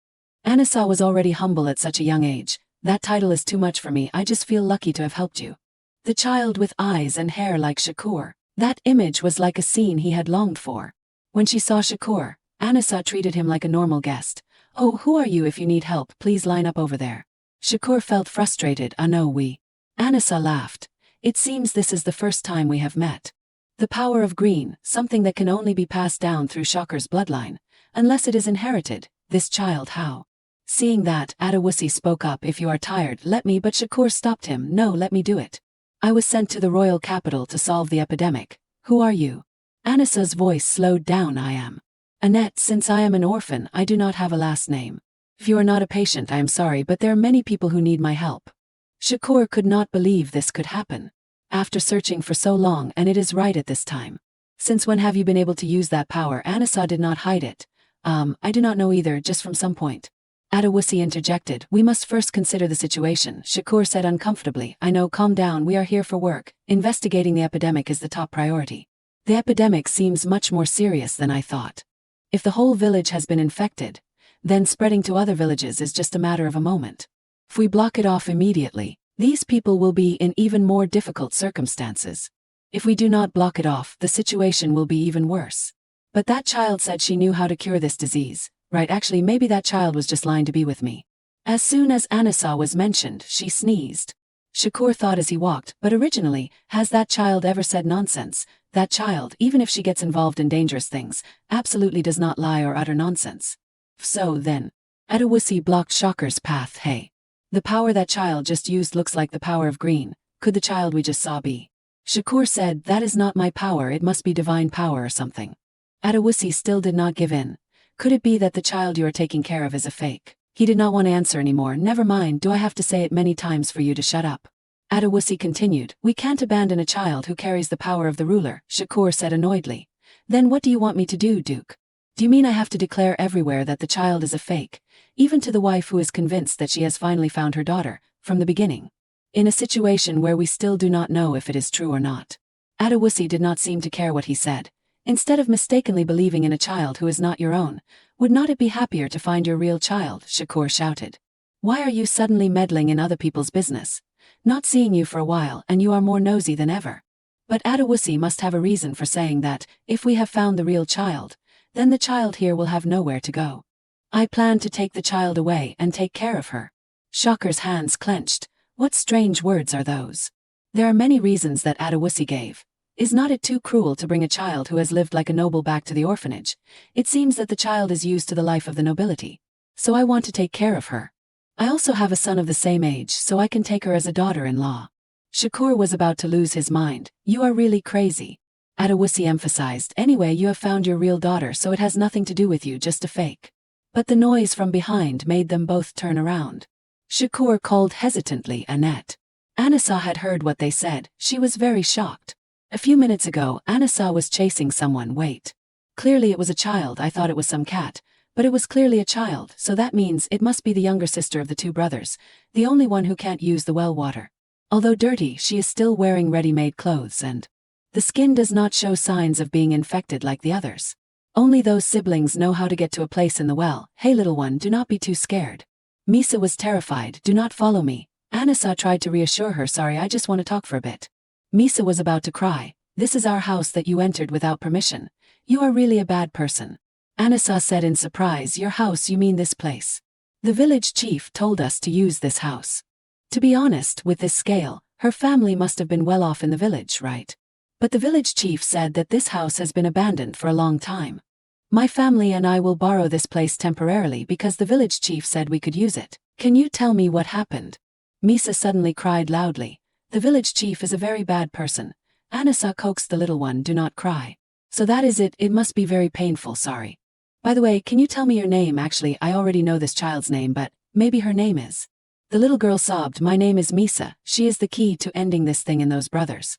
Anissa was already humble at such a young age. That title is too much for me, I just feel lucky to have helped you. The child with eyes and hair like Shakur. That image was like a scene he had longed for. When she saw Shakur, Anissa treated him like a normal guest. Oh, who are you? If you need help, please line up over there. Shakur felt frustrated. No, we. Anissa laughed. It seems this is the first time we have met. The power of green, something that can only be passed down through Shocker's bloodline, unless it is inherited. This child, how? Seeing that, Adewusi spoke up. If you are tired, let me, but Shakur stopped him. No, let me do it. I was sent to the royal capital to solve the epidemic. Who are you? Anisa's voice slowed down. I am Annette. Since I am an orphan, I do not have a last name. If you are not a patient, I am sorry, but there are many people who need my help. Shakur could not believe this could happen. After searching for so long, and it is right at this time. Since when have you been able to use that power? Anisa did not hide it. I do not know either, just from some point. Adewusi interjected. We must first consider the situation, Shakur said uncomfortably. I know, calm down, we are here for work. Investigating the epidemic is the top priority. The epidemic seems much more serious than I thought. If the whole village has been infected, then spreading to other villages is just a matter of a moment. If we block it off immediately, these people will be in even more difficult circumstances. If we do not block it off, the situation will be even worse. But that child said she knew how to cure this disease. Right, actually maybe that child was just lying to be with me. As soon as Anisa was mentioned, she sneezed. Shakur thought as he walked, but originally, has that child ever said nonsense? That child, even if she gets involved in dangerous things, absolutely does not lie or utter nonsense. So then, Adewusi blocked Shakur's path. Hey. The power that child just used looks like the power of green. Could the child we just saw be? Shakur said, that is not my power, it must be divine power or something. Adewusi still did not give in. Could it be that the child you are taking care of is a fake? He did not want to answer anymore. Never mind, do I have to say it many times for you to shut up? Adewusi continued, we can't abandon a child who carries the power of the ruler, Shakur said annoyedly. Then what do you want me to do, Duke? Do you mean I have to declare everywhere that the child is a fake, even to the wife who is convinced that she has finally found her daughter, from the beginning? In a situation where we still do not know if it is true or not. Adewusi did not seem to care what he said. Instead of mistakenly believing in a child who is not your own, would not it be happier to find your real child? Shakur shouted. Why are you suddenly meddling in other people's business? Not seeing you for a while and you are more nosy than ever. But Adewusi must have a reason for saying that, if we have found the real child, then the child here will have nowhere to go. I plan to take the child away and take care of her. Shakur's hands clenched. What strange words are those? There are many reasons that Adewusi gave. Is not it too cruel to bring a child who has lived like a noble back to the orphanage? It seems that the child is used to the life of the nobility. So I want to take care of her. I also have a son of the same age, so I can take her as a daughter-in-law. Shakur was about to lose his mind. You are really crazy. Adewusi emphasized. Anyway, you have found your real daughter, so it has nothing to do with you, just a fake. But the noise from behind made them both turn around. Shakur called hesitantly, Annette. Anisa had heard what they said. She was very shocked. A few minutes ago, Anisa was chasing someone. Wait. Clearly it was a child. I thought it was some cat. But it was clearly a child, so that means it must be the younger sister of the two brothers, the only one who can't use the well water. Although dirty, she is still wearing ready-made clothes and the skin does not show signs of being infected like the others. Only those siblings know how to get to a place in the well. Hey little one, do not be too scared. Misa was terrified. Do not follow me. Anisa tried to reassure her. Sorry, I just want to talk for a bit. Misa was about to cry. This is our house that you entered without permission. You are really a bad person. Anisa said in surprise. Your house, you mean this place? The village chief told us to use this house. To be honest, with this scale, her family must have been well off in the village, right? But the village chief said that this house has been abandoned for a long time. My family and I will borrow this place temporarily because the village chief said we could use it. Can you tell me what happened? Misa suddenly cried loudly. The village chief is a very bad person. Anisa coaxed the little one. Do not cry. So that is it. It must be very painful. Sorry. By the way, can you tell me your name? Actually, I already know this child's name, but maybe her name is. The little girl sobbed. My name is Misa. She is the key to ending this thing in those brothers.